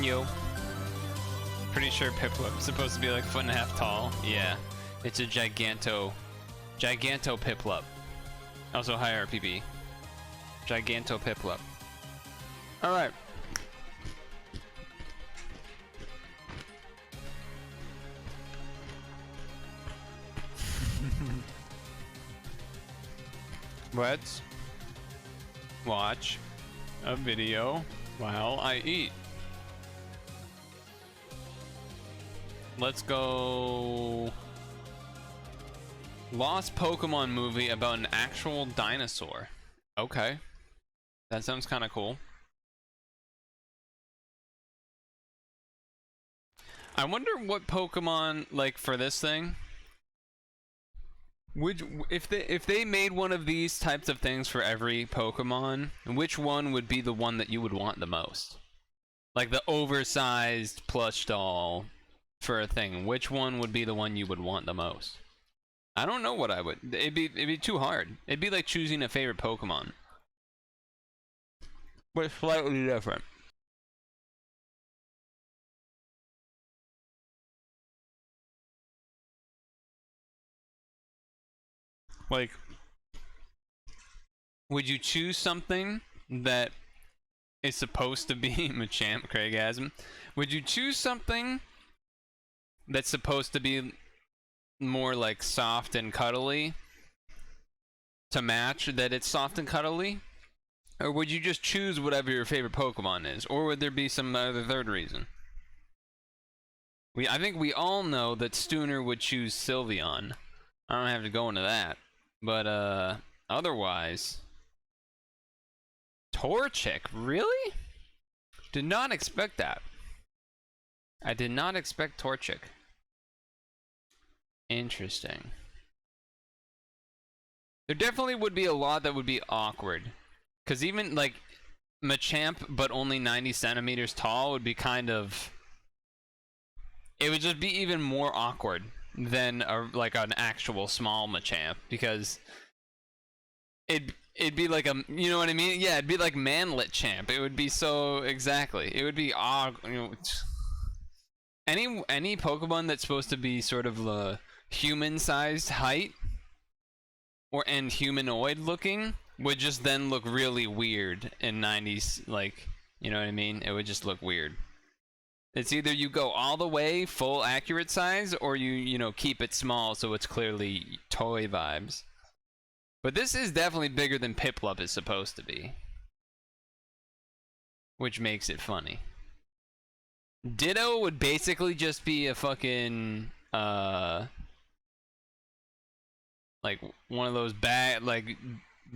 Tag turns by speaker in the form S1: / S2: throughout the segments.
S1: Yo. Pretty sure Piplup's supposed to be like 1.5 feet tall. Yeah. It's a Giganto Piplup. Also high RPB. Giganto Piplup. Alright. Let's watch a video while I eat. Let's go. Lost Pokemon movie about an actual dinosaur. Okay. That sounds kind of cool. I wonder what Pokemon, like, for this thing, if they made one of these types of things for every Pokemon, which one would be the one that you would want the most? Like the oversized plush doll for a thing. Which one would be the one you would want the most? I don't know what I would. It'd be too hard. It'd be like choosing a favorite Pokemon. But slightly different. Like, would you choose something that is supposed to be Machamp Craigasm? Would you choose something that's supposed to be more like soft and cuddly to match that it's soft and cuddly? Or would you just choose whatever your favorite Pokemon is? Or would there be some other third reason? I think we all know that Stooner would choose Sylveon. I don't have to go into that. But, otherwise... Torchic? Really? Did not expect that. I did not expect Torchic. Interesting. There definitely would be a lot that would be awkward. Because even, like, Machamp, but only 90 centimeters tall would be kind of... It would just be even more awkward than like an actual small Machamp, because it'd be like a, you know what I mean? Yeah, it'd be like Manlet Champ. It would be so, exactly. It would be you know, any Pokemon that's supposed to be sort of the human-sized height and humanoid looking would just then look really weird in 90s, like, you know what I mean? It would just look weird. It's either you go all the way full accurate size, or you know, keep it small so it's clearly toy vibes. But this is definitely bigger than Piplup is supposed to be, which makes it funny. Ditto would basically just be a fucking like one of those like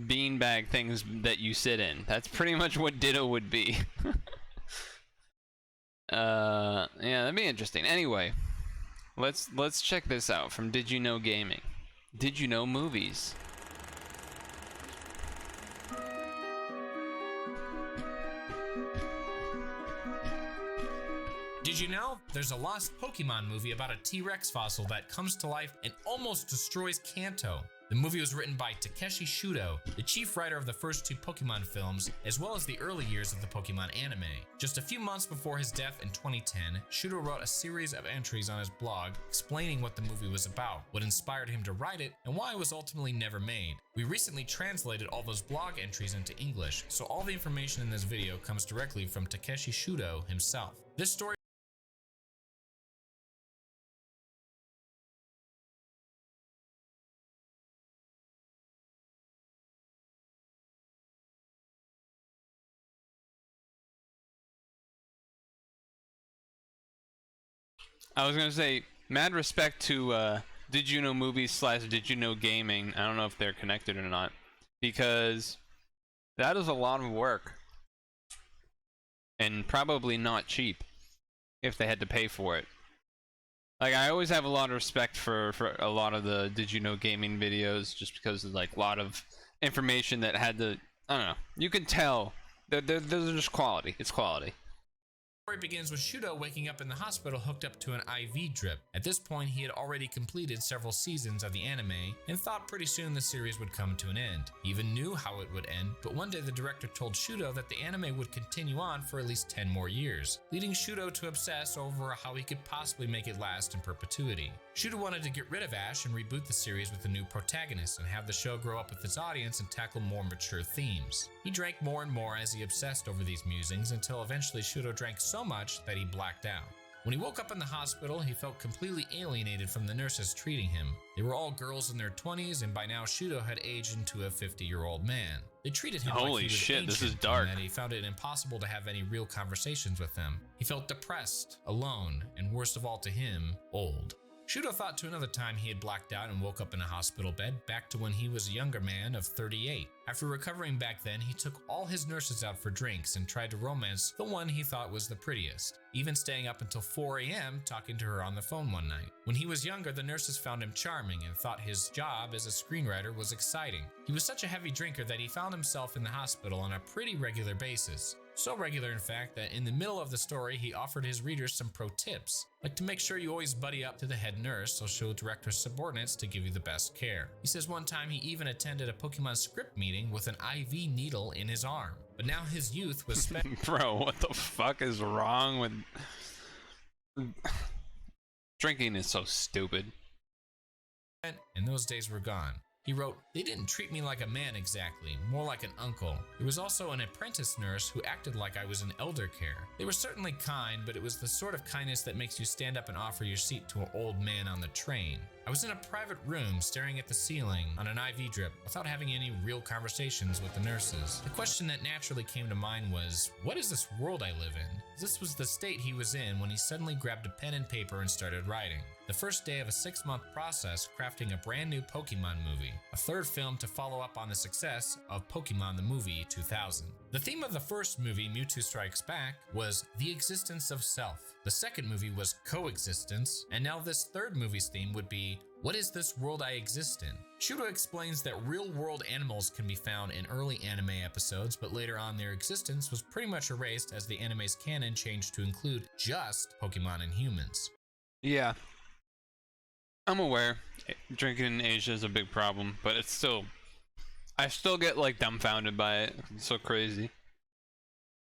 S1: beanbag things that you sit in. That's pretty much what Ditto would be. Yeah, that'd be interesting. Anyway, let's check this out from Did You Know Gaming. Did you know movies?
S2: Did you know there's a lost Pokemon movie about a T-Rex fossil that comes to life and almost destroys Kanto? The movie was written by Takeshi Shudo, the chief writer of the first two Pokemon films, as well as the early years of the Pokemon anime. Just a few months before his death in 2010, Shudo wrote a series of entries on his blog explaining what the movie was about, what inspired him to write it, and why it was ultimately never made. We recently translated all those blog entries into English, so all the information in this video comes directly from Takeshi Shudo himself. This story
S1: I was gonna say, mad respect to Did You Know Movies / Did You Know Gaming. I don't know if they're connected or not, because that is a lot of work and probably not cheap if they had to pay for it. Like, I always have a lot of respect for a lot of the Did You Know Gaming videos, just because of like a lot of information that had to, I don't know, you can tell they're just quality. It's quality.
S2: The story begins with Shudo waking up in the hospital hooked up to an IV drip. At this point, he had already completed several seasons of the anime and thought pretty soon the series would come to an end. He even knew how it would end, but one day the director told Shudo that the anime would continue on for at least 10 more years, leading Shudo to obsess over how he could possibly make it last in perpetuity. Shudo wanted to get rid of Ash and reboot the series with a new protagonist and have the show grow up with its audience and tackle more mature themes. He drank more and more as he obsessed over these musings until eventually Shudo drank so much that he blacked out. When he woke up in the hospital, he felt completely alienated from the nurses treating him. They were all girls in their 20s, and by now Shudo had aged into a 50-year-old man. They treated him like he was
S1: shit, this is
S2: ancient,
S1: dark.
S2: and that he found it impossible to have any real conversations with them. He felt depressed, alone, and worst of all to him, old. Shudo thought to another time he had blacked out and woke up in a hospital bed, back to when he was a younger man of 38. After recovering back then, he took all his nurses out for drinks and tried to romance the one he thought was the prettiest, even staying up until 4 a.m. talking to her on the phone one night. When he was younger, the nurses found him charming and thought his job as a screenwriter was exciting. He was such a heavy drinker that he found himself in the hospital on a pretty regular basis. So regular, in fact, that in the middle of the story, he offered his readers some pro tips, like to make sure you always buddy up to the head nurse so she'll direct her subordinates to give you the best care. He says one time he even attended a Pokemon script meeting with an IV needle in his arm. But now his youth was spent.
S1: Bro, what the fuck is wrong with... Drinking is so stupid.
S2: And those days were gone. He wrote, "They didn't treat me like a man exactly, more like an uncle. There was also an apprentice nurse who acted like I was in elder care. They were certainly kind, but it was the sort of kindness that makes you stand up and offer your seat to an old man on the train. I was in a private room staring at the ceiling on an IV drip without having any real conversations with the nurses. The question that naturally came to mind was, what is this world I live in?" This was the state he was in when he suddenly grabbed a pen and paper and started writing. The first day of a 6-month process crafting a brand new Pokemon movie, a third film to follow up on the success of Pokemon the Movie 2000. The theme of the first movie, Mewtwo Strikes Back, was the existence of self. The second movie was coexistence, and now this third movie's theme would be, what is this world I exist in? Shudo explains that real-world animals can be found in early anime episodes, but later on their existence was pretty much erased as the anime's canon changed to include just Pokemon and humans.
S1: Yeah. I'm aware drinking in Asia is a big problem, but it's still... I still get, like, dumbfounded by it. It's so crazy.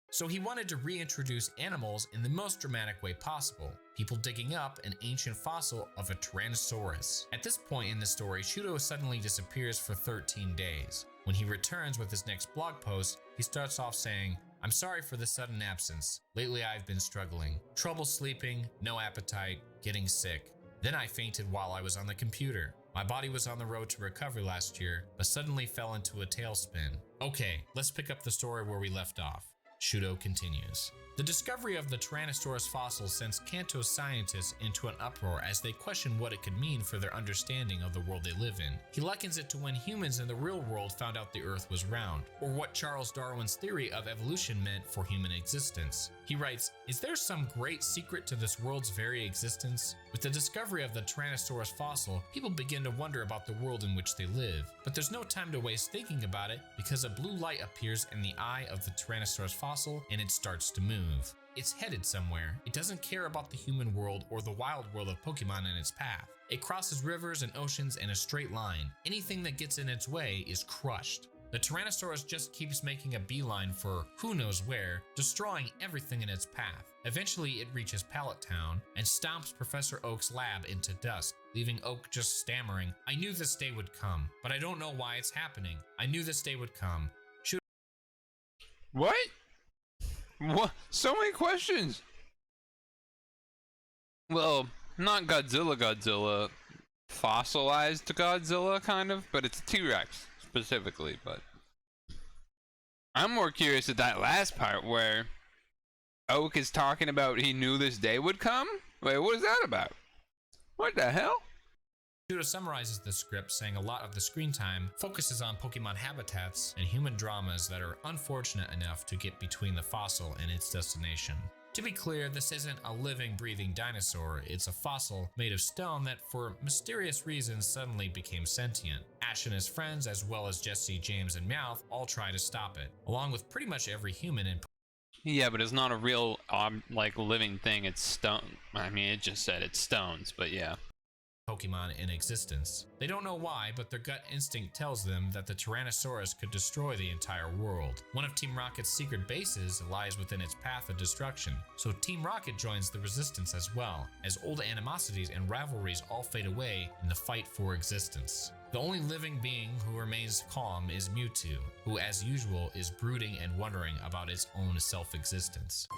S2: So he wanted to reintroduce animals in the most dramatic way possible, people digging up an ancient fossil of a Tyrannosaurus. At this point in the story, Shudo suddenly disappears for 13 days. When he returns with his next blog post, he starts off saying, "I'm sorry for the sudden absence. Lately I've been struggling. Trouble sleeping, no appetite, getting sick. Then I fainted while I was on the computer. My body was on the road to recovery last year, but suddenly fell into a tailspin. Okay, let's pick up the story where we left off." Shudo continues. The discovery of the Tyrannosaurus fossil sends Kanto's scientists into an uproar as they question what it could mean for their understanding of the world they live in. He likens it to when humans in the real world found out the Earth was round, or what Charles Darwin's theory of evolution meant for human existence. He writes, "Is there some great secret to this world's very existence? With the discovery of the Tyrannosaurus fossil, people begin to wonder about the world in which they live. But there's no time to waste thinking about it because a blue light appears in the eye of the Tyrannosaurus fossil and it starts to move. It's headed somewhere. It doesn't care about the human world or the wild world of Pokemon in its path. It crosses rivers and oceans in a straight line. Anything that gets in its way is crushed. The Tyrannosaurus just keeps making a beeline for who knows where, destroying everything in its path. Eventually it reaches Pallet Town and stomps Professor Oak's lab into dust, leaving Oak just stammering, "I knew this day would come, but I don't know why it's happening. I knew this day would come."
S1: What? What? So many questions. Well, not Godzilla, fossilized Godzilla kind of, but it's a T-Rex specifically. But I'm more curious at that last part where Oak is talking about he knew this day would come. Wait, what is that about? What the hell?
S2: Shudo summarizes the script saying a lot of the screen time focuses on Pokemon habitats and human dramas that are unfortunate enough to get between the fossil and its destination. To be clear, this isn't a living, breathing dinosaur. It's a fossil made of stone that for mysterious reasons suddenly became sentient. Ash and his friends, as well as Jesse, James, and Meowth, all try to stop it, along with pretty much every human in
S1: Yeah, but it's not a real like living thing. It's stone. I mean, it just said it's stones, but yeah.
S2: Pokemon in existence. They don't know why, but their gut instinct tells them that the Tyrannosaurus could destroy the entire world. One of Team Rocket's secret bases lies within its path of destruction, so Team Rocket joins the resistance as well, as old animosities and rivalries all fade away in the fight for existence. The only living being who remains calm is Mewtwo, who as usual is brooding and wondering about its own self-existence.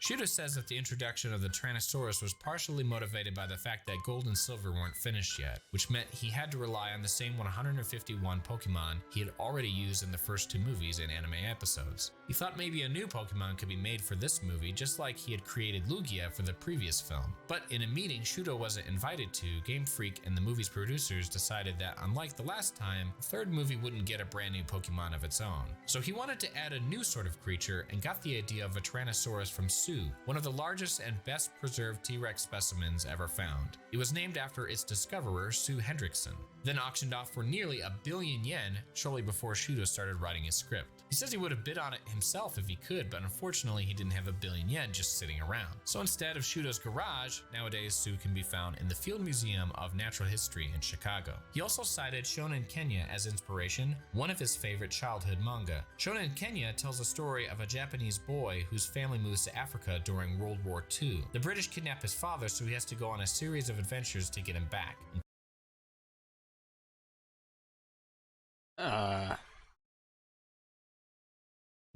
S2: Shudo says that the introduction of the Tyrannosaurus was partially motivated by the fact that Gold and Silver weren't finished yet, which meant he had to rely on the same 151 Pokemon he had already used in the first 2 movies and anime episodes. He thought maybe a new Pokemon could be made for this movie, just like he had created Lugia for the previous film. But in a meeting Shudo wasn't invited to, Game Freak and the movie's producers decided that unlike the last time, the third movie wouldn't get a brand new Pokemon of its own. So he wanted to add a new sort of creature and got the idea of a Tyrannosaurus from Sue, one of the largest and best preserved T-Rex specimens ever found. It was named after its discoverer, Sue Hendrickson, then auctioned off for nearly $1 billion shortly before Shudo started writing his script. He says he would have bid on it himself if he could, but unfortunately he didn't have $1 billion just sitting around. So instead of Shudo's garage, nowadays Sue can be found in the Field Museum of Natural History in Chicago. He also cited Shonen Kenya as inspiration, one of his favorite childhood manga. Shonen Kenya tells a story of a Japanese boy whose family moves to Africa during World War II. The British kidnap his father, so he has to go on a series of adventures to get him back.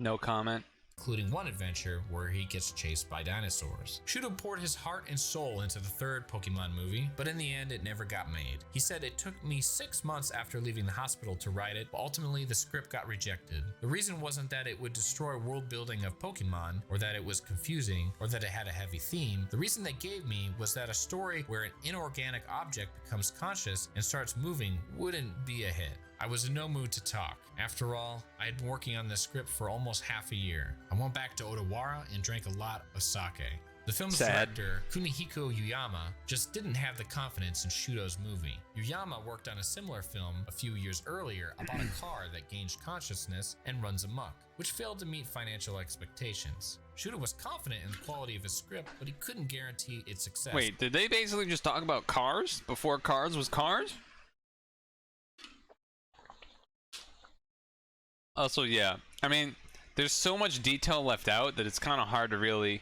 S1: No comment.
S2: Including one adventure where he gets chased by dinosaurs. Shudo poured his heart and soul into the third Pokemon movie, but in the end it never got made. He said, "It took me 6 months after leaving the hospital to write it, but ultimately the script got rejected. The reason wasn't that it would destroy world building of Pokemon, or that it was confusing, or that it had a heavy theme. The reason they gave me was that a story where an inorganic object becomes conscious and starts moving wouldn't be a hit. I was in no mood to talk. After all, I had been working on this script for almost half a year. I went back to Odawara and drank a lot of sake." The film's director, Kunihiko Yuyama, just didn't have the confidence in Shudo's movie. Yuyama worked on a similar film a few years earlier about a car that gains consciousness and runs amok, which failed to meet financial expectations. Shudo was confident in the quality of his script, but he couldn't guarantee its success.
S1: Wait, did they basically just talk about Cars before Cars was Cars? Also, yeah, I mean, there's so much detail left out that it's kind of hard to really...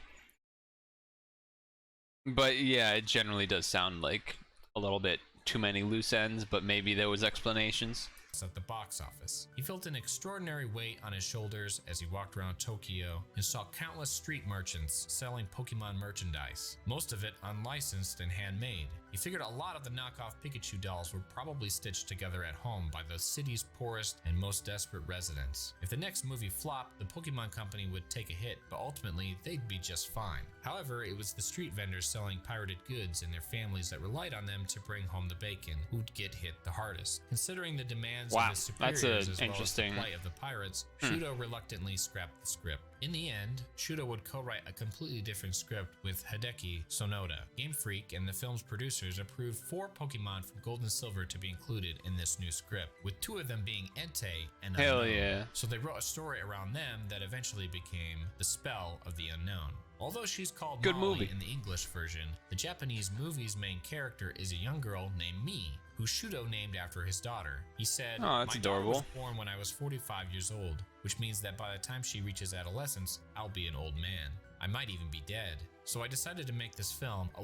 S1: But yeah, it generally does sound like a little bit too many loose ends, but maybe there was explanations.
S2: At the box office. He felt an extraordinary weight on his shoulders as he walked around Tokyo and saw countless street merchants selling Pokemon merchandise, most of it unlicensed and handmade. He figured a lot of the knockoff Pikachu dolls were probably stitched together at home by the city's poorest and most desperate residents. If the next movie flopped, the Pokemon company would take a hit, but ultimately they'd be just fine. However, it was the street vendors selling pirated goods and their families that relied on them to bring home the bacon who'd get hit the hardest. Considering the demands of his superiors as well as the plight of the pirates, Shudo reluctantly scrapped the script. In the end, Shudo would co-write a completely different script with Hideki Sonoda. Game Freak and the film's producers approved 4 Pokemon from Gold and Silver to be included in this new script, with 2 of them being Entei and Unknown.
S1: Hell yeah.
S2: So they wrote a story around them that eventually became The Spell of the Unknown. Although she's called Molly in the English version, the Japanese movie's main character is a young girl named Mii, who Shudo named after his daughter. He said,
S1: "Oh, that's adorable.
S2: My daughter was born when I was 45 years old, which means that by the time she reaches adolescence, I'll be an old man. I might even be dead. So I decided to make this film a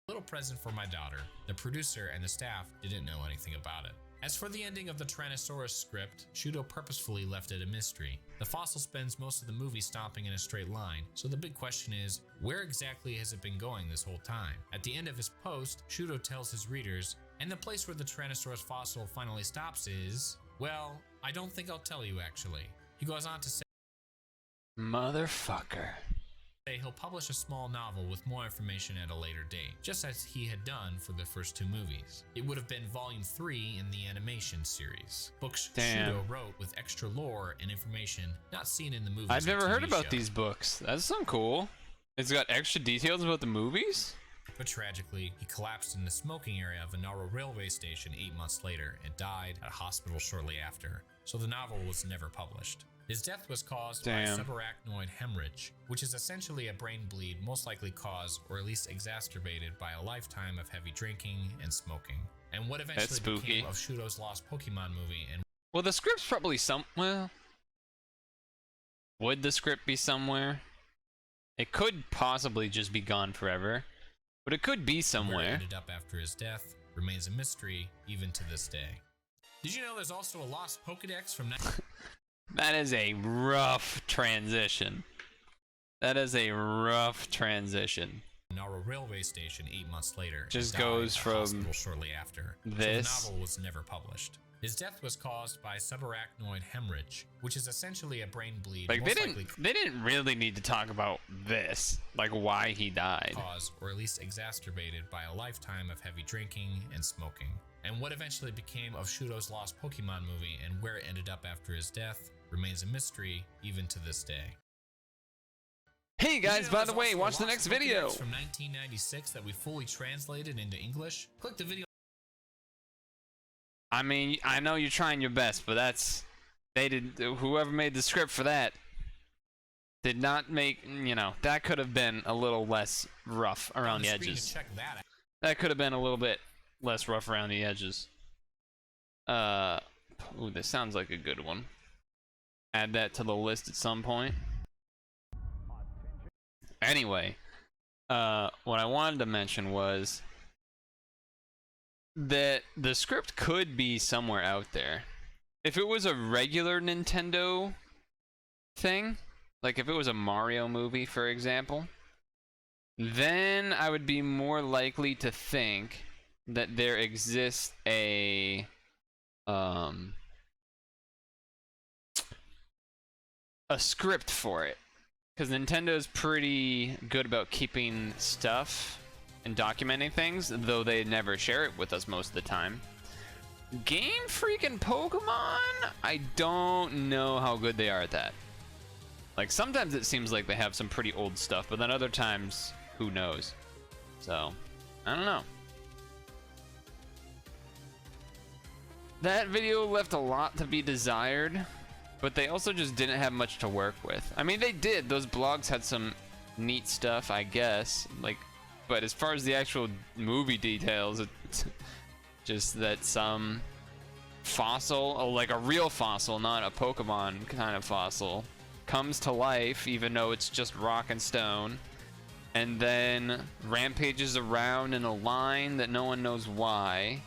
S2: little present for my daughter." The producer and the staff didn't know anything about it. As for the ending of the Tyrannosaurus script, Shudo purposefully left it a mystery. The fossil spends most of the movie stomping in a straight line, so the big question is, where exactly has it been going this whole time? At the end of his post, Shudo tells his readers, "And the place where the Tyrannosaurus fossil finally stops is... well, I don't think I'll tell you actually." He goes on to say,
S1: "Motherfucker."
S2: He'll publish a small novel with more information at a later date, just as he had done for the first 2 movies. It would have been volume 3 in the animation series. Books Shudo wrote with extra lore and information not seen in the movies.
S1: I've never heard about these books. That's so cool. It's got extra details about the movies?
S2: But tragically, he collapsed in the smoking area of a Nara railway station 8 months later and died at a hospital shortly after, so the novel was never published. His death was caused by
S1: Damn.
S2: subarachnoid hemorrhage, which is essentially a brain bleed most likely caused or at least exacerbated by a lifetime of heavy drinking and smoking. And what eventually became of Shudo's lost Pokemon movie. And
S1: well, the script's probably well, would the script be somewhere? It could possibly just be gone forever, but it could be somewhere.
S2: Where it ended up after his death remains a mystery even to this day. Did you know there's also a lost Pokedex from...
S1: That is a rough transition. That is a rough transition.
S2: Nara railway station 8 months later.
S1: Just goes from
S2: shortly after.
S1: this.
S2: So the novel was never published. His death was caused by subarachnoid hemorrhage, which is essentially a brain bleed.
S1: Like they didn't really need to talk about this, like why he died.
S2: Caused or at least exacerbated by a lifetime of heavy drinking and smoking. And what eventually became of Shudo's lost Pokemon movie and where it ended up after his death remains a mystery even to this day.
S1: Hey guys, by the way, watch the next video.
S2: From 1996 that we fully translated into English. Click the video.
S1: I mean, I know you're trying your best, but whoever made the script for that did not make, that could have been a little less rough around the edges.
S2: Check that out.
S1: That could have been a little bit less rough around the edges. Ooh, this sounds like a good one. Add that to the list at some point. Anyway, what I wanted to mention was that the script could be somewhere out there. If it was a regular Nintendo thing, like if it was a Mario movie, for example, then I would be more likely to think that there exists a script for it, because Nintendo's pretty good about keeping stuff and documenting things, though they never share it with us most of the time. Game Freak and Pokemon, I don't know how good they are at that. Like sometimes it seems like they have some pretty old stuff, but then other times, who knows? So, I don't know. That video left a lot to be desired, but they also just didn't have much to work with. I mean, they did. Those blogs had some neat stuff, I guess. Like, but as far as the actual movie details, it's just that some fossil, like a real fossil, not a Pokemon kind of fossil, comes to life, even though it's just rock and stone, and then rampages around in a line that no one knows why.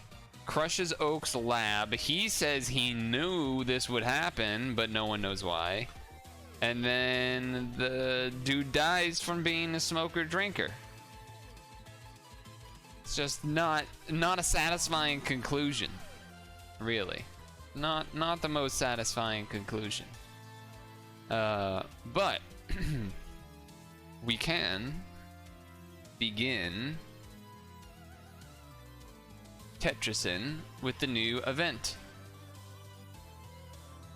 S1: Crushes Oak's lab. He says he knew this would happen, but no one knows why. And then the dude dies from being a smoker drinker. It's just not a satisfying conclusion, really. Not the most satisfying conclusion. But we can begin Tetrisin with the new event.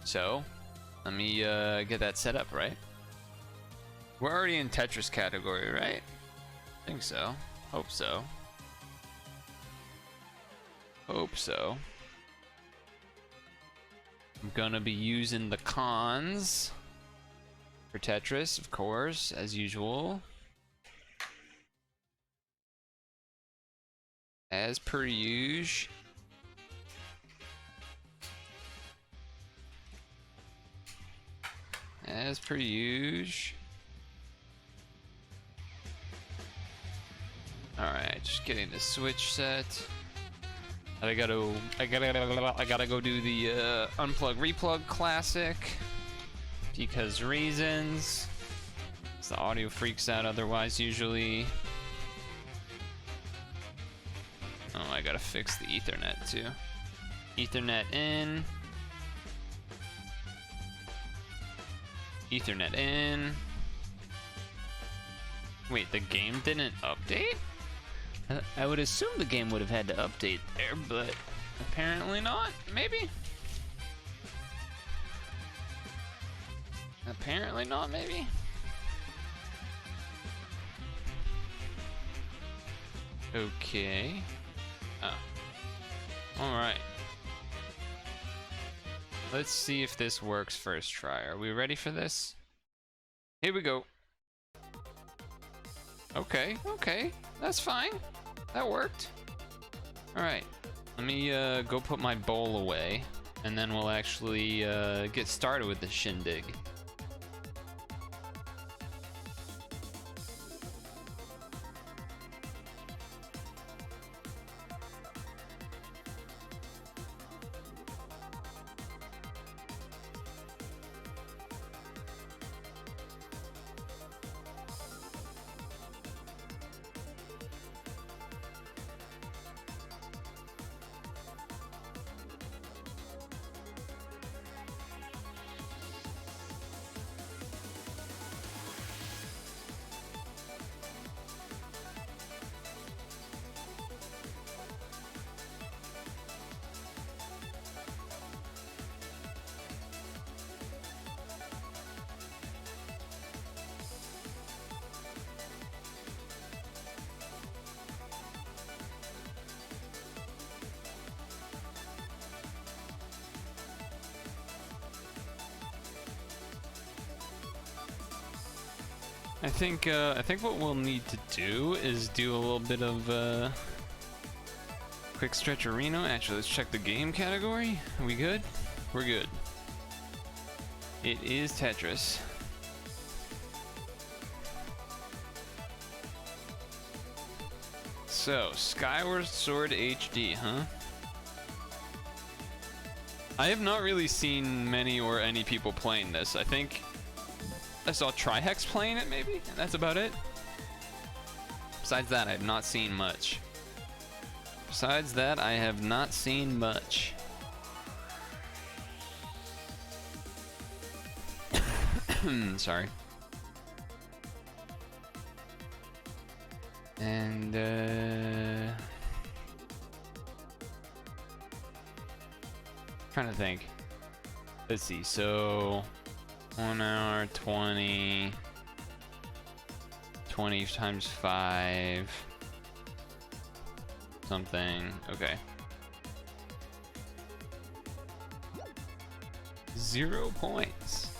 S1: So, let me get that set up, right? We're already in Tetris category, right? I think so. Hope so. Hope so. I'm gonna be using the cons for Tetris, of course, as usual. As per usual. As per usual. Alright, just getting the Switch set. I gotta go do the unplug replug classic because reasons. The audio freaks out otherwise usually. Oh, I gotta fix the Ethernet too. Ethernet in. Ethernet in. Wait, the game didn't update? I would assume the game would have had to update there, but apparently not. Maybe? Apparently not, maybe? Okay. Oh. Alright. Let's see if this works first try. Are we ready for this? Here we go. Okay, okay. That's fine. That worked. Alright. Let me go put my bowl away. And then we'll actually get started with the shindig. I think what we'll need to do is do a little bit of quick stretch arena. Actually, let's check the game category. Are we good? We're good. It is Tetris. So, Skyward Sword HD, huh? I have not really seen many or any people playing this. I think I saw Trihex playing it, maybe? And that's about it. Besides that, I have not seen much. Sorry. And, trying to think. Let's see, so 1 hour, 20 times 5 something. Okay. 0 points.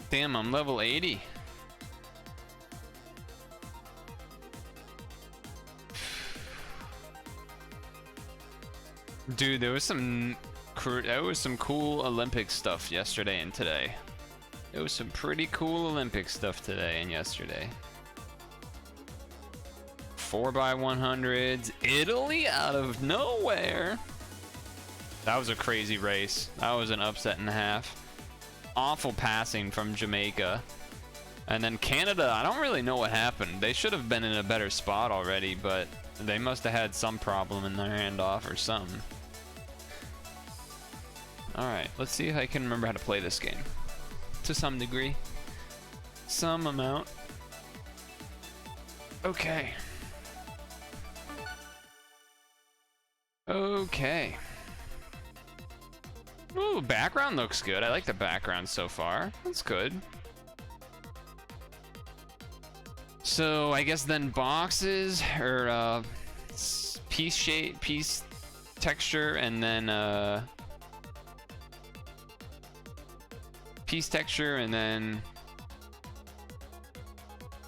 S1: Damn, I'm level 80. Dude, there was some cool Olympic stuff yesterday and today. There was some pretty cool Olympic stuff today and yesterday. 4x100s, Italy out of nowhere. That was a crazy race. That was an upset and a half. Awful passing from Jamaica. And then Canada, I don't really know what happened. They should have been in a better spot already, but they must have had some problem in their handoff or something. Alright, let's see if I can remember how to play this game. To some degree. Some amount. Okay. Okay. Ooh, background looks good. I like the background so far. That's good. So I guess then boxes or piece shape, piece texture, and then piece texture, and then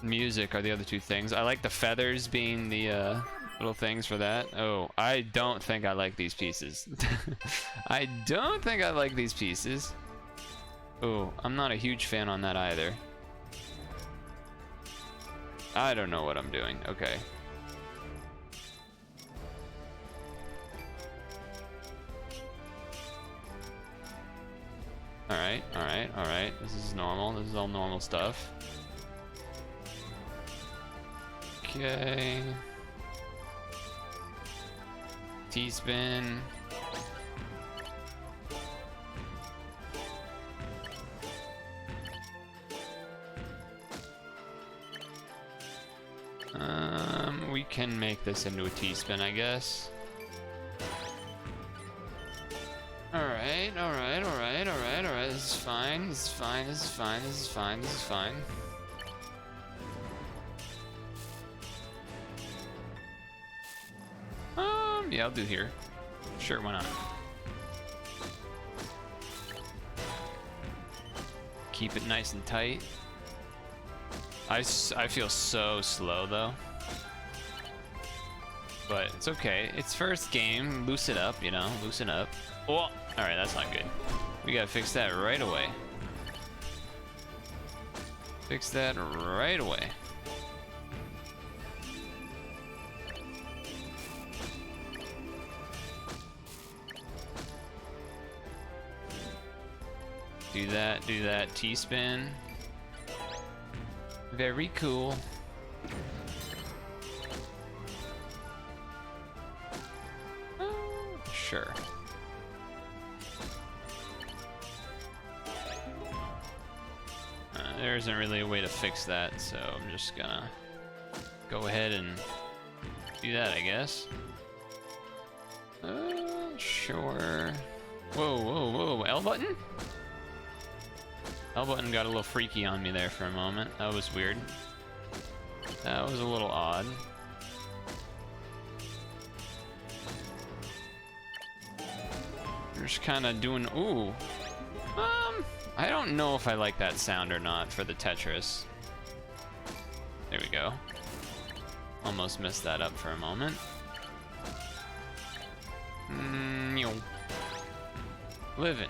S1: music are the other two things. I like the feathers being the little things for that. Oh, I don't think I like these pieces. I don't think I like these pieces. Oh, I'm not a huge fan on that either. I don't know what I'm doing. Okay. Alright, alright, alright. This is normal. This is all normal stuff. Okay. T-spin. We can make this into a T-spin, I guess. Alright, alright, alright, alright, alright. This is fine, this is fine, this is fine, this is fine, this is fine. Yeah, I'll do here. Sure, why not? keep it nice and tight. I feel so slow though. But it's okay. It's first game. Loosen up, you know. Loosen up. Oh, all right, that's not good. We gotta fix that right away. Fix that right away. Do that, T-spin. Very cool. Sure. There isn't really a way to fix that, so I'm just gonna go ahead and do that, I guess. Sure. Whoa, whoa, whoa, L button? L button got a little freaky on me there for a moment. That was weird. That was a little odd. Just kind of doing, ooh. I don't know if I like that sound or not for the Tetris. There we go. Almost messed that up for a moment. Living.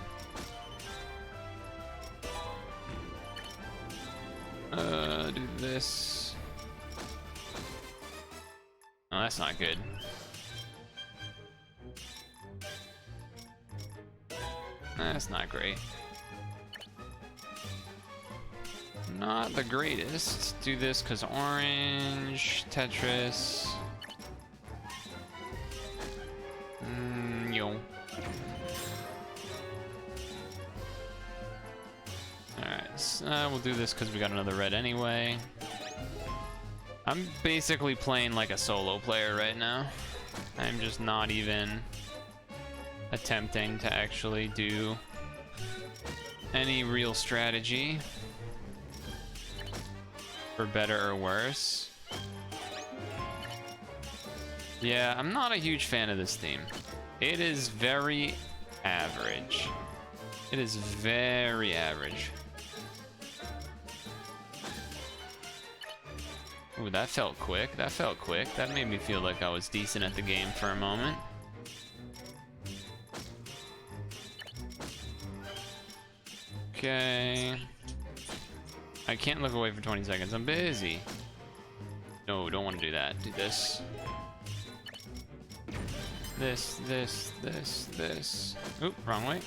S1: Do this. Oh, that's not good. That's not great. Not the greatest. Do this because orange, Tetris. Yo. Alright, so we'll do this because we got another red anyway. I'm basically playing like a solo player right now. I'm just not even attempting to actually do any real strategy, for better or worse. Yeah, I'm not a huge fan of this theme. It is very average. It is very average. Ooh, that felt quick. That felt quick. That made me feel like I was decent at the game for a moment. Okay. I can't look away for 20 seconds. I'm busy. No, don't want to do that. Do this. This. Oop, wrong way.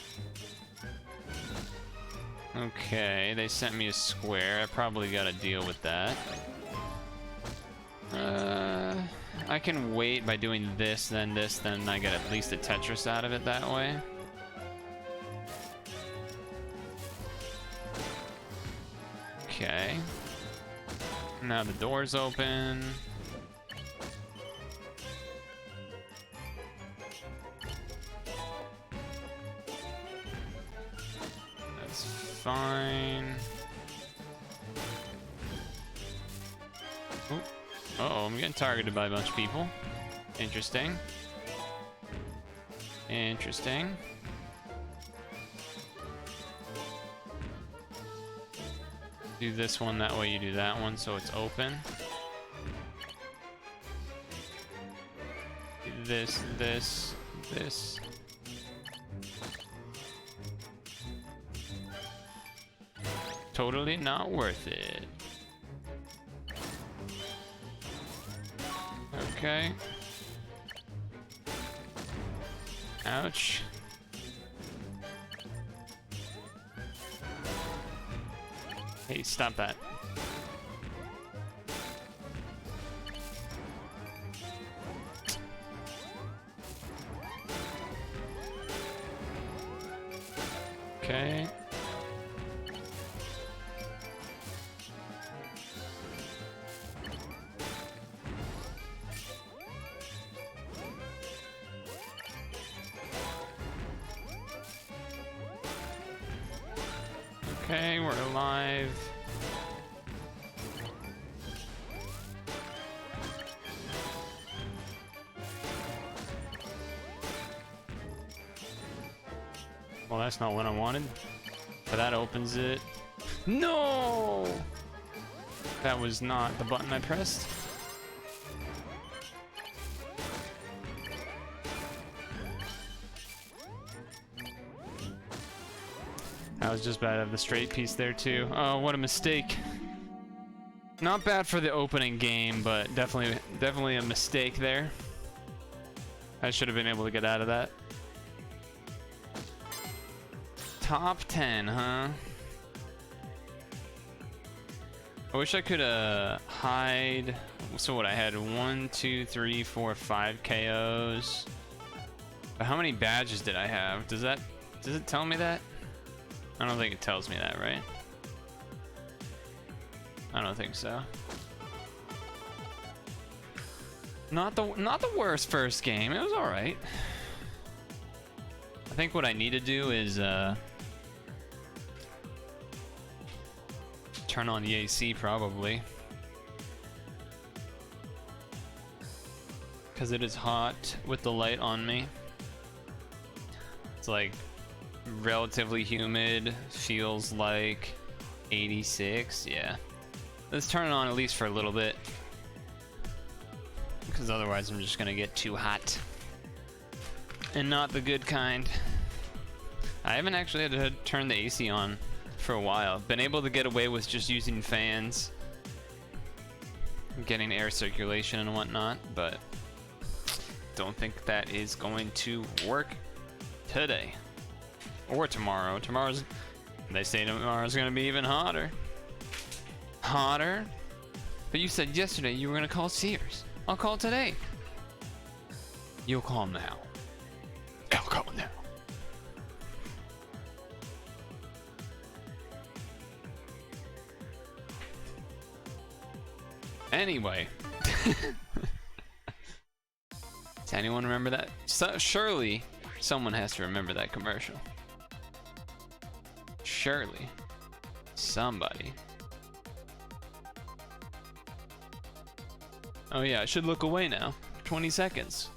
S1: Okay, they sent me a square. I probably gotta deal with that. I can wait by doing this, then I get at least a Tetris out of it that way. Okay. Now the door's open. That's fine. Ooh. Uh-oh, I'm getting targeted by a bunch of people. Interesting. Interesting. Do this one, that way you do that one, so it's open. Do this. Totally not worth it. Okay. Ouch. Hey, stop that. Okay. Okay, we're alive. Well, that's not what I wanted, but that opens it. No! That was not the button I pressed. I was just bad at the straight piece there too. Oh, what a mistake. Not bad for the opening game, but definitely a mistake there. I should have been able to get out of that. Top 10, huh? I wish I could hide. So what, I had 1, 2, 3, 4, 5 KOs. But how many badges did I have? Does it tell me that? I don't think it tells me that, right? I don't think so. Not the worst first game. It was all right. I think what I need to do is turn on the AC probably, because it is hot with the light on me. It's like relatively humid, feels like 86. Yeah, let's turn it on at least for a little bit, because otherwise I'm just gonna get too hot, and not the good kind. I haven't actually had to turn the AC on for a while. Been able to get away with just using fans, getting air circulation and whatnot, but don't think that is going to work today or tomorrow. They say tomorrow's gonna be even hotter. But you said yesterday you were gonna call Sears. I'll call today. You'll call now. I'll call now. Anyway. Does anyone remember that? Surely someone has to remember that commercial. Surely somebody. Oh yeah, I should look away now. 20 seconds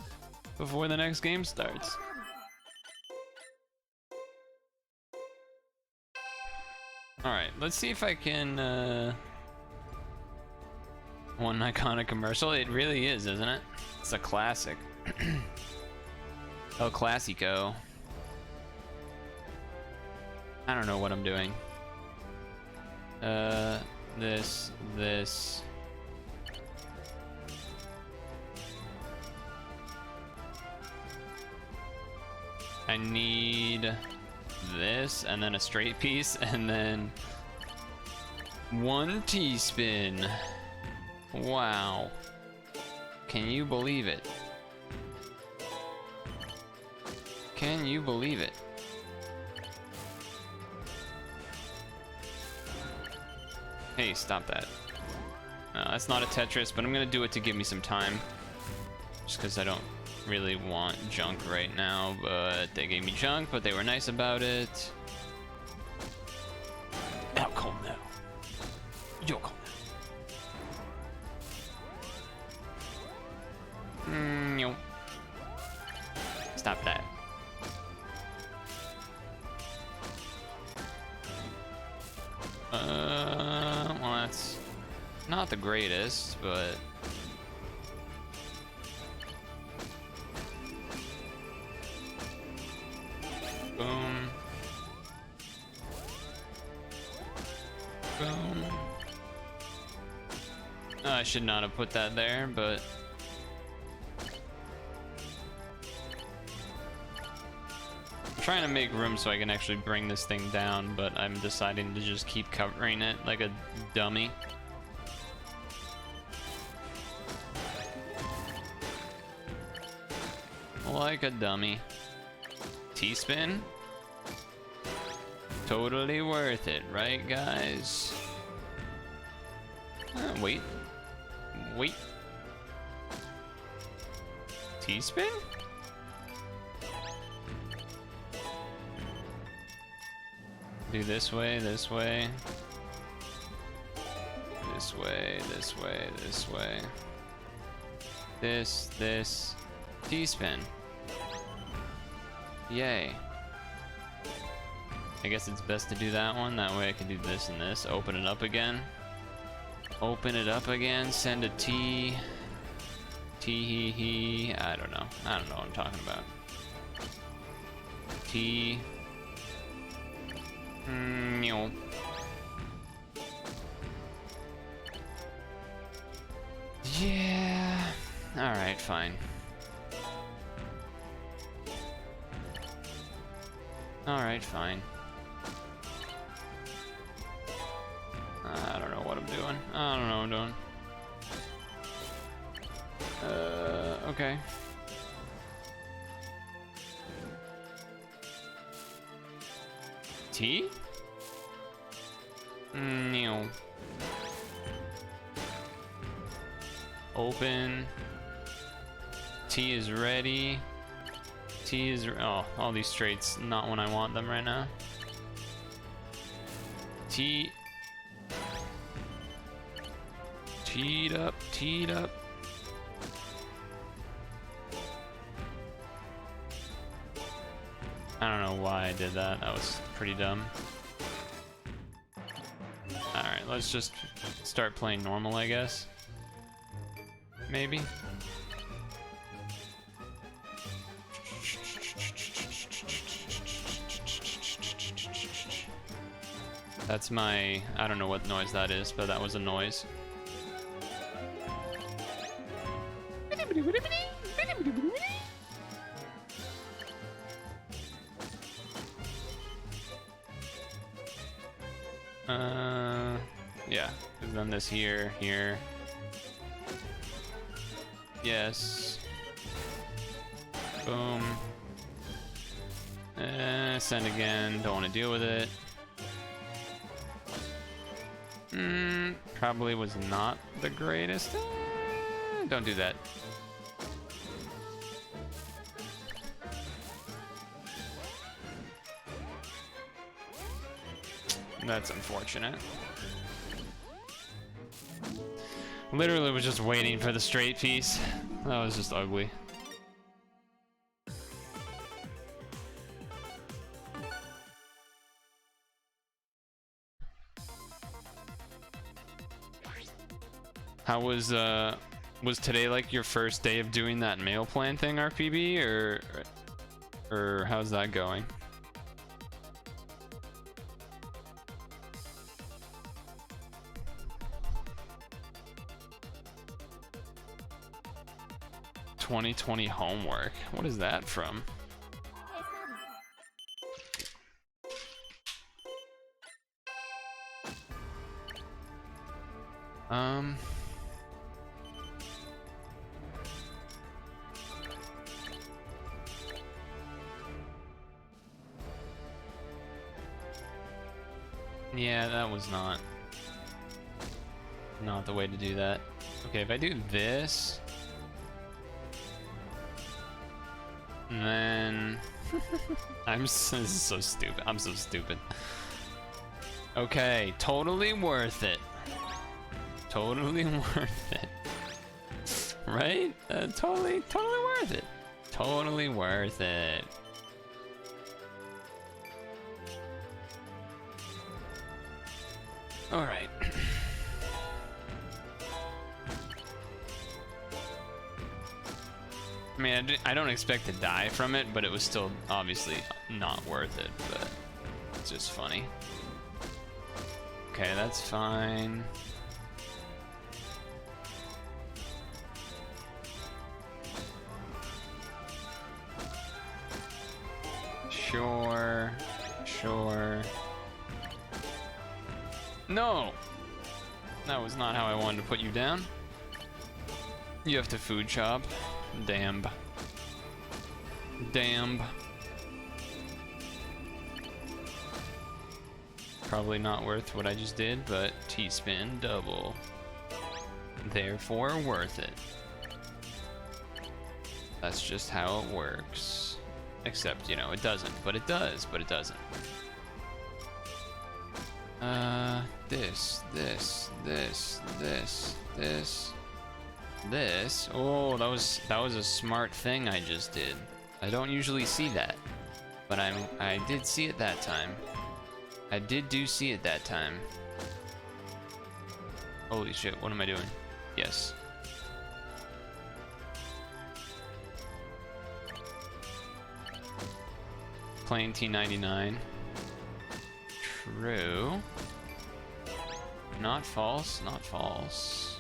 S1: before the next game starts. Alright, let's see if I can one iconic commercial. It really is, isn't it? It's a classic. El Clasico. I don't know what I'm doing. This. I need this, and then a straight piece, and then 1 T-spin. Wow. Can you believe it? Can you believe it? Hey, stop that. That's not a Tetris, but I'm gonna do it to give me some time. Just because I don't really want junk right now, but they gave me junk, but they were nice about it. I'll call now. You'll call now. No. Stop that. Well, that's not the greatest, but boom. Boom. I should not have put that there, but I'm trying to make room so I can actually bring this thing down, but I'm deciding to just keep covering it like a dummy. Like a dummy. T-spin? Totally worth it, right, guys? Wait. T-spin? Do this way, this way. This way, this way, this way. This. T-spin. Yay. I guess it's best to do that one. That way I can do this and this. Open it up again. Open it up again. Send a T. T-hee-hee. I don't know. I don't know what I'm talking about. T. No. Yeah. Alright, fine. Alright, fine. I don't know what I'm doing. I don't know what I'm doing. Okay. T? No. Open. T is ready. T is... Oh, all these straights, not when I want them right now. T... Teed up, teed up. I don't know why I did that. That was pretty dumb. Alright, let's just start playing normal, I guess. Maybe. That's my... I don't know what noise that is, but that was a noise. Yeah, and then this here, here. Yes. Boom. Send again, don't want to deal with it. Probably was not the greatest. Don't do that. That's unfortunate. Literally was just waiting for the straight piece. That was just ugly. How was today like your first day of doing that mail plan thing, RPB, or how's that going? "2020 homework." What is that from? Yeah, that was not the way to do that. Okay, if I do this, and then this is so stupid. I'm so stupid. Okay, totally worth it. Totally worth it. Right? Totally worth it. Totally worth it. All right. I mean, I don't expect to die from it, but it was still obviously not worth it, but it's just funny. Okay, that's fine. Sure, sure. No! That was not how I wanted to put you down. You have to food shop. Damn. Damn. Probably not worth what I just did, but T-spin double. Therefore worth it. That's just how it works. Except, you know, it doesn't, but it does, but it doesn't. This. Oh, that was a smart thing I just did. I don't usually see that, but I did see it that time. I do see it that time. Holy shit, what am I doing? Yes. Plain T99. True. Not false, not false.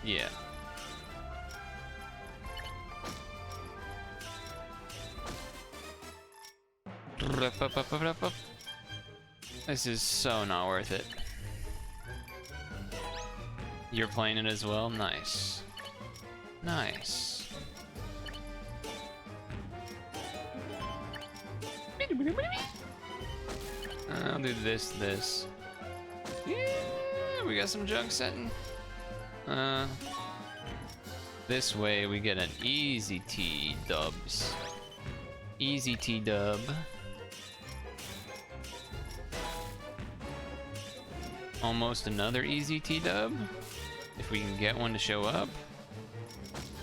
S1: Yeah. This is so not worth it. You're playing it as well? Nice. Nice. I'll do this. Yeah, we got some junk setting. This way we get an easy T dubs. Easy T dub. Almost another easy T dub. If we can get one to show up.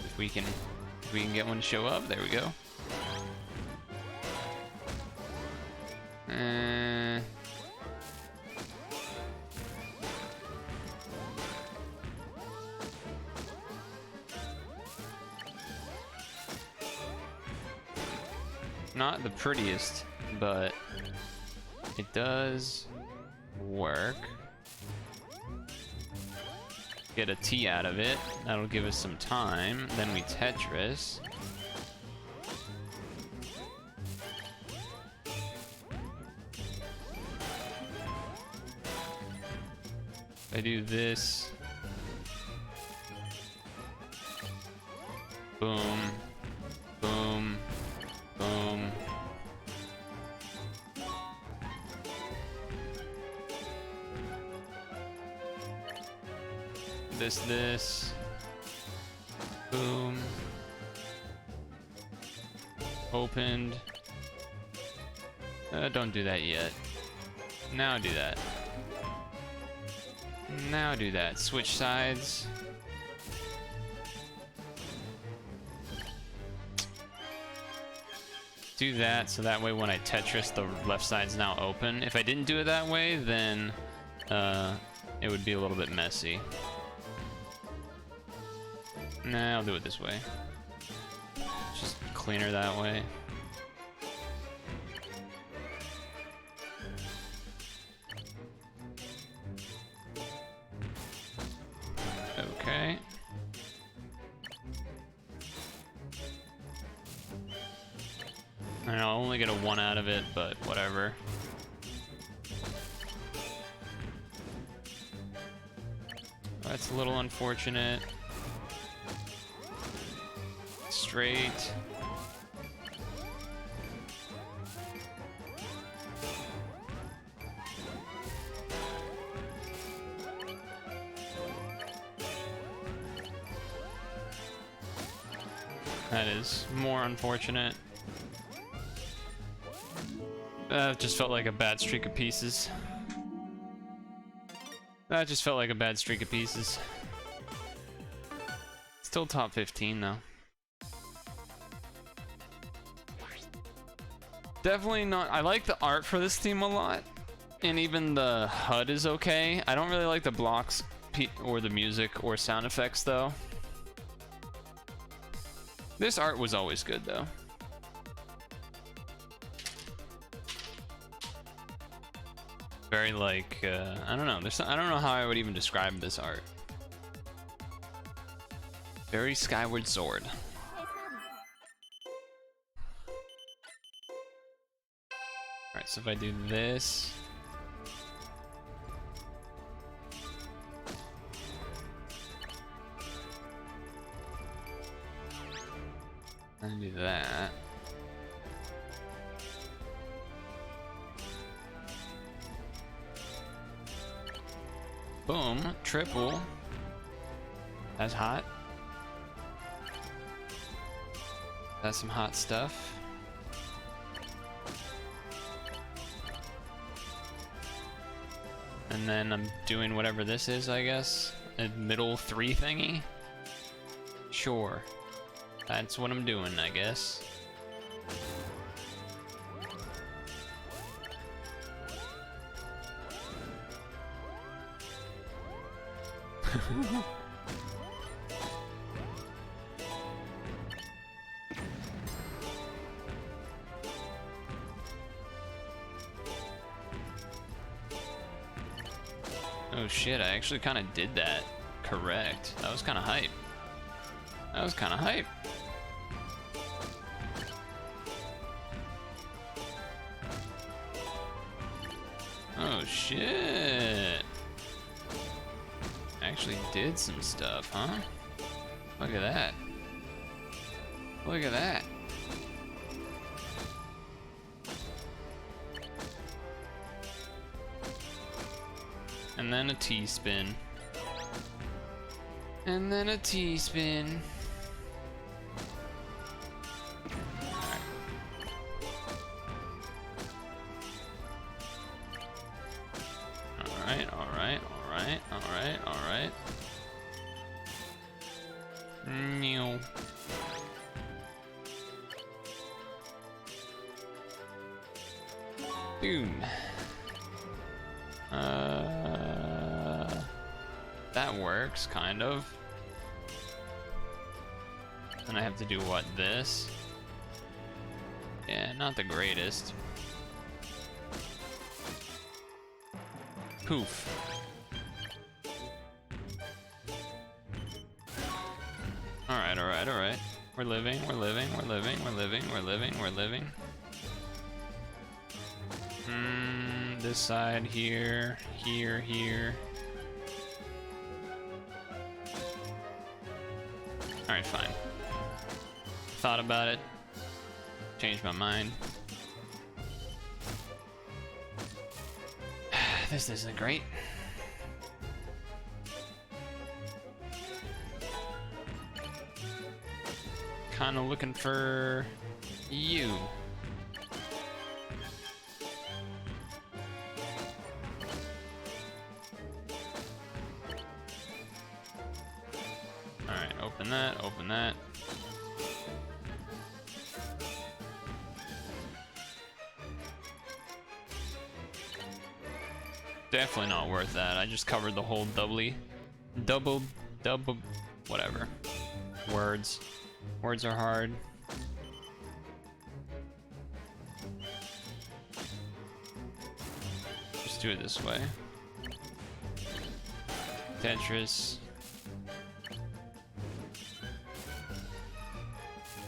S1: If we can get one to show up, there we go. Not the prettiest, but it does work. Get a T out of it. That'll give us some time. Then we Tetris. I do this. Boom. Boom. Boom. This. Boom. Opened. Don't do that yet. Now do that. Now do that. Switch sides. Do that so that way when I Tetris, the left side's now open. If I didn't do it that way, then it would be a little bit messy. Nah, I'll do it this way. Just cleaner that way. Okay. I know, I'll only get a 1 out of it, but whatever. That's a little unfortunate. Straight. That is more unfortunate. Just felt like a bad streak of pieces. That just felt like a bad streak of pieces. Still top 15 though. Definitely not. I like the art for this theme a lot, and even the HUD is okay. I don't really like the blocks or the music or sound effects though. This art was always good though. Very like I don't know. I don't know how I would even describe this art. Very Skyward Sword. Alright, so if I do this. And do that. Boom, triple. That's hot. That's some hot stuff. And then I'm doing whatever this is, I guess. A middle 3 thingy? Sure. That's what I'm doing, I guess. Oh shit, I actually kind of did that correct. That was kind of hype. That was kind of hype. Oh shit. Actually did some stuff, huh? Look at that. Look at that. And then a T-spin. And then a T-spin. Alright, alright, alright, alright, alright. No. Boom. That works, kind of. And I have to do what, this? Yeah, not the greatest. Poof. Alright, alright, alright. We're living, we're living, we're living, we're living, we're living, we're living. This side, here, here, here. Alright, fine. Thought about it. Changed my mind. This isn't great. Kinda looking for you. Alright, open that, open that. Definitely not worth that. I just covered the whole double, whatever. Words. Words are hard. Just do it this way. Tetris.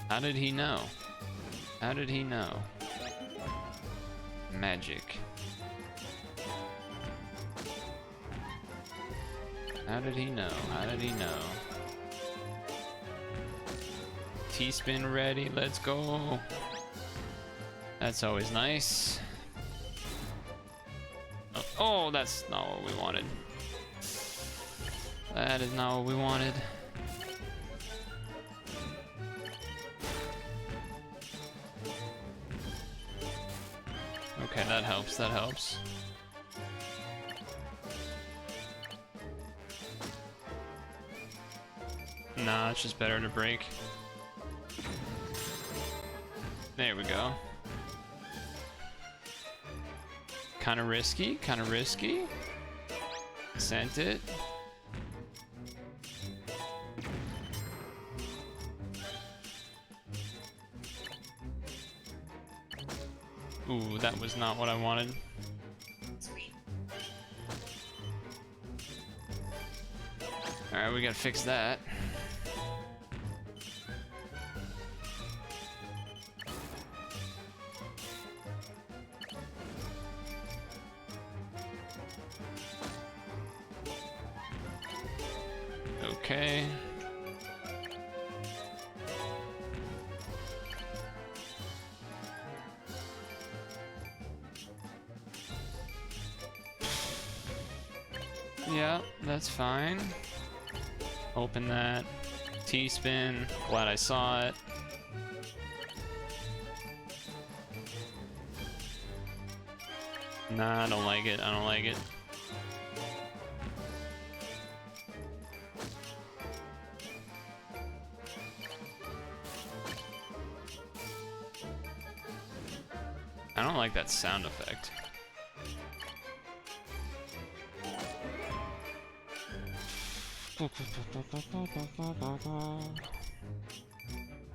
S1: How did he know? How did he know? Magic. How did he know? How did he know? T-spin ready, let's go. That's always nice. Oh, that's not what we wanted. That is not what we wanted. Okay, that helps, that helps. Nah, it's just better to break. There we go. Kinda risky, kinda risky. Sent it. Ooh, that was not what I wanted. Alright, we gotta fix that. Okay. Yeah, that's fine. Open that. T-spin. Glad I saw it. Nah, I don't like it. I don't like it. I don't like that sound effect.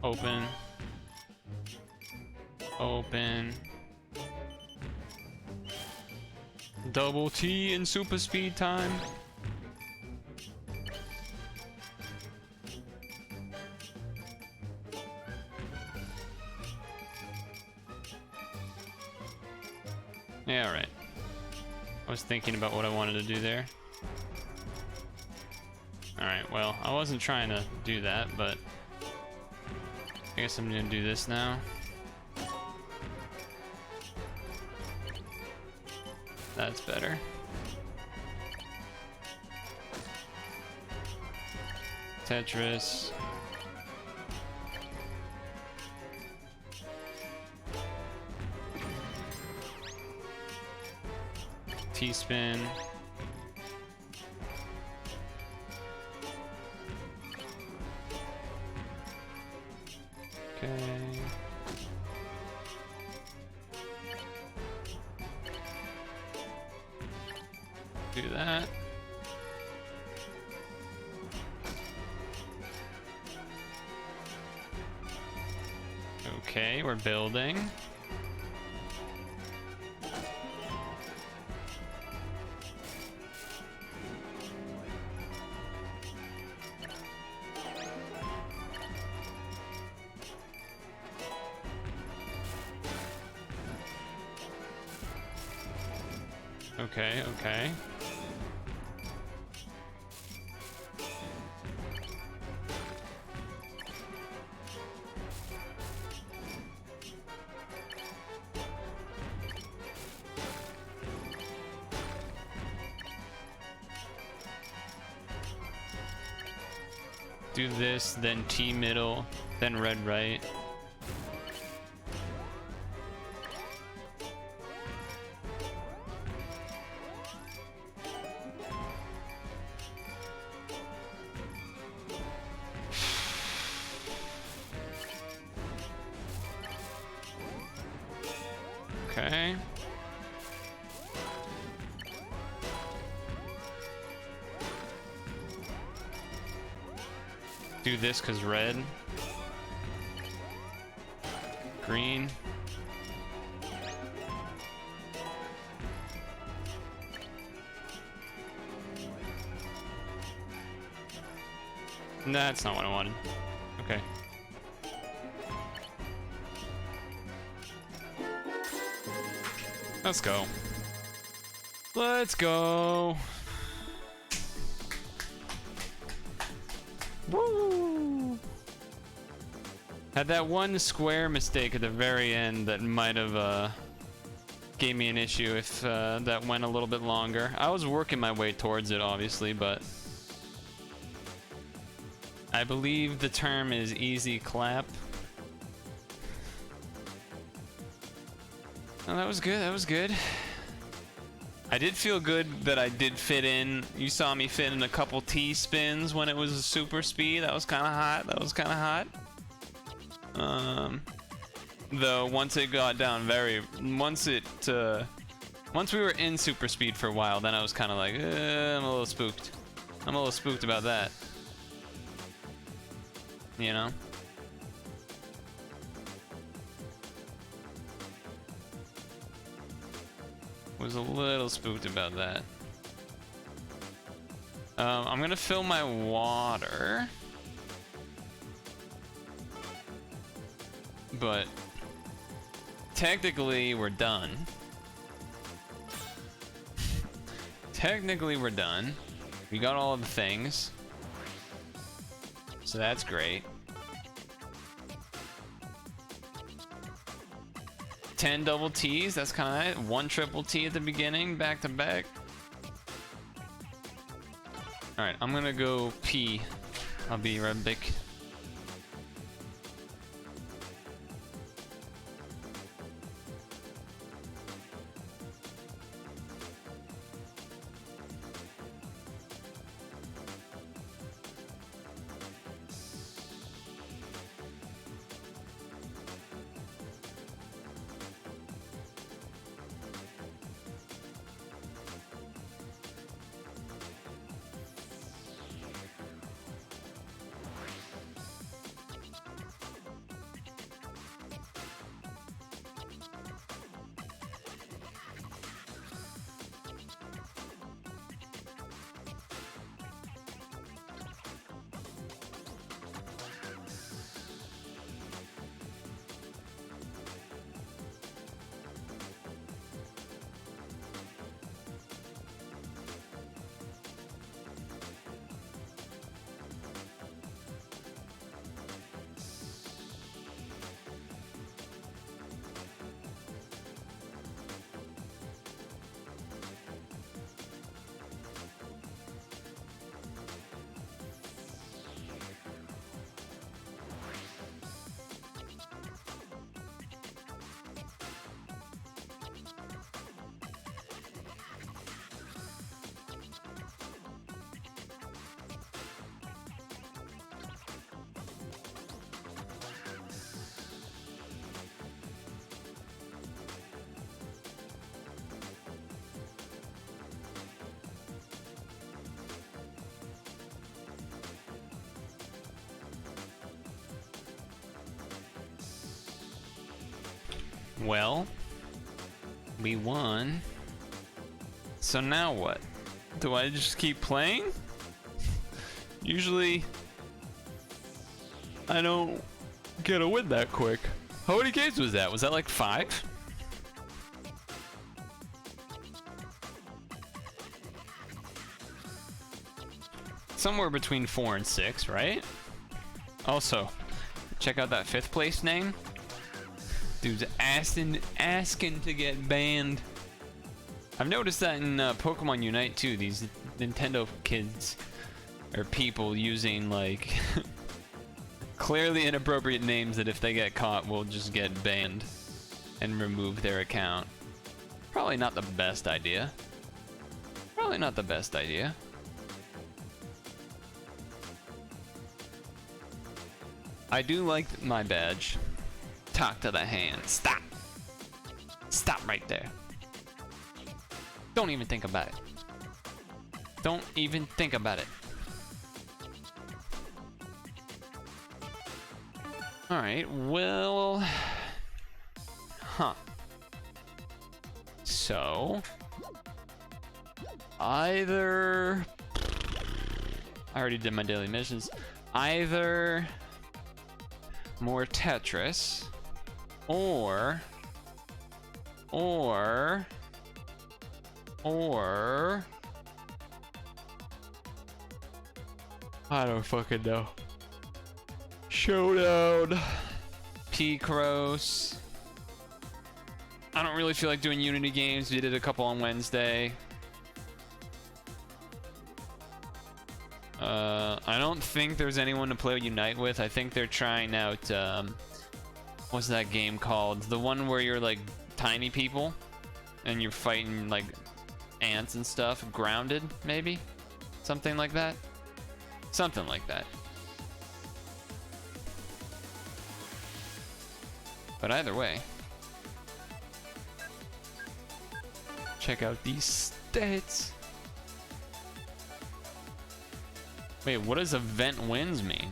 S1: Open. Open. Double T in super speed time. Yeah, alright. I was thinking about what I wanted to do there. Alright, well, I wasn't trying to do that, but I guess I'm gonna do this now. That's better. Tetris. T-spin. Okay. Do that. Okay, we're building. Okay, okay. Do this, then T middle, then red right. Okay. Do this cause red. Green. That's not what I wanted. Okay. Let's go. Let's go. Woo! Had that one square mistake at the very end that might have gave me an issue if that went a little bit longer. I was working my way towards it, obviously, but I believe the term is easy clap. Oh, that was good, that was good. I did feel good that I did fit in. You saw me fit in a couple T-spins when it was a super speed. That was kind of hot, that was kind of hot. Though once it got down once we were in super speed for a while, then I was kind of like, I'm a little spooked. I'm a little spooked about that. You know? Was a little spooked about that. I'm gonna fill my water. But technically we're done. Technically we're done. We got all of the things. So that's great. 10 double T's, that's kind of one triple T at the beginning, back to back. Alright, I'm gonna go pee. I'll be right back. Well, we won. So now what? Do I just keep playing? Usually, I don't get a win that quick. How many games was that? Was that like 5? Somewhere between 4 and 6, right? Also, check out that 5th place name. Dude's asking to get banned. I've noticed that in Pokemon Unite too. These Nintendo kids or people using like clearly inappropriate names that if they get caught will just get banned and remove their account. Probably not the best idea. Probably not the best idea. I do like my badge. Talk to the hand. Stop. Stop right there. Don't even think about it. Don't even think about it. Alright, well... Huh. So... Either... I already did my daily missions. Either... More Tetris... Or... I don't fucking know. Showdown. Picross. I don't really feel like doing Unity games. We did a couple on Wednesday. I don't think there's anyone to play Unite with. I think they're trying out, what's that game called? The one where you're like tiny people and you're fighting like ants and stuff. Grounded, maybe? Something like that? Something like that. But either way, check out these stats. Wait, what does event wins mean?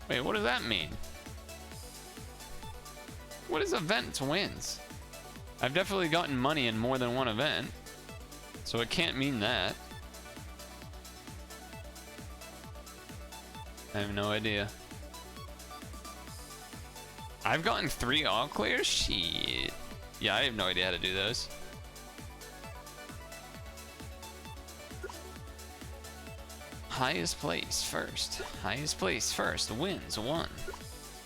S1: Wait, what does that mean? What is event wins? I've definitely gotten money in more than one event, so it can't mean that. I have no idea. I've gotten 3 all clears? Shit. Yeah, I have no idea how to do those. Highest place first. Highest place first wins 1.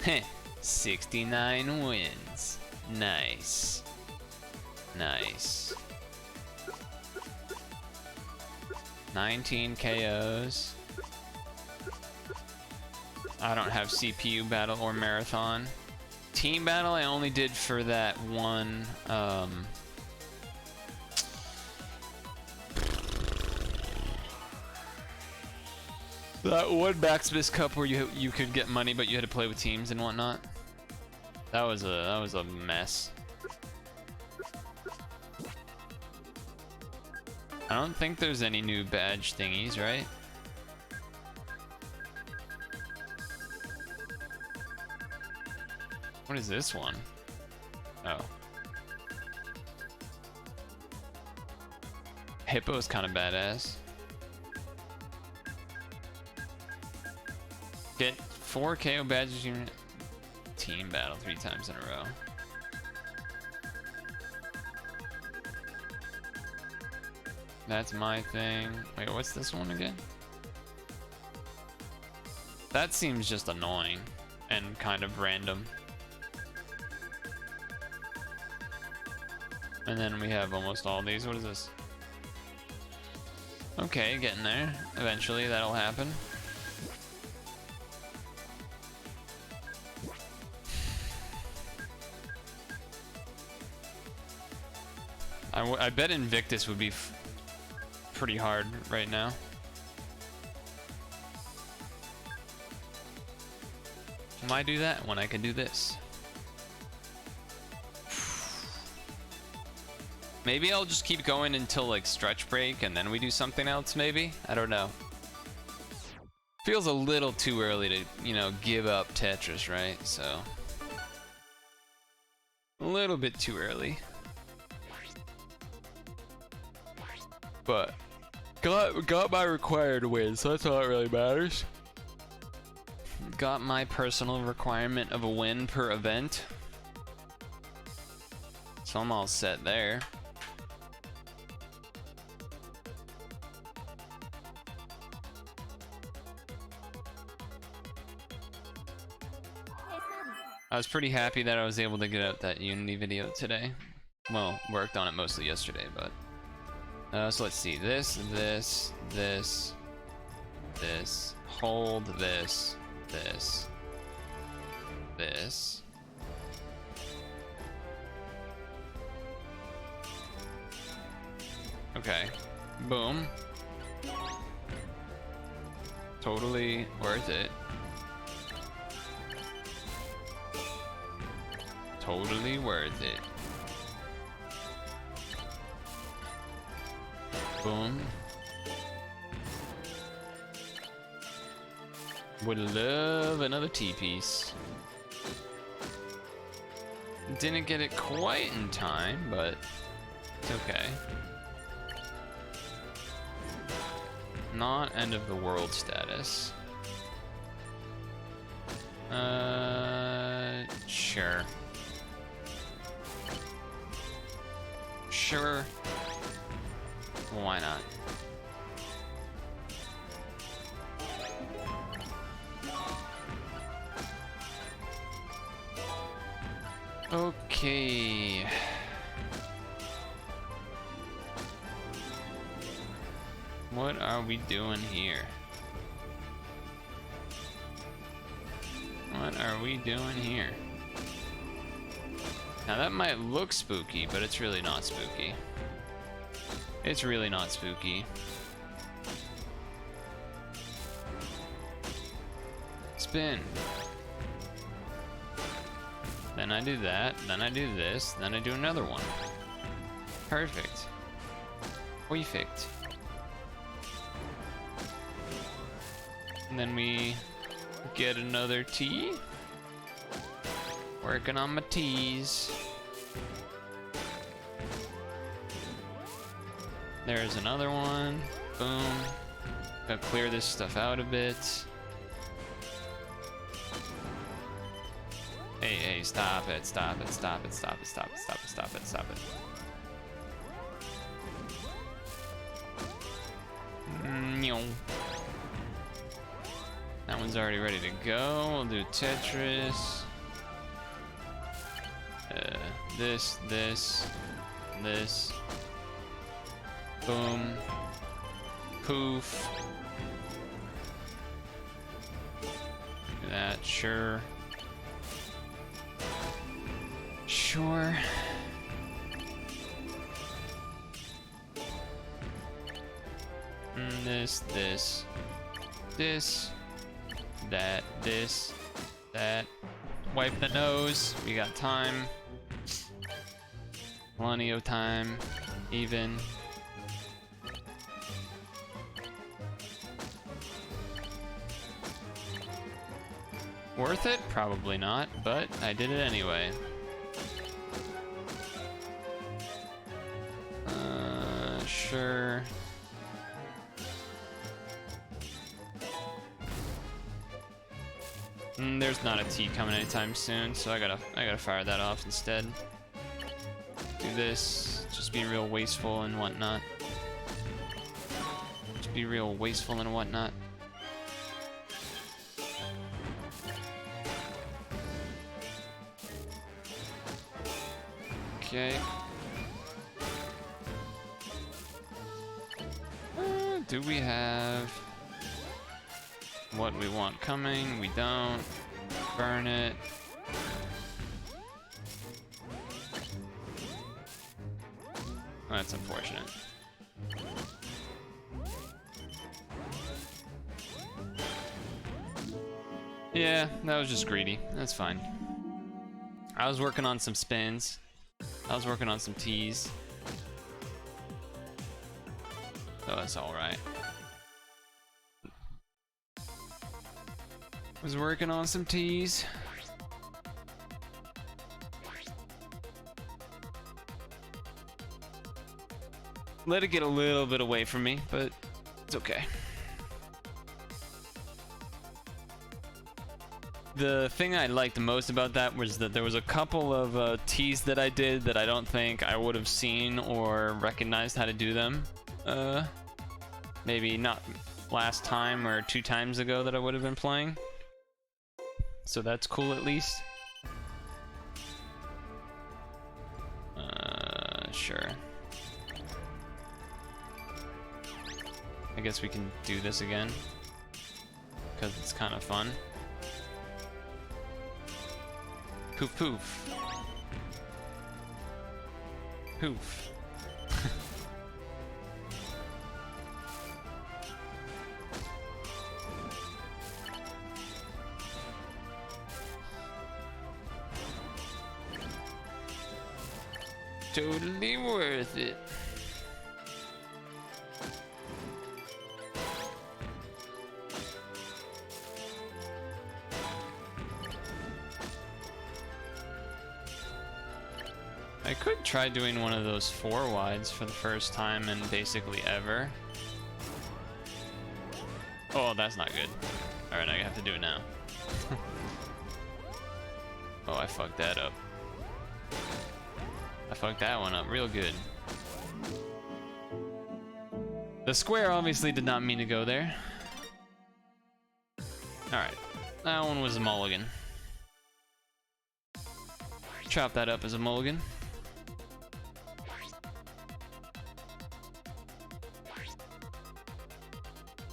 S1: Heh. 69 wins. Nice. Nice. 19 KOs. I don't have CPU battle or marathon. Team battle I only did for that one, that one Maximus Cup where you could get money but you had to play with teams and whatnot. That was a mess. I don't think there's any new badge thingies, right? What is this one? Oh. Hippo's kind of badass. Get 4 KO badges unit. Team battle 3 times in a row. That's my thing. Wait, what's this one again? That seems just annoying and kind of random. And then we have almost all these. What is this? Okay, getting there. Eventually that'll happen. I bet Invictus would be pretty hard right now. Why do that when I can do this? Maybe I'll just keep going until like stretch break and then we do something else maybe? I don't know. Feels a little too early to, you know, give up Tetris, right? So A little bit too early. But got my required win, so that's all that really matters. Got my personal requirement of a win per event. So I'm all set there. I was pretty happy that I was able to get out that Unity video today. Well, worked on it mostly yesterday, but... so let's see. This, hold this, this. Okay. Boom. Totally worth it. Totally worth it. Boom. Would love another T-piece. Didn't get it quite in time, but it's okay. Not end of the world status. Sure. Sure. Why not? Okay. What are we doing here? What are we doing here? Now that might look spooky, but it's really not spooky. It's really not spooky. Spin. Then I do that, then I do this, then I do another one. Perfect. Perfect. And then we get another T. Working on my T's. There's another one. Boom. Gotta clear this stuff out a bit. Hey, stop it, stop it, stop it, stop it, stop it, stop it, stop it, stop it. That one's already ready to go. We'll do Tetris. This. Boom. Poof. Do that, sure. Sure. This, that. Wipe the nose. We got time. Plenty of time. Even. Worth it? Probably not, but I did it anyway. Sure. There's not a T coming anytime soon, so I gotta fire that off instead. Do this, just be real wasteful and whatnot. Just be real wasteful and whatnot. Okay. Do we have what we want coming? We don't. Burn it. That's unfortunate. Yeah, that was just greedy. That's fine. I was working on some spins. I was working on some T's. So that's alright. Was working on some T's. let it get a little bit away from me, but it's okay. The thing I liked the most about that was that there was a couple of teas that I did that I don't think I would have seen or recognized how to do them. Maybe not last time or 2 times ago that I would have been playing. So that's cool at least. Sure. I guess we can do this again because it's kind of fun. Poof poof. Poof. Totally worth it. I could try doing one of those 4 wides for the first time in basically ever. Oh, that's not good. Alright, I have to do it now. Oh, I fucked that up. I fucked that one up real good. The square obviously did not mean to go there. Alright, that one was a mulligan. Chop that up as a mulligan.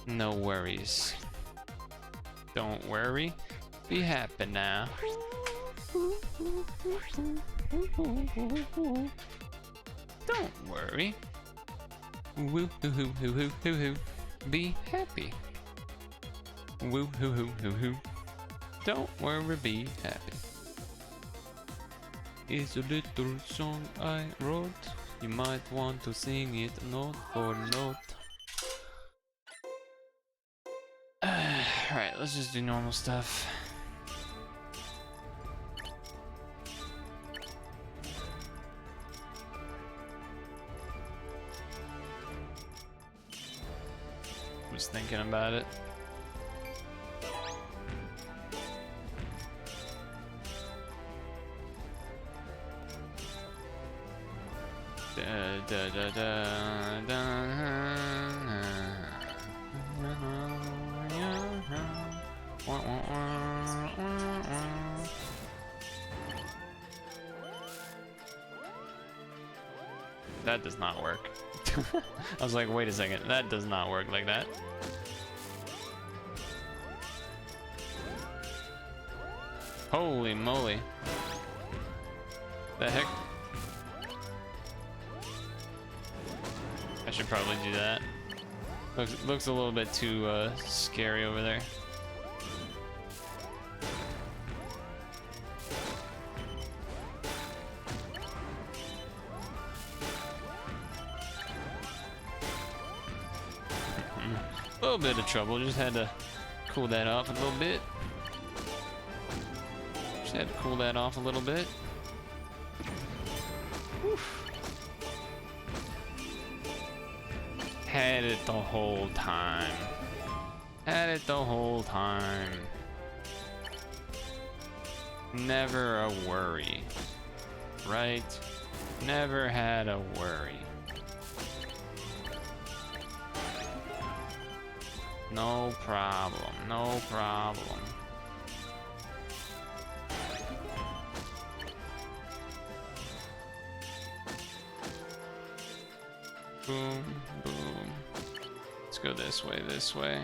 S1: No worries. Don't worry. Be happy now. Don't worry. Woo hoo hoo hoo hoo hoo hoo. Be happy. Woo hoo hoo hoo hoo. Don't worry, be happy. It's a little song I wrote. You might want to sing it note for note. Alright, let's just do normal stuff. Was thinking about it. Da, da, da, da, da. That does not work. I was like, wait a second, that does not work like that. Holy moly. The heck? I should probably do that. Looks a little bit too scary over there. A little bit of trouble, just had to cool that off a little bit. Just had to cool that off a little bit. Oof. Had it the whole time. Had it the whole time. Never a worry. Right? Never had a worry. No problem, no problem. Boom, boom. Let's go this way, this way.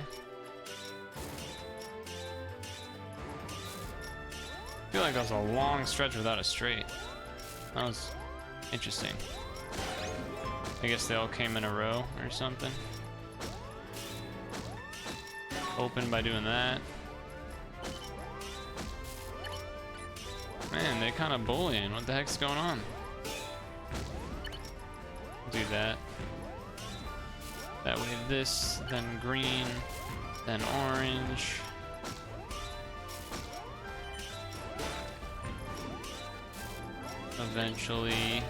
S1: I feel like that was a long stretch without a straight. That was interesting. I guess they all came in a row or something. Open by doing that. Man, they kind of bullying. What the heck's going on? Do that. That way this, then green, then orange. Eventually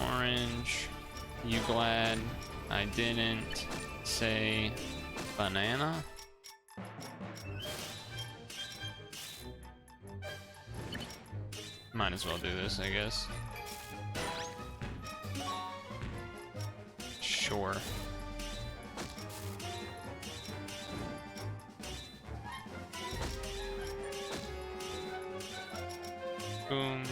S1: orange. You glad I didn't say banana? Might as well do this, I guess. Sure. Boom.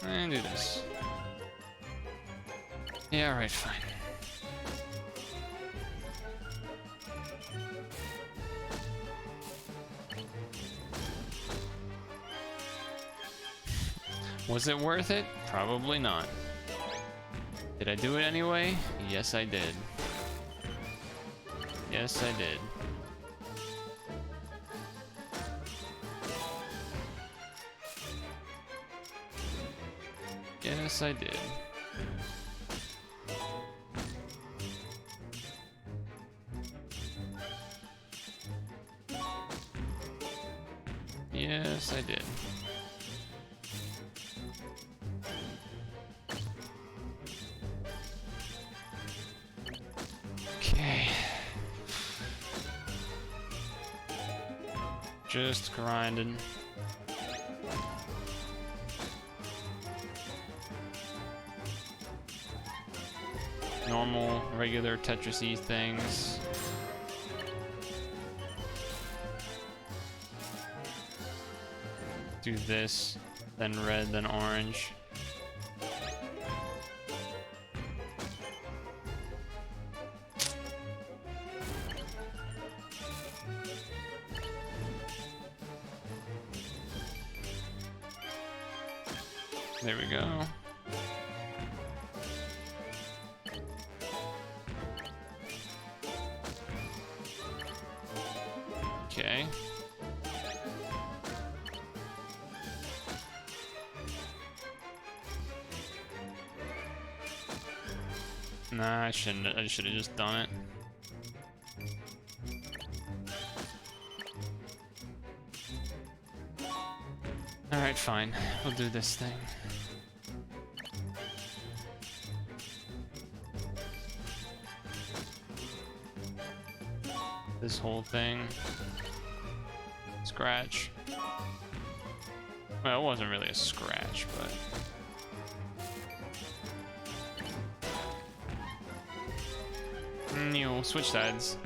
S1: And do this. Yeah, alright, fine. Was it worth it? Probably not. Did I do it anyway? Yes, I did. Yes, I did. Yes, I did. Yes, I did. Okay. Just grinding. Normal, regular Tetris-y things. Do this, then red, then orange. There we go. Okay. Nah, I shouldn't. I should have just done it. Alright, fine. We'll do this thing. This whole thing. Scratch. Well, it wasn't really a scratch, but... You switch sides.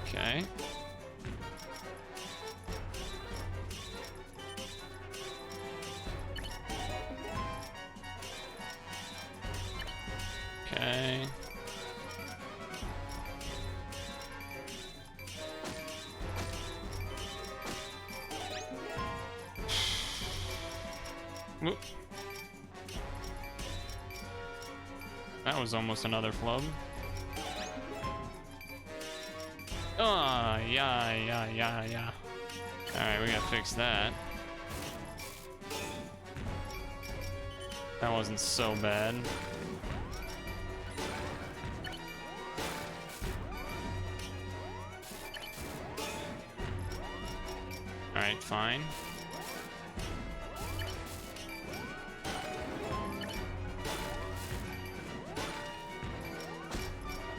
S1: Okay. Okay. Whoop. That was almost another flub. Oh, yeah. Alright, we gotta fix that. That wasn't so bad. Alright, fine.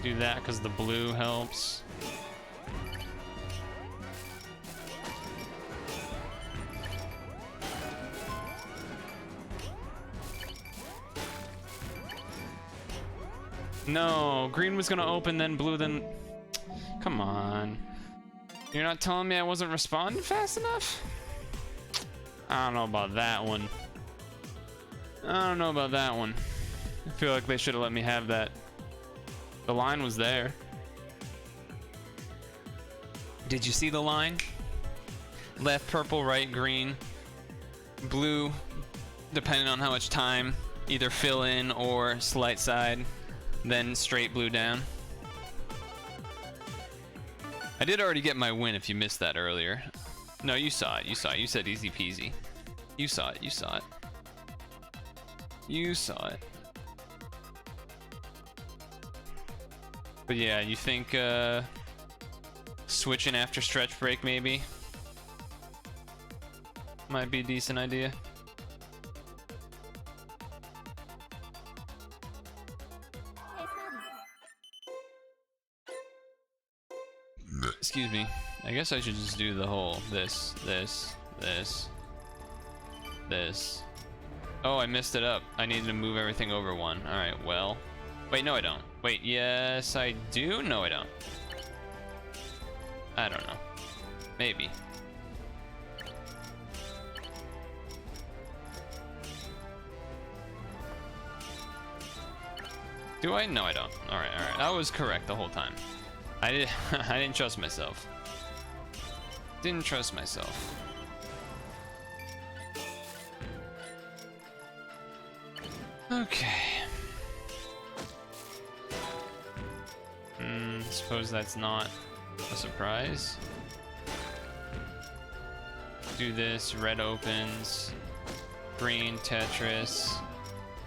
S1: Do that because the blue helps. No, green was gonna open, then blue, then... Come on. You're not telling me I wasn't responding fast enough? I don't know about that one. I don't know about that one. I feel like they should have let me have that. The line was there. Did you see the line? Left purple, right green, blue, depending on how much time, either fill in or slight side, then straight blue down. I did already get my win if you missed that earlier. No, you saw it, you said easy peasy. You saw it. You saw it. But yeah, you think switching after stretch break maybe might be a decent idea. Excuse me. I guess I should just do the whole this. Oh, I messed it up. I needed to move everything over one. Alright, well. Wait, no I don't. Wait, yes I do? No I don't. I don't know. Maybe. Do I? No I don't. Alright, alright. I was correct the whole time. I didn't trust myself. Didn't trust myself. Okay. Suppose that's not a surprise. Do this, red opens, green Tetris,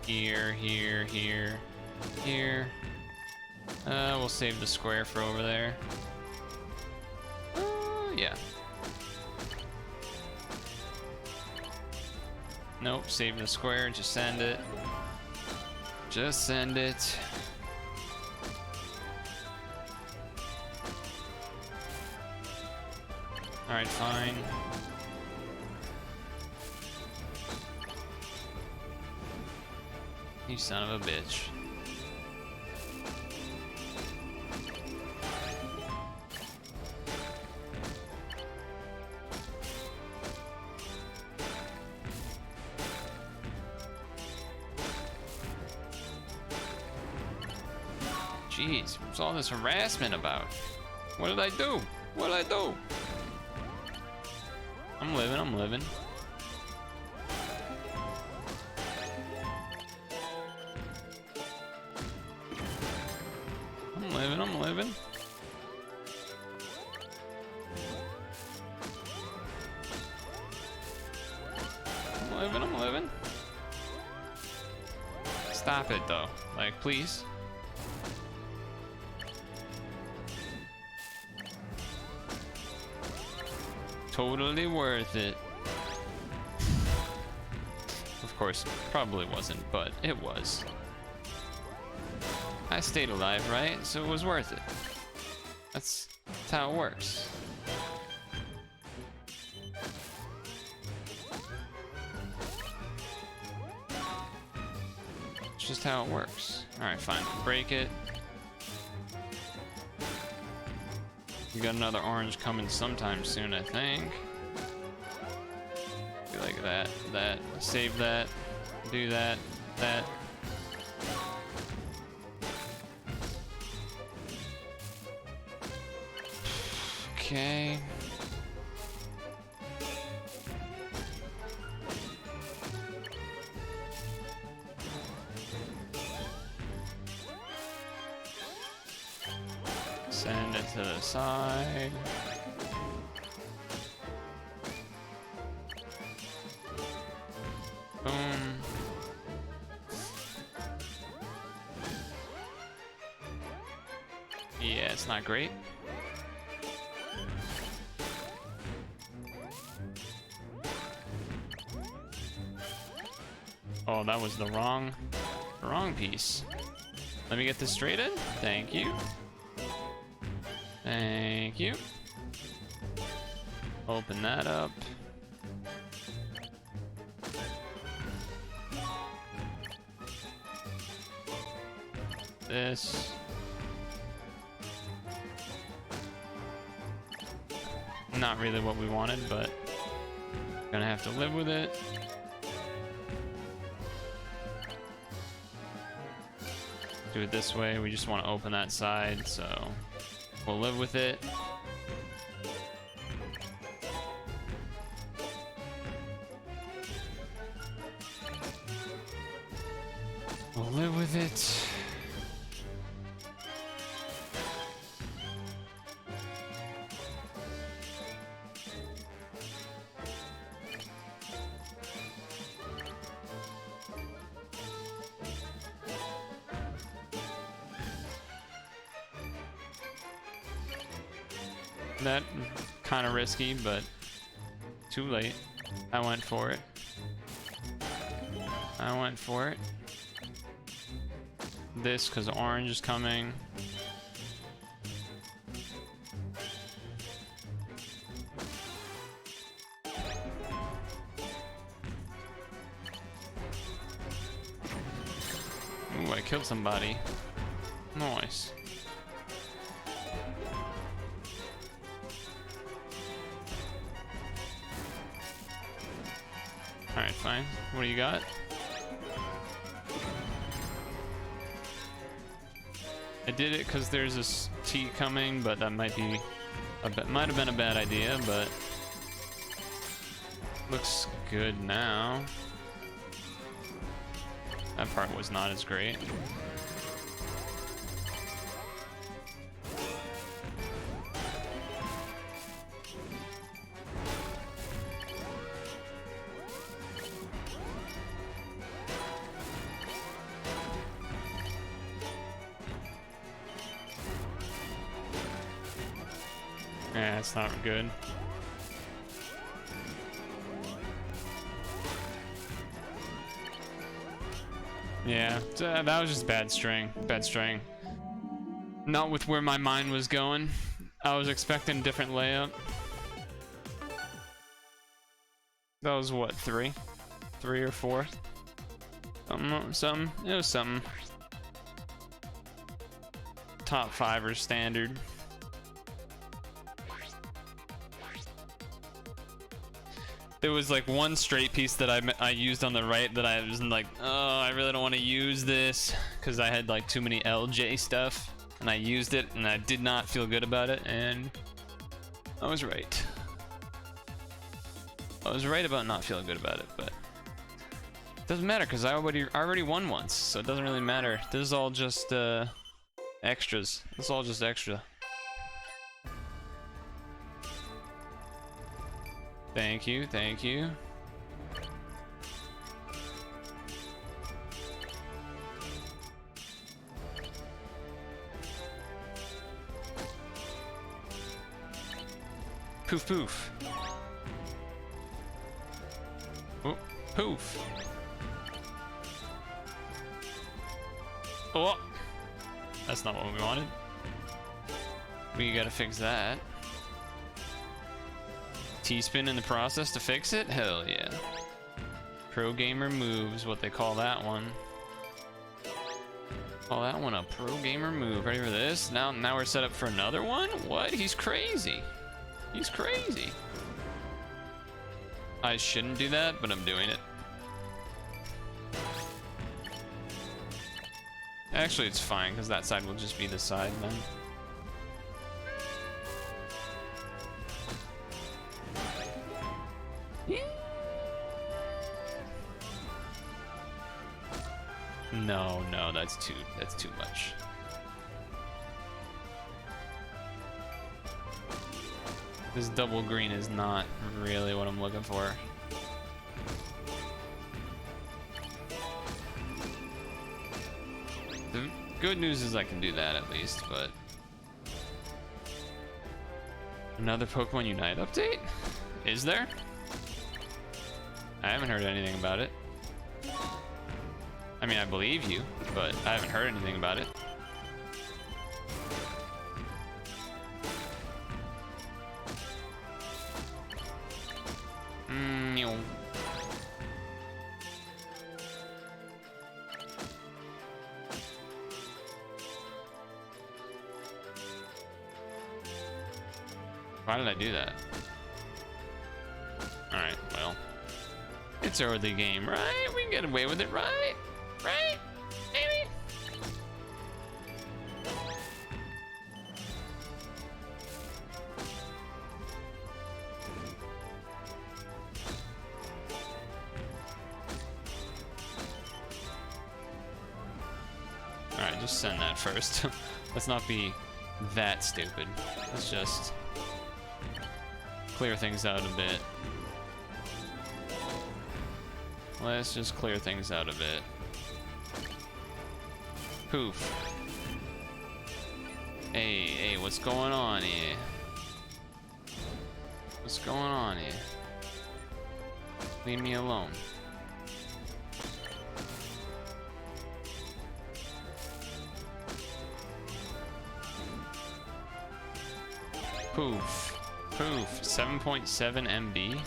S1: here, here, here, here. We'll save the square for over there. Yeah. Nope, save the square, just send it. Just send it. Alright, fine. You son of a bitch. Jeez, what's all this harassment about? What did I do? What did I do? I'm living, I'm living. I'm living, I'm living. I'm living, I'm living. Stop it though, like please. Totally worth it. Of course, probably wasn't, but it was. I stayed alive, right? So it was worth it. That's how it works. It's just how it works. Alright, fine. Break it. We got another orange coming sometime soon, I think. Be like that, that, save that, do that, that. Okay. Send it to the side. Boom. Yeah, it's not great. Oh, that was the wrong piece. Let me get this straight in. Thank you. Thank you. Open that up. This. Not really what we wanted, but gonna have to live with it. Do it this way. We just want to open that side, so we'll live with it. We'll live with it. That kind of risky, but too late. I went for it. I went for it. This, because orange is coming. Ooh, I killed somebody. Nice. Alright, fine. What do you got? I did it because there's this T coming, but that might be might have been a bad idea, but looks good now. That part was not as great. Yeah, that's not good. Yeah, that was just bad string. Bad string. Not with where my mind was going. I was expecting a different layout. That was what, 3? 3 or 4? Something. It was something. Top 5 or standard. There was like one straight piece that I used on the right that I was like, oh, I really don't want to use this because I had like too many LJ stuff, and I used it and I did not feel good about it, and I was right. I was right about not feeling good about it, but it doesn't matter because I already won once, so it doesn't really matter. This is all just extras. This is all just extra. Thank you, thank you. Poof poof. Oh, poof. Oh, that's not what we wanted. We gotta fix that. T-spin in the process to fix it? Hell yeah. Pro gamer moves, what they call that one. Call that one a pro gamer move. Ready for this? Now we're set up for another one? What? He's crazy. He's crazy. I shouldn't do that, but I'm doing it. Actually, it's fine, because that side will just be the side then. No, that's too much. This double green is not really what I'm looking for. The good news is I can do that at least, but another Pokemon Unite update? Is there? I haven't heard anything about it. I mean, I believe you, but I haven't heard anything about it. Why did I do that? Alright, well. It's early game, right? We can get away with it, right? Right? Maybe? Alright, just send that first. Let's not be that stupid. Let's just clear things out a bit. Let's just clear things out a bit. Poof. Hey, what's going on here? What's going on here? Leave me alone. Poof. Poof. 7.7 MB.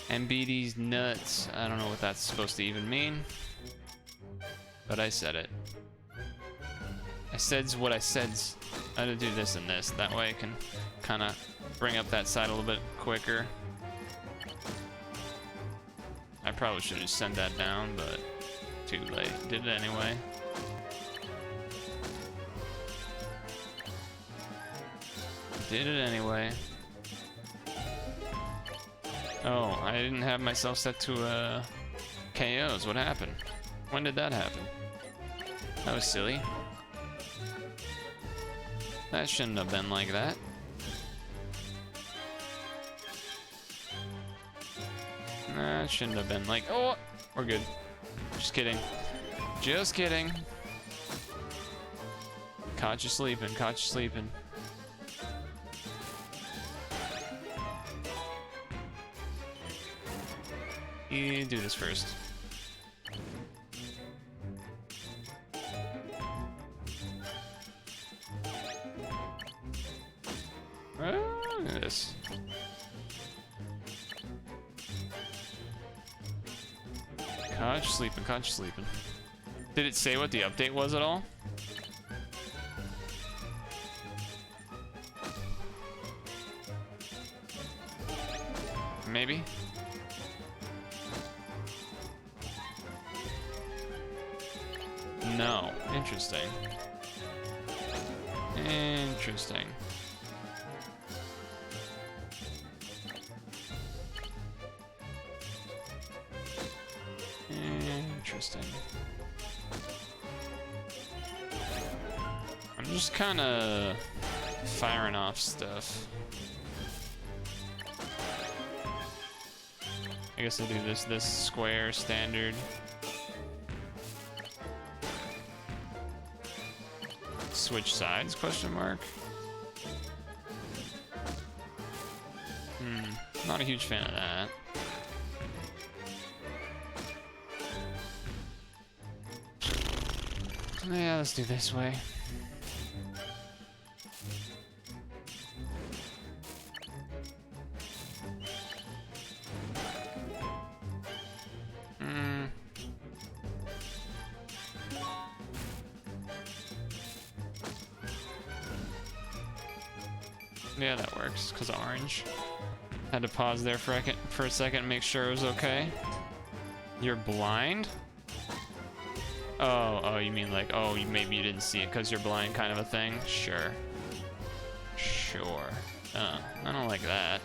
S1: MBD's nuts. I don't know what that's supposed to even mean. But I said it. I said's what I said's. I had to do this and this. That way I can kind of bring up that side a little bit quicker. I probably should have sent that down, but too late. Did it anyway. Did it anyway. Oh, I didn't have myself set to KOs. What happened? When did that happen? That was silly. That shouldn't have been like that. That shouldn't have been like... Oh! We're good. Just kidding. Just kidding. Caught you sleeping. Caught you sleeping. You do this first. Look at this. Caught you sleeping, caught you sleeping. Did it say what the update was at all? Maybe? No. Interesting. Interesting. Interesting. I'm just kind of firing off stuff. I guess I'll do this square standard. Switch sides, question mark? Not a huge fan of that. Yeah, let's do this way. Yeah, that works, because orange. Had to pause there for a second and make sure it was okay. You're blind? Oh, you mean like, oh, maybe you didn't see it because you're blind kind of a thing? Sure. Sure. I don't like that.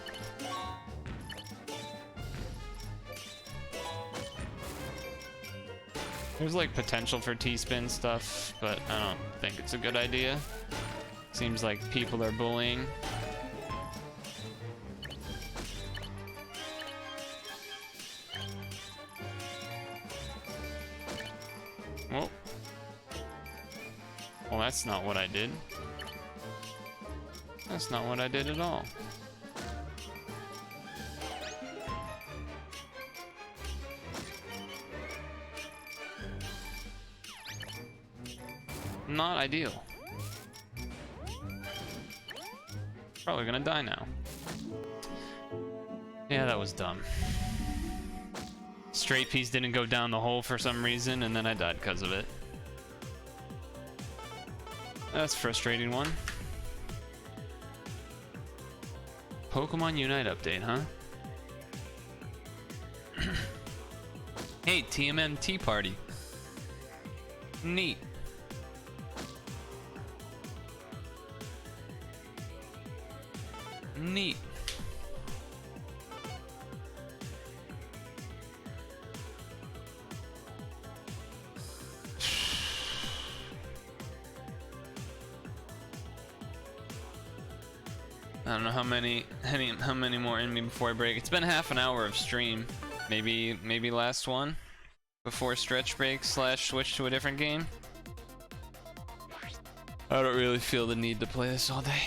S1: There's like potential for T-spin stuff, but I don't think it's a good idea. Seems like people are bullying. Well, that's not what I did. That's not what I did at all. Not ideal. Probably gonna die now. Yeah, that was dumb. Straight piece didn't go down the hole for some reason, and then I died because of it. That's a frustrating one. Pokemon Unite update, huh? Hey, TMNT party. Neat. Neat. I don't know how many more in me before I break. It's been half an hour of stream. Maybe last one before stretch break / switch to a different game. I don't really feel the need to play this all day.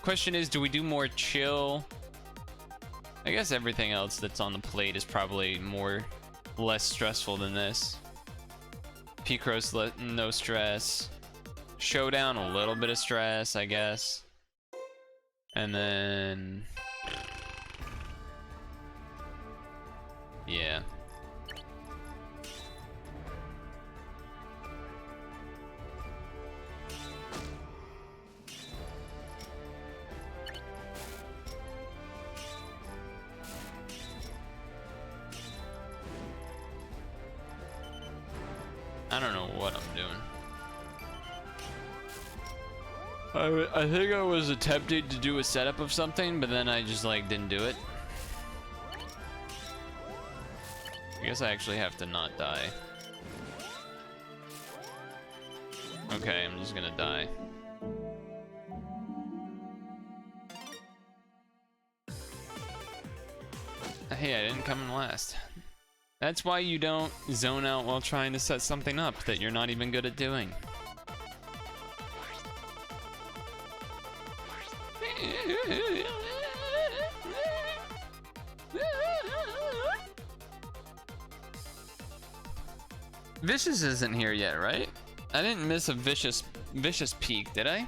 S1: Question is, do we do more chill? I guess everything else that's on the plate is probably less stressful than this. Picross, no stress. Showdown, a little bit of stress, I guess. And then... yeah. I don't know what I'm doing. I think I was attempting to do a setup of something, but then I just like didn't do it. I guess I actually have to not die. Okay, I'm just gonna die. Hey, I didn't come in last. That's why you don't zone out while trying to set something up that you're not even good at doing. Vicious isn't here yet, right? I didn't miss a vicious peak, did I?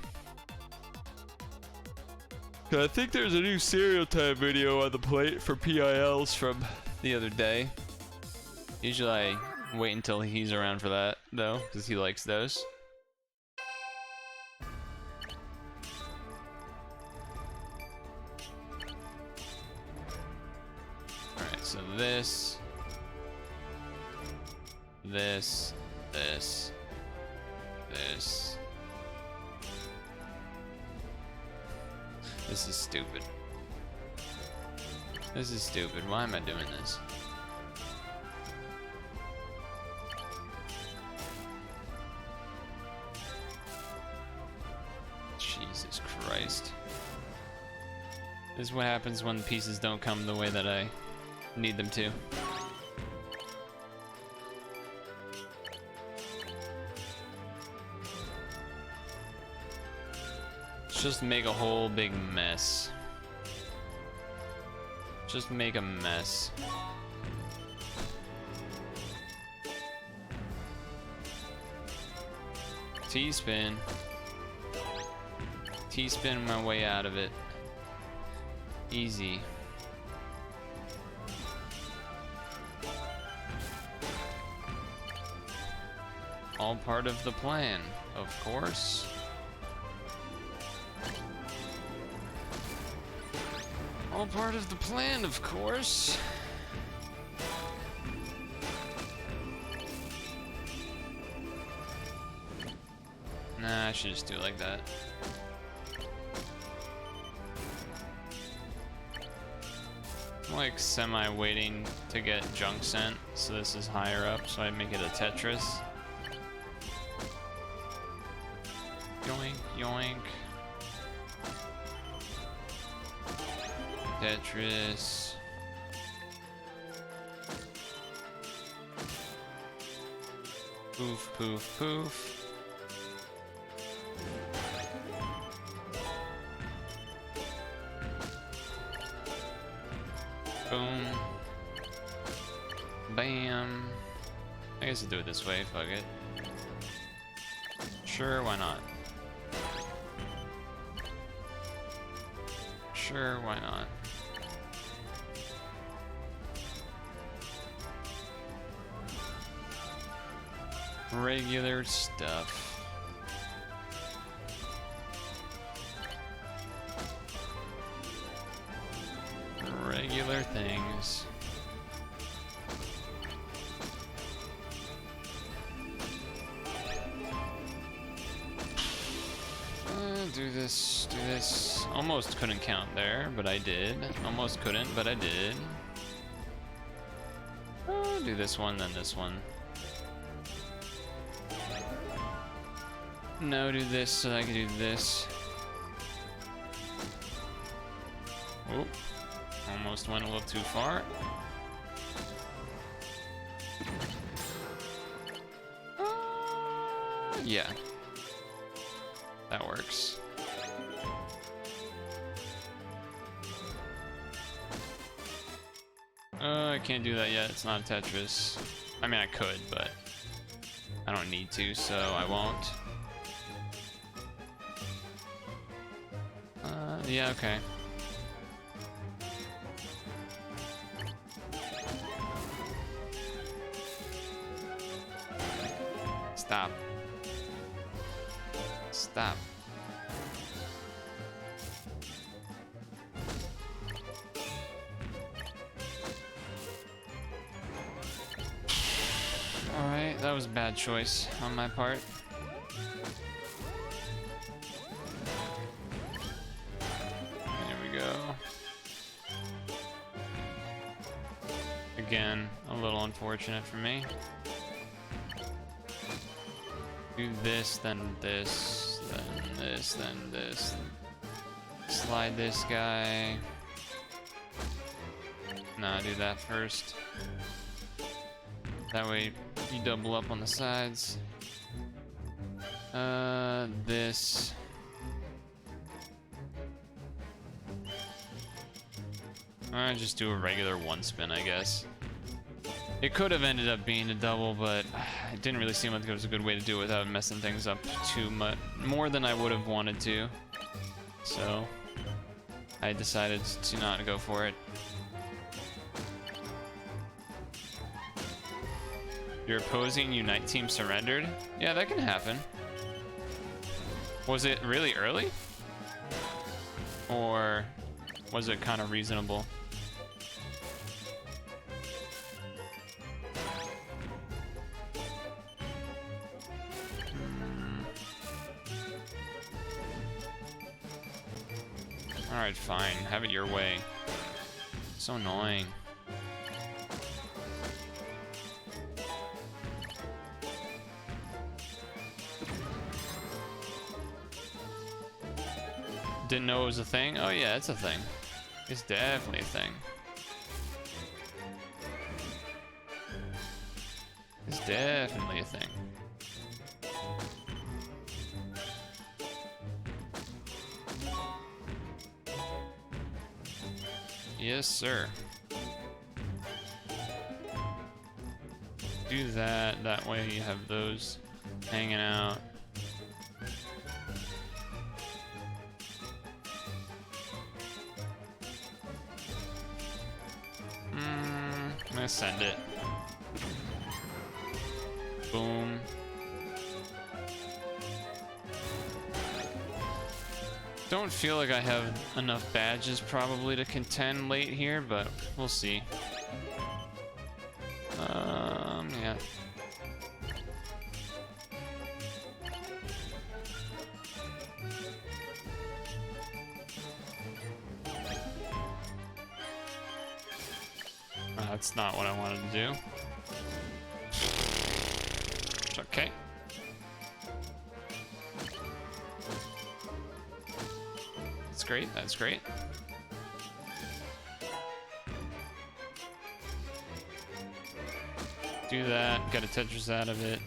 S1: I think there's a new cereal time video on the plate for PILs from the other day. Usually I wait until he's around for that, though, because he likes those. Alright, so this... this... This is stupid. This is stupid. Why am I doing this? Jesus Christ. This is what happens when the pieces don't come the way that I need them to. Just make a whole big mess. Just make a mess. T-spin. T-spin my way out of it. Easy. All part of the plan, of course. All part of the plan, of course. Nah, I should just do it like that. I'm like semi-waiting to get junk sent, so this is higher up, so I make it a Tetris. Yoink, yoink. Tetris. Poof, poof, poof. Boom. Bam. I guess I'll do it this way, fuck it. Sure, why not? Sure, why not? Regular stuff. Regular things. Do this, do this. Almost couldn't count there, but I did. Almost couldn't, but I did. Do this one, then this one. No, do this so I can do this. Oh, almost went a little too far. Yeah, that works. I can't do that yet. It's not a Tetris. I mean, I could, but I don't need to, so I won't. Yeah, okay. Stop. Stop. Alright, that was a bad choice on my part. There we go. Again, a little unfortunate for me. Do this, then this, then this, then this. Slide this guy. Nah, do that first. That way you double up on the sides. This. I just do a regular one spin, I guess. It could have ended up being a double, but it didn't really seem like it was a good way to do it without messing things up too much, more than I would have wanted to. So I decided to not go for it. Your opposing Unite team surrendered? Yeah, that can happen. Was it really early? Or was it kind of reasonable? Alright, fine. Have it your way. So annoying. Didn't know it was a thing? Oh yeah, it's a thing. It's definitely a thing. It's definitely a thing. Yes, sir. Do that. That way you have those hanging out. I'm gonna send it. Boom. Don't feel like I have enough badges probably to contend late here, but we'll see. Yeah. That's not what I wanted to do. It's okay. That's great, that's great. Do that, got a Tetris out of it.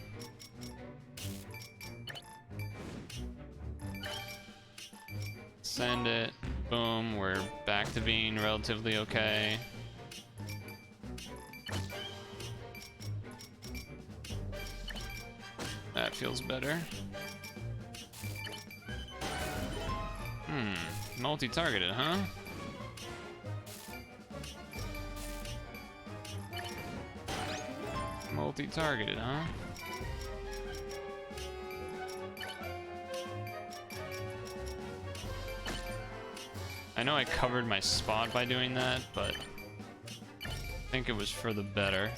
S1: Send it, boom, we're back to being relatively okay. That feels better. Multi-targeted, huh? Multi-targeted, huh? I know I covered my spot by doing that, but I think it was for the better.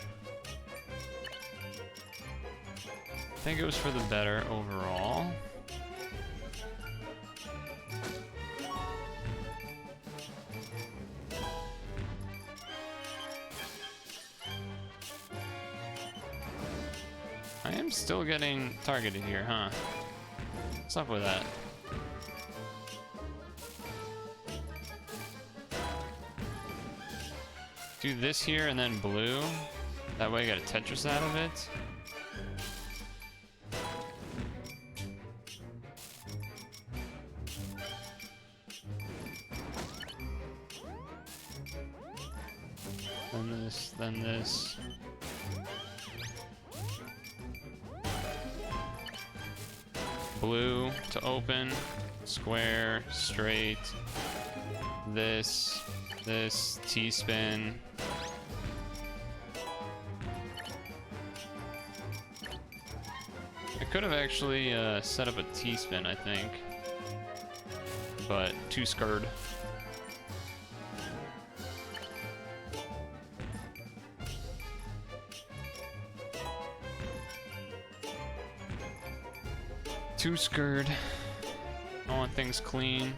S1: I think it was for the better overall. I am still getting targeted here, huh? What's up with that? Do this here and then blue. That way I got a Tetris out of it. And this, then this. Blue to open, square, straight, this, T-spin. I could have actually set up a T-spin, I think, but too scared. Too scared. I want things clean.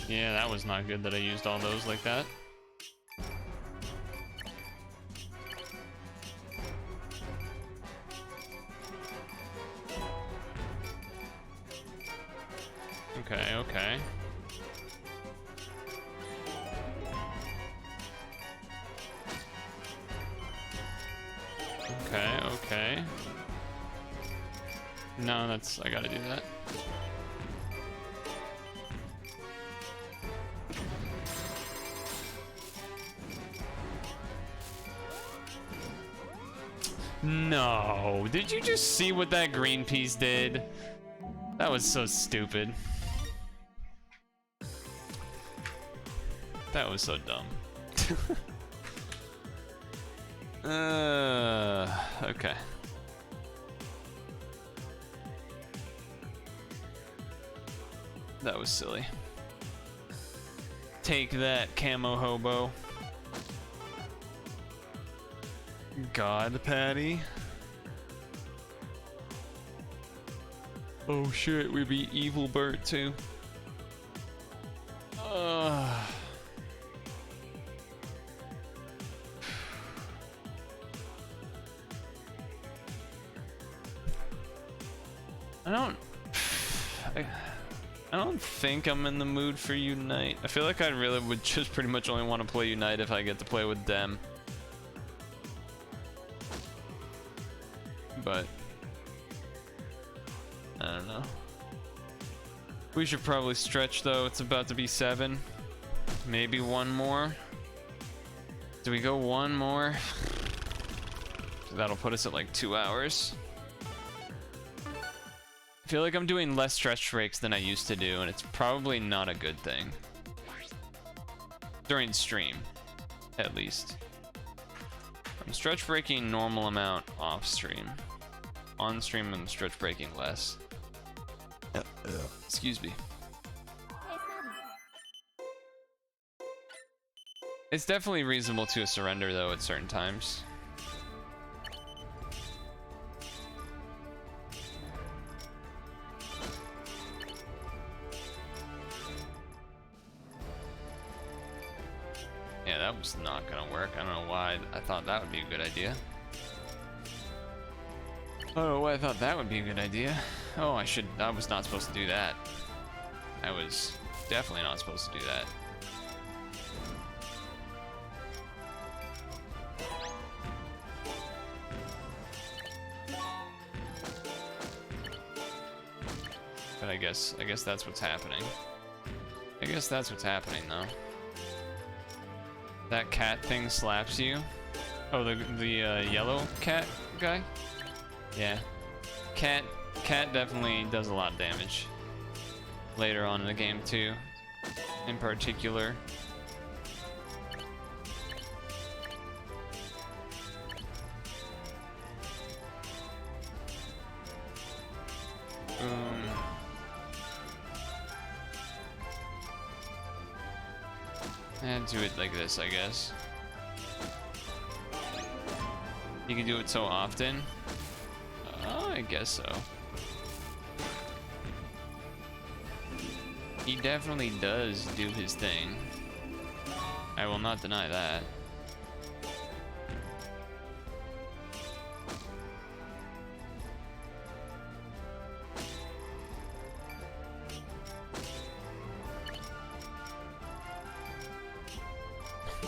S1: Yeah, that was not good that I used all those like that. Okay, okay. Okay, okay. No, that's... I gotta do that. No! Did you just see what that green piece did? That was so stupid. That was so dumb. Okay. That was silly. Take that, camo hobo. God, Patty. Oh shit, we beat Evil Bert too. I don't think I'm in the mood for Unite. I feel like I really would just pretty much only want to play Unite if I get to play with them. But I don't know. We should probably stretch though. It's about to be 7. Maybe one more. Do we go one more? That'll put us at like 2 hours. I feel like I'm doing less stretch breaks than I used to do, and it's probably not a good thing. During stream, at least. I'm stretch breaking normal amount off stream. On stream, I'm stretch breaking less. Excuse me. It's definitely reasonable to surrender though at certain times. Yeah, that was not gonna work. I don't know why I thought that would be a good idea. I don't know why I thought that would be a good idea. Oh, I was not supposed to do that. I was definitely not supposed to do that. But I guess that's what's happening. I guess that's what's happening though. That cat thing slaps you. Oh, the yellow cat guy? Yeah. Cat definitely does a lot of damage. Later on in the game too, in particular. And do it like this, I guess. You can do it so often. I guess so. He definitely does do his thing. I will not deny that.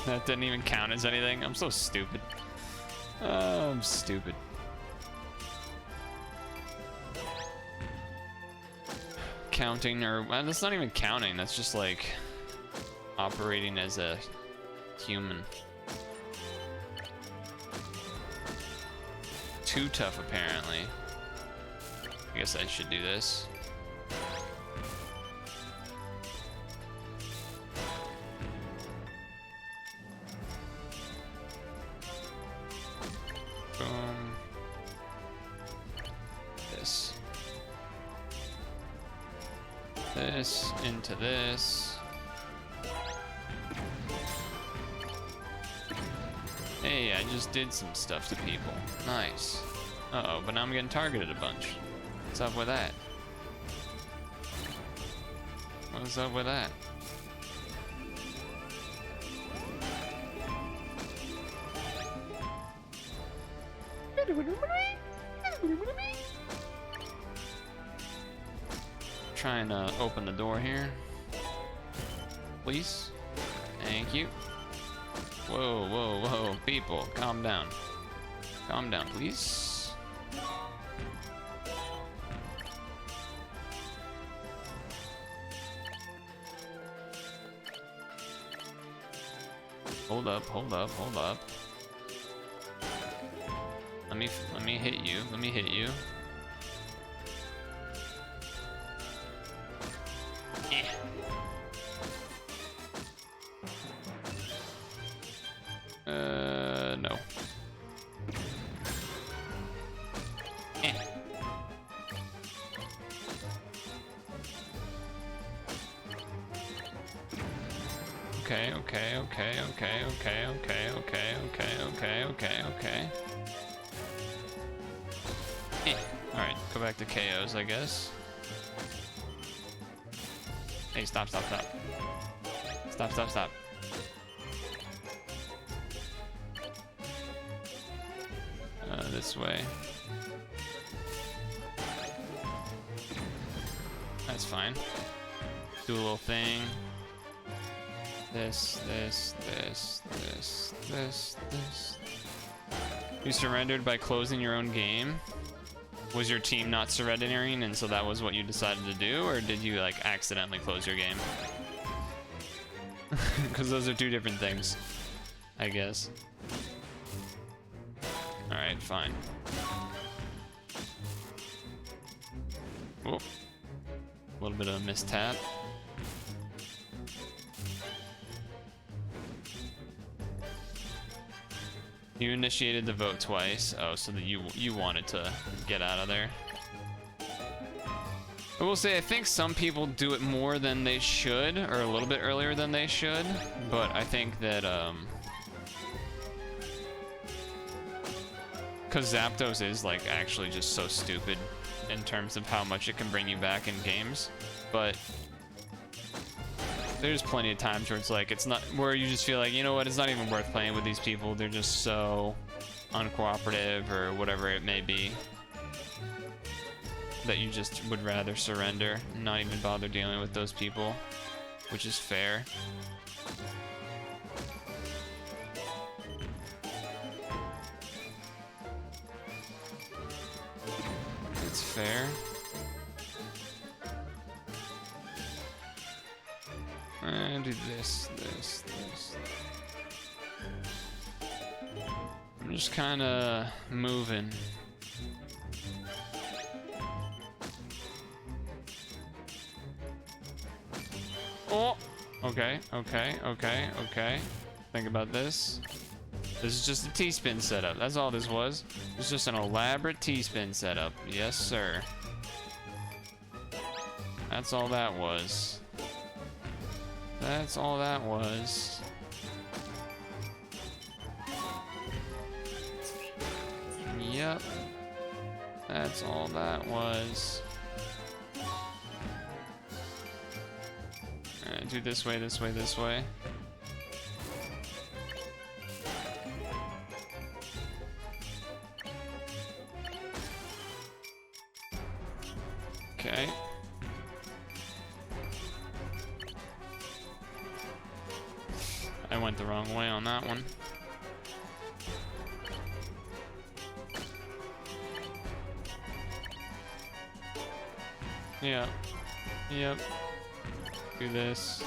S1: That didn't even count as anything. I'm so stupid. I'm stupid. Counting, or well, that's not even counting. That's just like operating as a human. Too tough, apparently. I guess I should do this. Boom. This. This into this. Hey, I just did some stuff to people. Nice. Uh-oh, but now I'm getting targeted a bunch. What's up with that? What's up with that? Trying to open the door here. Please. Thank you. Whoa, whoa, whoa. People, calm down. Calm down, please. Hold up, hold up, hold up. Let me hit you. Let me hit you. No. Okay, okay, okay, okay, okay, okay, okay, okay, okay, okay. Alright, go back to KOs, I guess. Hey, stop, stop, stop. Stop, stop, stop. This way. That's fine. Do a little thing. This. You surrendered by closing your own game? Was your team not surrendering and so that was what you decided to do? Or did you like accidentally close your game? Because those are two different things, I guess. Alright, fine. Oh. A little bit of a mistap. You initiated the vote twice. Oh, so that you wanted to get out of there. I will say I think some people do it more than they should, or a little bit earlier than they should, but I think that because Zapdos is like actually just so stupid in terms of how much it can bring you back in games, but there's plenty of times where it's like it's not, where you just feel like, you know what, it's not even worth playing with these people. They're just so uncooperative or whatever it may be that you just would rather surrender and not even bother dealing with those people, which is fair. It's fair. And do this. I'm just kind of moving. Oh! Okay. Think about this. This is just a T-spin setup. That's all this was. It's just an elaborate T-spin setup. Yes, sir. That's all that was. That's all that was. Yep. That's all that was. Alright, do this way. Okay. I went the wrong way on that one. Yep. Do this.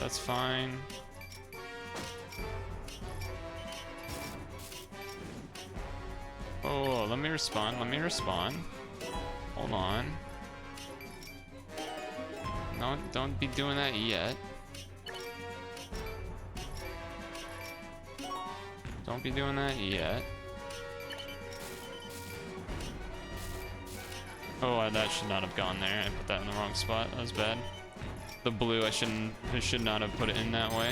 S1: That's fine. Oh, let me respond. Let me respond. Hold on. No, don't be doing that yet. Don't be doing that yet. Oh, that should not have gone there. I put that in the wrong spot. That was bad. The blue, I should not have put it in that way.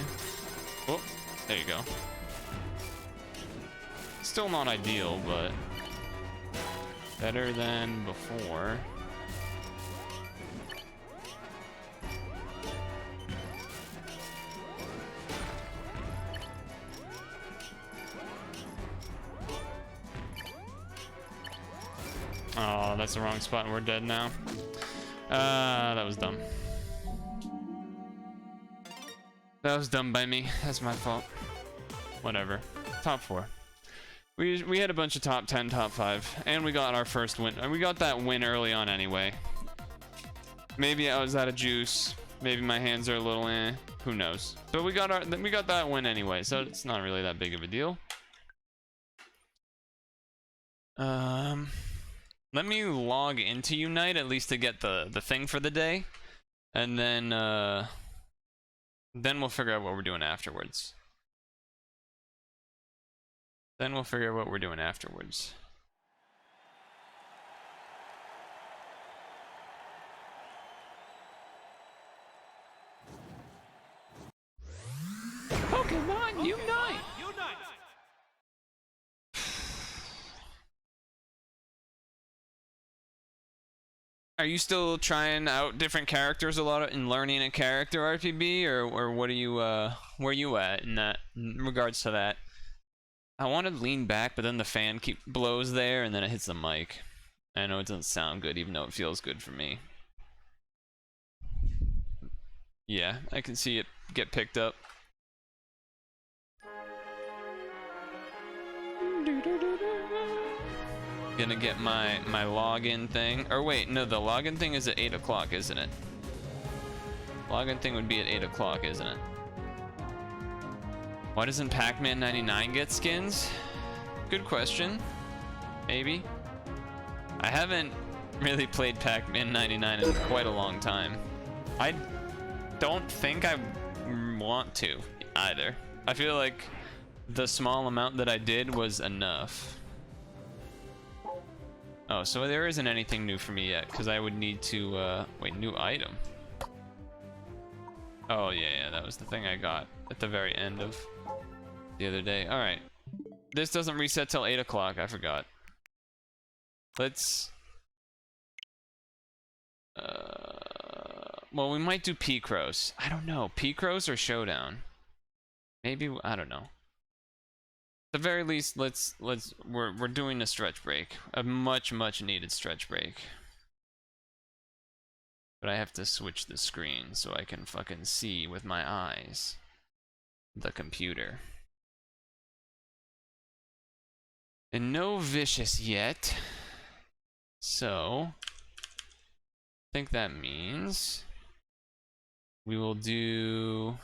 S1: Oh, there you go. Still not ideal, but better than before. Oh, that's the wrong spot and we're dead now. That was dumb. That was dumb by me. That's my fault. Whatever. Top 4. We had a bunch of top 10, top 5, and we got our first win. And we got that win early on anyway. Maybe I was out of juice. Maybe my hands are a little eh. Who knows? But we got that win anyway, so it's not really that big of a deal. Let me log into Unite at least to get the thing for the day, and then we'll figure out what we're doing afterwards. Then we'll figure out what we're doing afterwards. Pokemon Unite! Are you still trying out different characters a lot in learning a character RPB, or what are you where you at in that in regards to that? I want to lean back, but then the fan blows there, and then it hits the mic. I know it doesn't sound good, even though it feels good for me. Yeah, I can see it get picked up. Gonna get my login thing. Or wait, no, the login thing is at 8 o'clock, isn't it? Login thing would be at 8 o'clock, isn't it? Why doesn't Pac-Man 99 get skins? Good question. Maybe. I haven't really played Pac-Man 99 in quite a long time. I don't think I want to either. I feel like the small amount that I did was enough. Oh, so there isn't anything new for me yet, because I would need to, wait, new item. Oh, yeah, that was the thing I got at the very end of the other day. Alright. This doesn't reset till 8 o'clock, I forgot. Let's... well, we might do Picross. I don't know, Picross or Showdown? Maybe, I don't know. At the very least, we're doing a stretch break, a much needed stretch break. But I have to switch the screen so I can fucking see with my eyes the computer. And no vicious yet, so I think that means we will do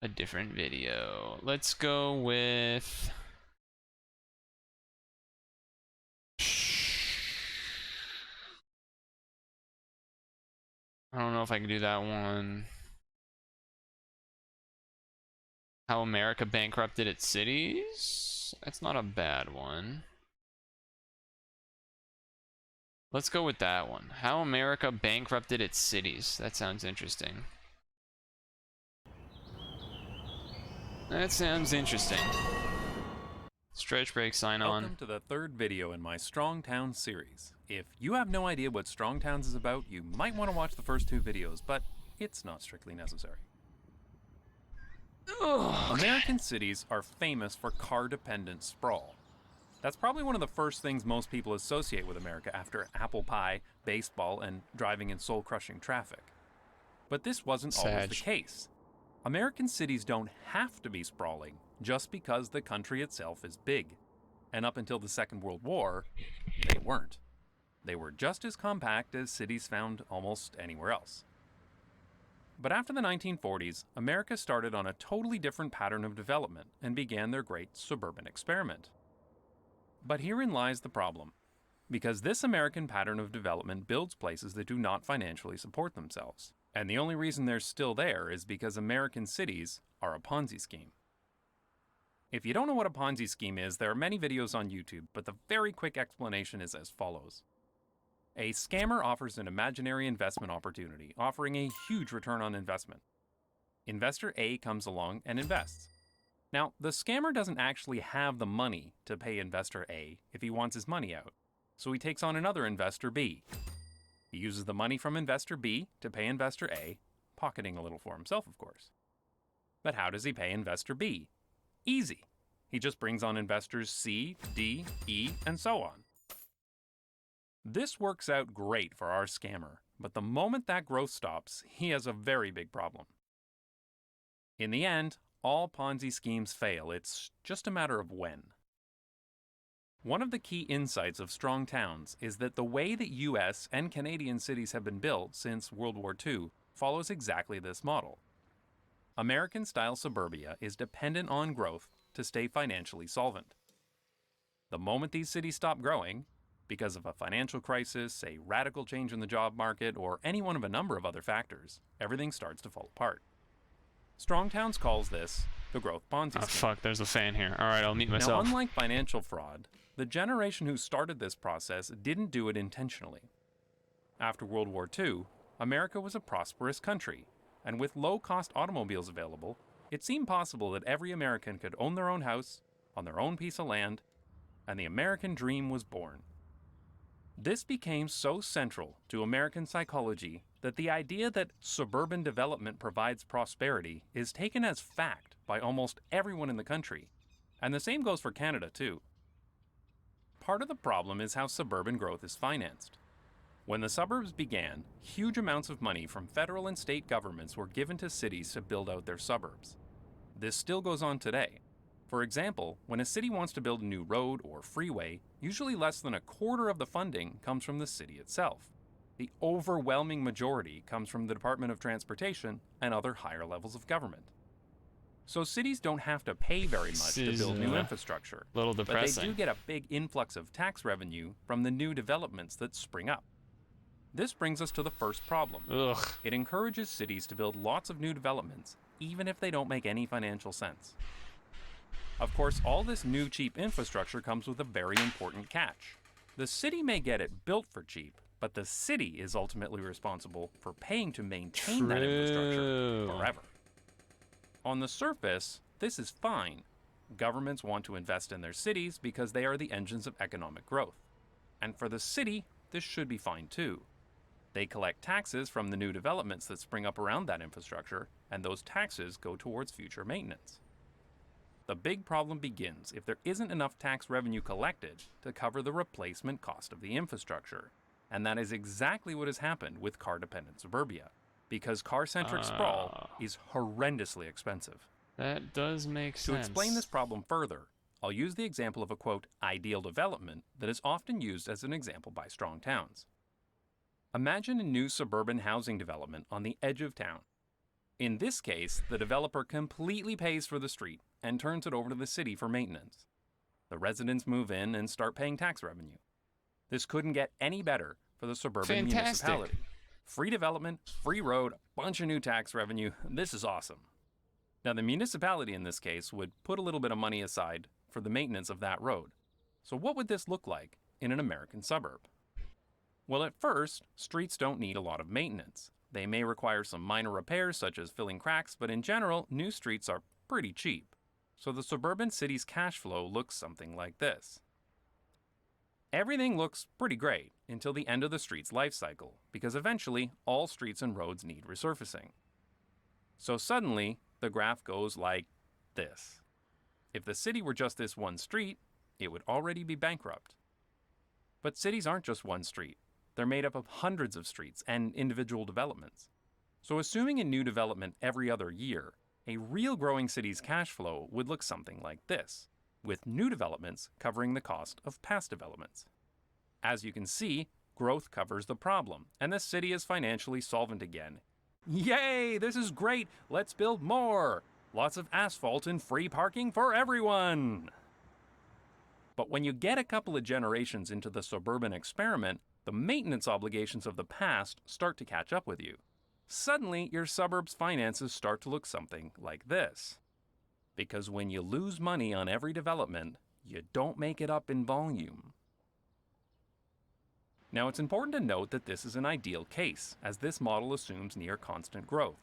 S1: a different video. Let's go with I don't know if I can do that one. How America bankrupted its cities? That's not a bad one. Let's go with that one. How America bankrupted its cities. That sounds interesting. That sounds interesting. Stretch break, sign on.
S3: Welcome to the third video in my Strong Towns series. If you have no idea what Strong Towns is about, you might want to watch the first 2 videos, but it's not strictly necessary. American cities are famous for car-dependent sprawl. That's probably one of the first things most people associate with America after apple pie, baseball, and driving in soul-crushing traffic. But this wasn't always the case. American cities don't have to be sprawling just because the country itself is big. And up until the Second World War, they weren't. They were just as compact as cities found almost anywhere else. But after the 1940s, America started on a totally different pattern of development and began their great suburban experiment. But herein lies the problem. Because this American pattern of development builds places that do not financially support themselves. And the only reason they're still there is because American cities are a Ponzi scheme. If you don't know what a Ponzi scheme is, there are many videos on YouTube, but the very quick explanation is as follows. A scammer offers an imaginary investment opportunity, offering a huge return on investment. Investor A comes along and invests. Now, the scammer doesn't actually have the money to pay Investor A if he wants his money out. So he takes on another Investor B. He uses the money from Investor B to pay Investor A, pocketing a little for himself, of course. But how does he pay Investor B? Easy. He just brings on investors C, D, E, and so on. This works out great for our scammer, but the moment that growth stops, he has a very big problem. In the end, all Ponzi schemes fail. It's just a matter of when. One of the key insights of strong towns is that the way that US and Canadian cities have been built since World War II follows exactly this model. American-style suburbia is dependent on growth to stay financially solvent. The moment these cities stop growing, because of a financial crisis, a radical change in the job market, or any one of a number of other factors, everything starts to fall apart. Strong Towns calls this the growth Ponzi scheme.
S1: Oh fuck, there's a fan here. Alright, I'll mute myself.
S3: Now, unlike financial fraud, the generation who started this process didn't do it intentionally. After World War II, America was a prosperous country, and with low-cost automobiles available, it seemed possible that every American could own their own house, on their own piece of land, and the American dream was born. This became so central to American psychology that the idea that suburban development provides prosperity is taken as fact by almost everyone in the country, and the same goes for Canada too. Part of the problem is how suburban growth is financed. When the suburbs began, huge amounts of money from federal and state governments were given to cities to build out their suburbs. This still goes on today. For example, when a city wants to build a new road or freeway, usually less than a quarter of the funding comes from the city itself. The overwhelming majority comes from the Department of Transportation and other higher levels of government. So cities don't have to pay very much to build new infrastructure,
S1: Little depressing.
S3: but they do get a big influx of tax revenue from the new developments that spring up. This brings us to the first problem.
S1: Ugh.
S3: It encourages cities to build lots of new developments, even if they don't make any financial sense. Of course, all this new cheap infrastructure comes with a very important catch. The city may get it built for cheap, but the city is ultimately responsible for paying to maintain that infrastructure forever. On the surface, this is fine. Governments want to invest in their cities because they are the engines of economic growth. And for the city, this should be fine too. They collect taxes from the new developments that spring up around that infrastructure, and those taxes go towards future maintenance. The big problem begins if there isn't enough tax revenue collected to cover the replacement cost of the infrastructure. And that is exactly what has happened with car-dependent suburbia, because car-centric sprawl is horrendously expensive.
S1: That does make sense.
S3: To explain this problem further, I'll use the example of a quote, ideal development that is often used as an example by Strong Towns. Imagine a new suburban housing development on the edge of town. In this case, the developer completely pays for the street and turns it over to the city for maintenance. The residents move in and start paying tax revenue. This couldn't get any better for the suburban municipality. Free development, free road, a bunch of new tax revenue. This is awesome. Now, the municipality in this case would put a little bit of money aside for the maintenance of that road. So what would this look like in an American suburb? Well, at first, streets don't need a lot of maintenance. They may require some minor repairs such as filling cracks, but in general, new streets are pretty cheap. So the suburban city's cash flow looks something like this. Everything looks pretty great until the end of the street's life cycle, because eventually all streets and roads need resurfacing. So suddenly, the graph goes like this. If the city were just this one street, it would already be bankrupt. But cities aren't just one street. They're made up of hundreds of streets and individual developments. So assuming a new development every other year, a real growing city's cash flow would look something like this, with new developments covering the cost of past developments. As you can see, growth covers the problem, and the city is financially solvent again, Yay, this is great! Let's build more! Lots of asphalt and free parking for everyone! But when you get a couple of generations into the suburban experiment, the maintenance obligations of the past start to catch up with you. Suddenly, your suburb's finances start to look something like this. Because when you lose money on every development, you don't make it up in volume. Now, it's important to note that this is an ideal case, as this model assumes near constant growth.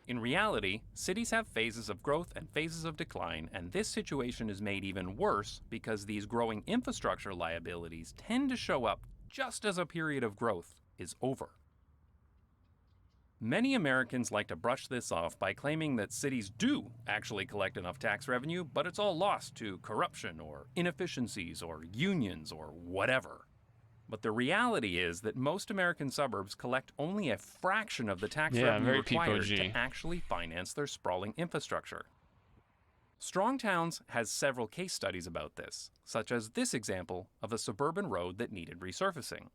S3: In reality, cities have phases of growth and phases of decline, and this situation is made even worse because these growing infrastructure liabilities tend to show up just as a period of growth is over. Many Americans like to brush this off by claiming that cities do actually collect enough tax revenue, but it's all lost to corruption or inefficiencies or unions or whatever. But the reality is that most American suburbs collect only a fraction of the tax revenue required to actually finance their sprawling infrastructure. Strong Towns has several case studies about this, such as this example of a suburban road that needed resurfacing.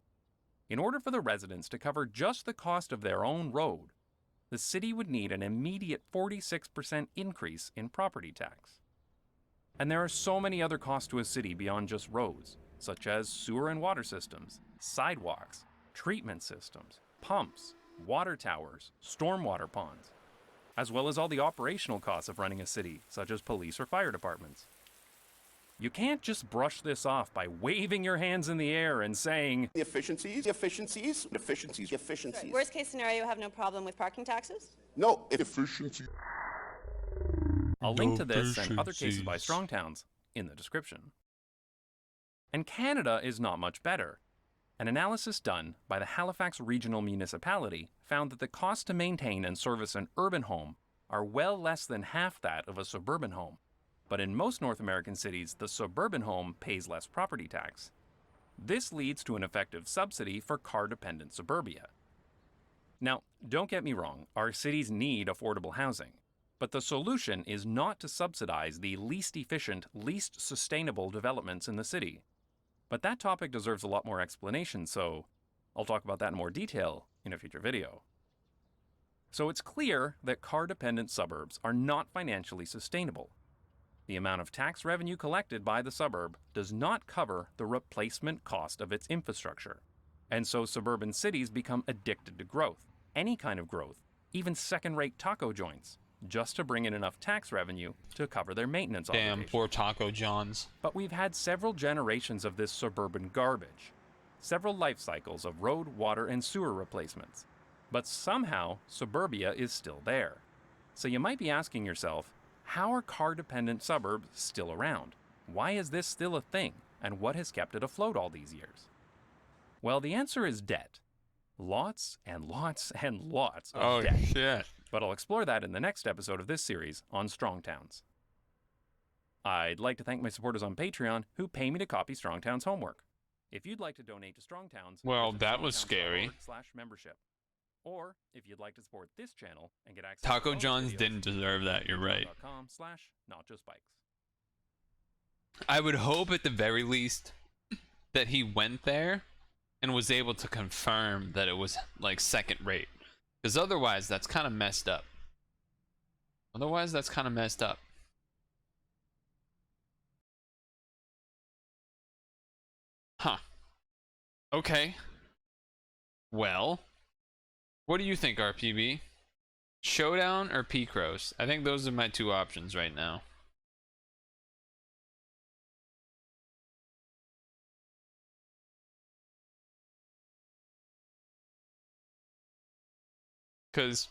S3: In order for the residents to cover just the cost of their own road, the city would need an immediate 46% increase in property tax. And there are so many other costs to a city beyond just roads, such as sewer and water systems, sidewalks, treatment systems, pumps, water towers, stormwater ponds, as well as all the operational costs of running a city, such as police or fire departments. You can't just brush this off by waving your hands in the air and saying,
S4: Efficiencies.
S5: Worst case scenario, you have no problem with parking taxes?
S4: No, efficiency.
S3: I'll link to this and other cases by Strong Towns in the description. And Canada is not much better. An analysis done by the Halifax Regional Municipality found that the cost to maintain and service an urban home are well less than half that of a suburban home. But in most North American cities, the suburban home pays less property tax. This leads to an effective subsidy for car-dependent suburbia. Now, don't get me wrong, our cities need affordable housing. But the solution is not to subsidize the least efficient, least sustainable developments in the city. But that topic deserves a lot more explanation, so I'll talk about that in more detail in a future video. So it's clear that car-dependent suburbs are not financially sustainable. The amount of tax revenue collected by the suburb does not cover the replacement cost of its infrastructure. And so suburban cities become addicted to growth, any kind of growth, even second-rate taco joints, just to bring in enough tax revenue to cover their maintenance obligations.
S1: Damn, poor Taco Johns.
S3: But we've had several generations of this suburban garbage, several life cycles of road, water, and sewer replacements. But somehow, suburbia is still there. So you might be asking yourself, how are car-dependent suburbs still around? Why is this still a thing? And what has kept it afloat all these years? Well, the answer is debt. Lots and lots and lots of debt.
S1: Oh, shit.
S3: But I'll explore that in the next episode of this series on Strong Towns. I'd like to thank my supporters on Patreon who pay me to copy Strong Towns homework. If you'd like to donate to Strong Towns,
S1: well,
S3: visit
S1: that was scary.
S3: strongtowns.org/membership. Or if you'd like to support this channel and get access
S1: Taco
S3: to
S1: John's didn't deserve that, you're right.
S3: patreon.com/notjustbikes.
S1: I would hope at the very least that he went there and was able to confirm that it was like second rate. Because otherwise that's kind of messed up. Huh. Okay. Well, what do you think, RPB? Showdown or Picross? I think those are my two options right now. Because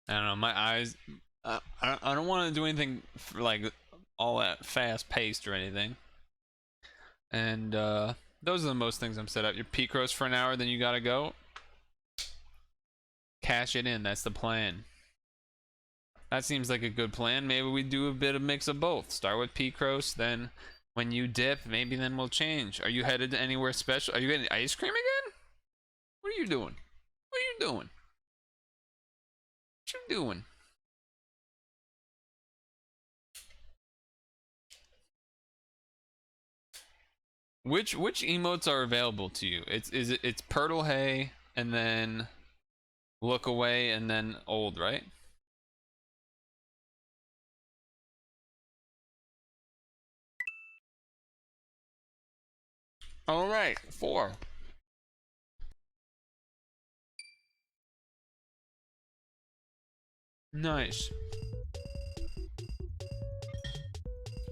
S1: I don't know, my eyes, I don't want to do anything for like all that fast paced or anything. And those are the most things I'm set up. Your Picross for an hour, then you gotta go. Cash it in, that's the plan. That seems like a good plan. Maybe we do a bit of mix of both. Start with Picross, then when you dip, maybe then we'll change. Are you headed to anywhere special? Are you getting ice cream again? What are you doing? What are you doing? What you doing? Which emotes are available to you? It's Purtle Hay, and then Look away and then old, right? All right, 4. Nice.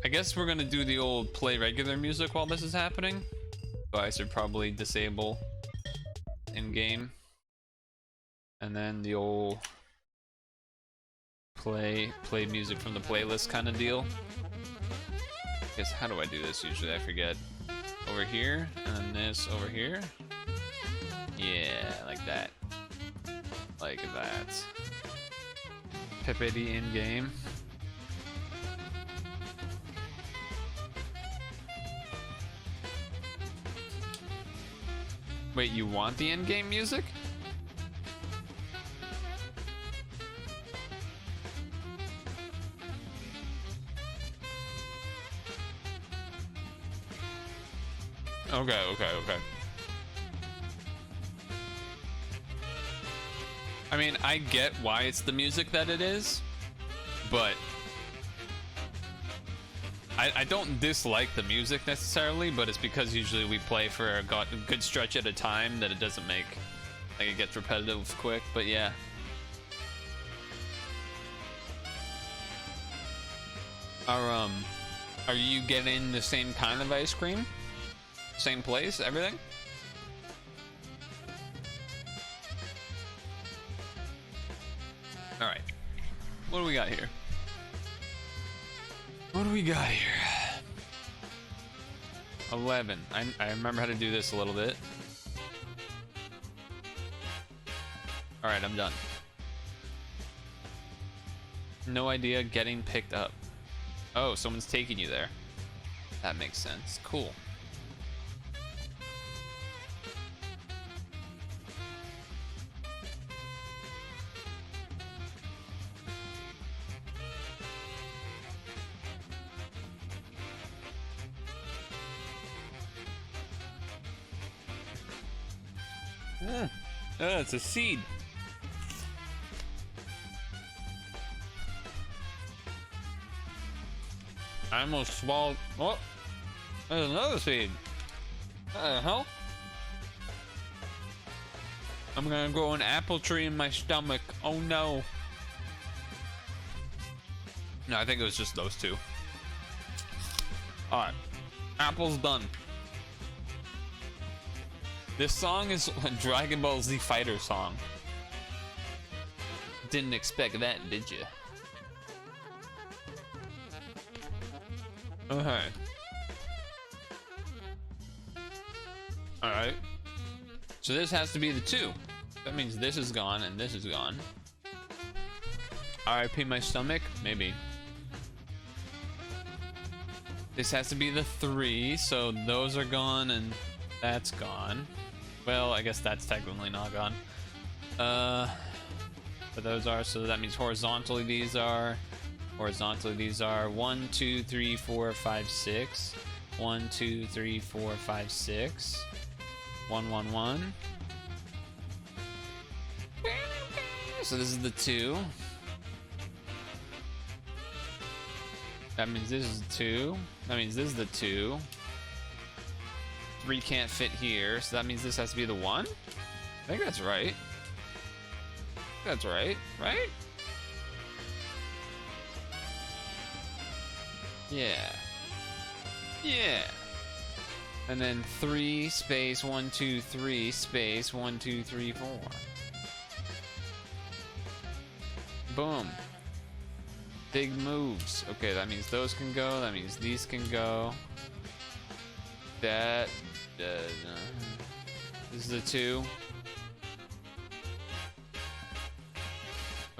S1: I guess we're gonna do the old play regular music while this is happening. So I should probably disable in game. And then the old play music from the playlist kind of deal. I guess how do I do this usually? I forget. Over here, and this over here. Yeah, like that. Like that. Pippity in game. Wait, you want the end game music? Okay. I mean, I get why it's the music that it is, but I don't dislike the music necessarily, but it's because usually we play for a good stretch at a time that it doesn't make, like, it gets repetitive quick, but yeah. Are you getting the same kind of ice cream? Same place, everything? Alright. What do we got here? What do we got here? 11. I remember how to do this a little bit. Alright, I'm done. No idea getting picked up. Oh, someone's taking you there. That makes sense. Cool. It's a seed. I almost swallowed. Oh, there's another seed. What the hell? I'm gonna grow an apple tree in my stomach. Oh no. No, I think it was just those two. Alright. Apple's done. This song is a Dragon Ball Z Fighter song. Didn't expect that, did you? Okay. Alright. So this has to be the 2. That means this is gone and this is gone. RIP my stomach? Maybe. This has to be the 3, so those are gone and that's gone. Well, I guess that's technically not gone. But those are, so that means horizontally these are. Horizontally these are 1, 2, 3, 4, 5, 6. 1, 2, 3, 4, 5, 6. 1, 1, 1. So this is the 2. That means this is 2. That means this is the 2. 3 can't fit here, so that means this has to be the 1? I think that's right. That's right, right? Yeah. Yeah. And then 3 space 1, 2, 3 space 1, 2, 3, 4. Boom. Big moves. Okay, that means those can go. That means these can go. That does. This is a 2.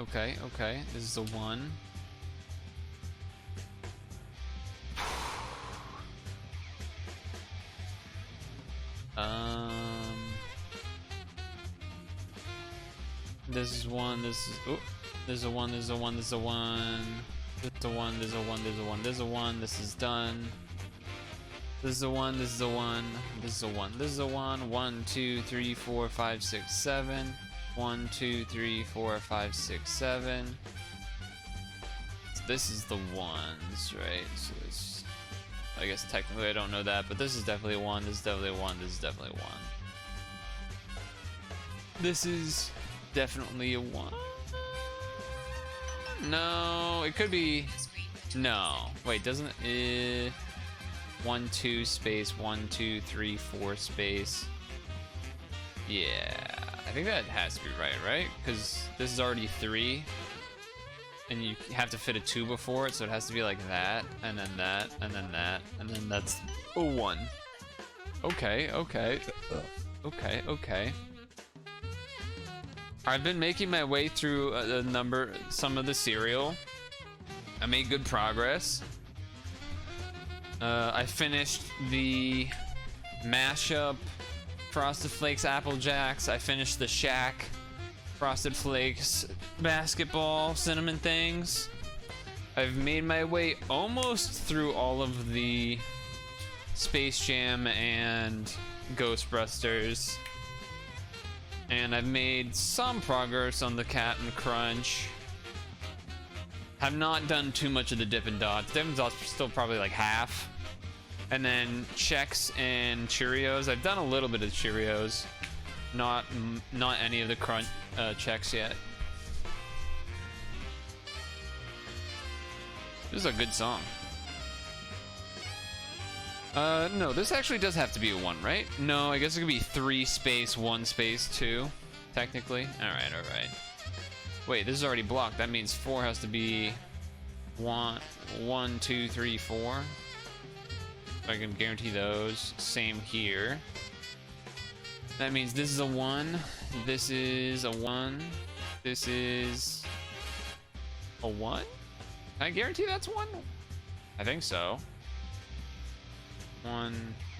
S1: Okay, okay. This is a 1. This is 1. This is. Oh, there's a 1. There's a 1. There's a 1. There's a 1. There's a 1. There's a 1. There's a 1. This is done. This is a 1. This is a 1. This is a 1. This is a 1. 1, 2, 3, 4, 5, 6, 7. 1, 2, 3, 4, 5, 6, 7. So this is the ones, right? So it's, I guess technically I don't know that, but this is definitely a 1, this is definitely a 1, this is definitely a 1. This is definitely a 1. No, it could be. No, wait, doesn't it? 1, 2 space 1, 2, 3, 4 space. Yeah, I think that has to be right? Because this is already 3, and you have to fit a 2 before it, so it has to be like that, and then that, and then that, and then that's a 1. Okay. I've been making my way through some of the cereal. I made good progress. I finished the mashup Frosted Flakes Apple Jacks. I finished the Shack Frosted Flakes basketball cinnamon things. I've made my way almost through all of the Space Jam and Ghostbusters. And I've made some progress on the Captain Crunch. Have not done too much of the Dippin' Dots. Dippin' Dots are still probably like half. And then Chex and Cheerios. I've done a little bit of Cheerios. Not any of the Crunch Chex yet. This is a good song. No, this actually does have to be a 1, right? No, I guess it could be 3 space 1 space 2, technically. Alright. Wait, this is already blocked. That means 4 has to be 1, 2, 3, 4. I can guarantee those. Same here. That means this is a 1. This is a 1. This is a 1? Can I guarantee that's 1? I think so.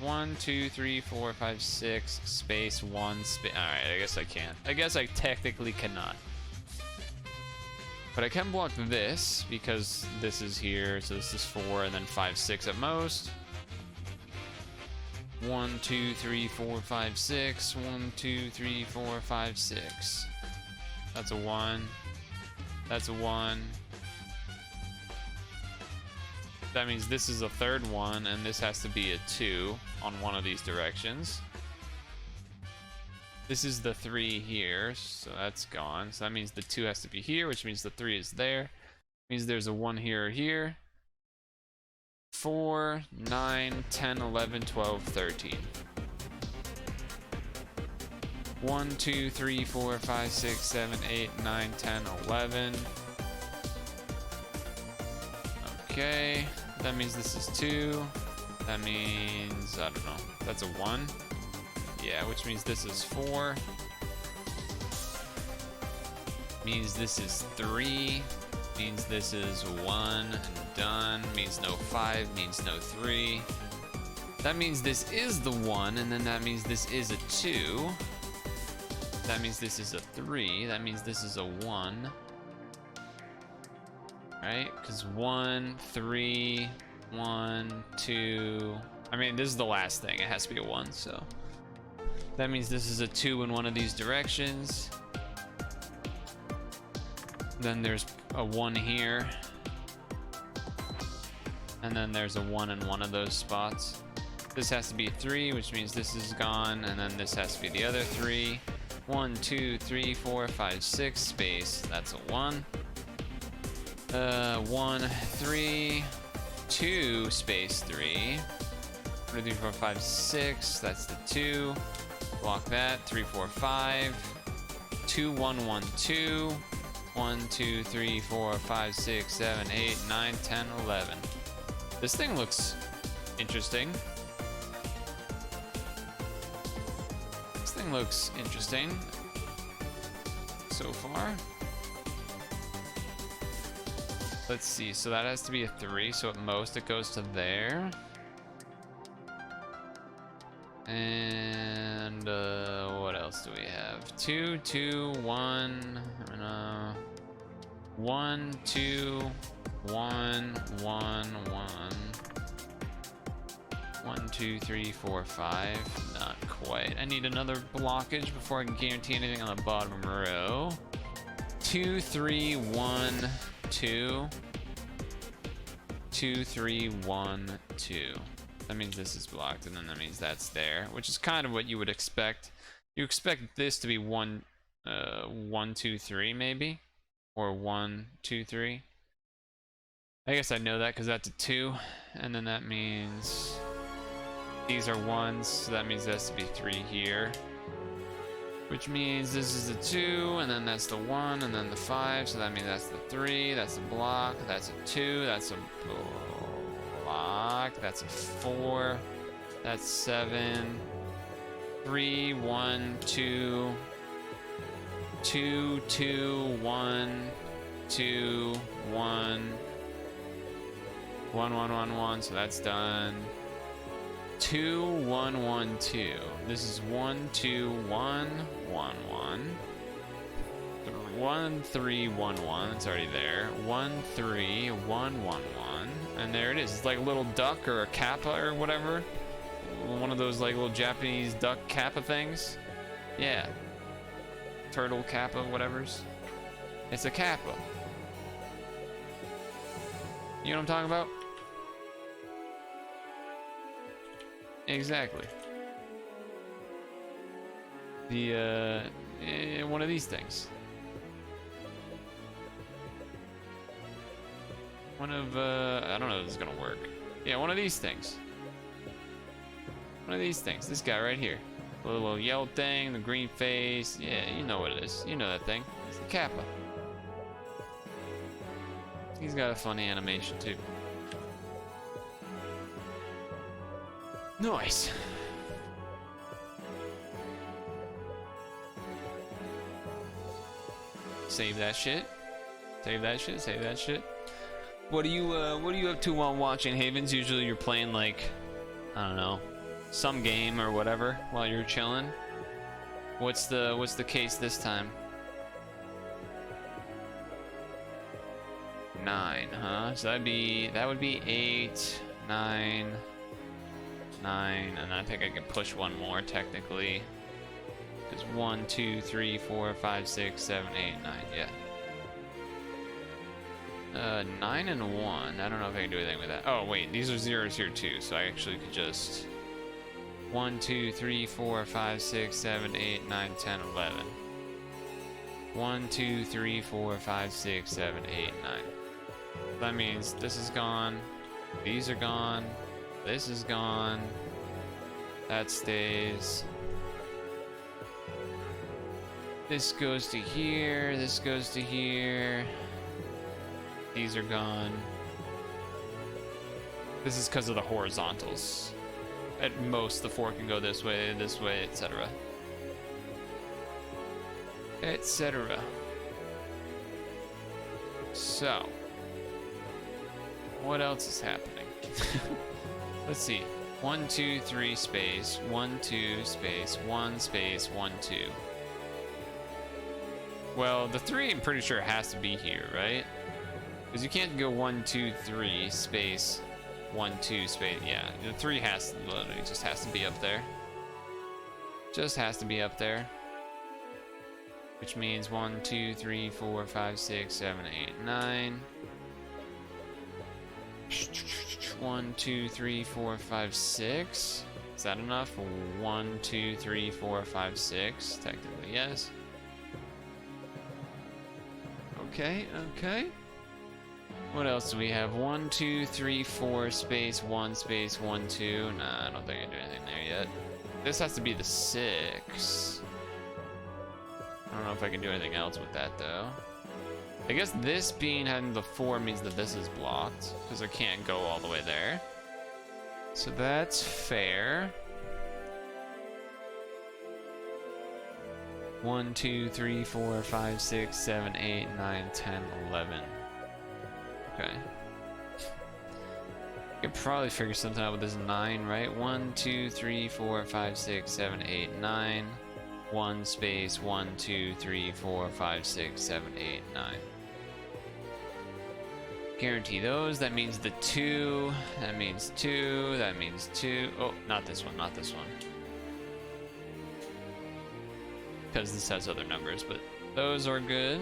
S1: 1, 2, 3, 4, 5, 6, space 1, space. Alright, I guess I can't. I guess I technically cannot. But I can block this because this is here, so this is 4, and then 5, 6 at most. 1, 2, 3, 4, 5, 6. 1, 2, 3, 4, 5, 6. That's a 1. That's a 1. That means this is a third one, and this has to be a 2 on one of these directions. This is the 3 here, so that's gone. So that means the 2 has to be here, which means the 3 is there. Means there's a 1 here or here. 4, 9, 10, 11, 12, 13. 1, 2, 3, 4, 5, 6, 7, 8, 9, 10, 11. Okay. That means this is 2. That means, I don't know, that's a 1. Yeah, which means this is 4. Means this is 3. Means this is 1 and done. Means no 5. Means no 3. That means this is the 1, and then that means this is a 2. That means this is a 3. That means this is a 1. Right? Because 1, 3, 1, 2. I mean, this is the last thing. It has to be a 1, so. That means this is a 2 in one of these directions. Then there's a 1 here. And then there's a 1 in one of those spots. This has to be a 3, which means this is gone. And then this has to be the other 3. 1, 2, 3, 4, 5, 6, space. That's a 1. 1, 3, 2, space 3. 3, 4, 5, 6. That's the 2. Block that. 3, 4, 5. 2, 1, 1, 2. 1, 2, 3, 4, 5, 6, 7, 8, 9, 10, 11. This thing looks interesting. This thing looks interesting so far. Let's see, so that has to be a 3, so at most it goes to there. And what else do we have? 2, 2, 1, 1, 2, 1, 1, 1. 1, 2, 3, 4, 5. Not quite. I need another blockage before I can guarantee anything on the bottom row. 2, 3, 1, 2. 2, 3, 1, 2. That means this is blocked, and then that means that's there, which is kind of what you would expect. You expect this to be 1, 1, 2, 3 maybe, or 1, 2, 3. I guess I know that because that's a 2, and then that means these are 1s, so that means there has to be 3 here. Which means this is the 2, and then that's the 1, and then the 5, so that means that's the 3, that's a block, that's a 2, that's a block, that's a 4, that's 7, 3, 1, 2, 2, 2, 1, 2, 1, 1, 1, 1, 1, so that's done. 2, 1, 1, 2. This is 1, 2, 1, 1, 1. 1, 3, 1, 1. It's already there. 1, 3, 1, 1, 1. And there it is. It's like a little duck or a kappa or whatever. One of those like little Japanese duck kappa things. Yeah. Turtle kappa, whatever's. It's a kappa. You know what I'm talking about? Exactly. The, one of these things. One of, I don't know if this is gonna work. Yeah, one of these things. One of these things. This guy right here. The little yellow thing, the green face. Yeah, you know what it is. You know that thing. It's the Kappa. He's got a funny animation too. Nice. Save that shit. Save that shit. Save that shit. What are you up to while watching Havens? Usually you're playing like, I don't know, some game or whatever while you're chilling. What's the case this time? 9, huh? So that would be 8, 9, 9, and I think I can push one more technically. Because 1, 2, 3, 4, 5, 6, 7, 8, 9, yeah. 9 and 1. I don't know if I can do anything with that. Oh wait, these are zeros here too, so I actually could just 1, 2, 3, 4, 5, 6, 7, 8, 9, 10, 11. 1, 2, 3, 4, 5, 6, 7, 8, 9. That means this is gone. These are gone. This is gone. That stays. This goes to here. This goes to here. These are gone. This is because of the horizontals. At most, the 4 can go this way, etc. Etc. So, what else is happening? Let's see. 1, 2, 3 space, 1, 2 space, 1 space, 1, 2. Well, the 3 I'm pretty sure has to be here, right? Because you can't go 1, 2, 3 space, 1, 2 space. Yeah, the 3 has to literally just has to be up there. Just has to be up there. Which means 1, 2, 3, 4, 5, 6, 7, 8, 9. 1, 2, 3, 4, 5, 6. Is that enough? 1, 2, 3, 4, 5, 6. Technically, yes. Okay, okay. What else do we have? 1, 2, 3, 4 space, 1 space, 1, 2. Nah, I don't think I can do anything there yet. This has to be the 6. I don't know if I can do anything else with that though. I guess this being having the 4 means that this is blocked because I can't go all the way there. So that's fair. 1, 2, 3, 4, 5, 6, 7, 8, 9, 10, 11. Okay. I could probably figure something out with this 9, right? 1, 2, 3, 4, 5, 6, 7, 8, 9. 1 space, 1, 2, 3, 4, 5, 6, 7, 8, 9. Guarantee those. That means the 2. That means 2. That means 2. Oh, not this one. Not this one. Because this has other numbers, but those are good.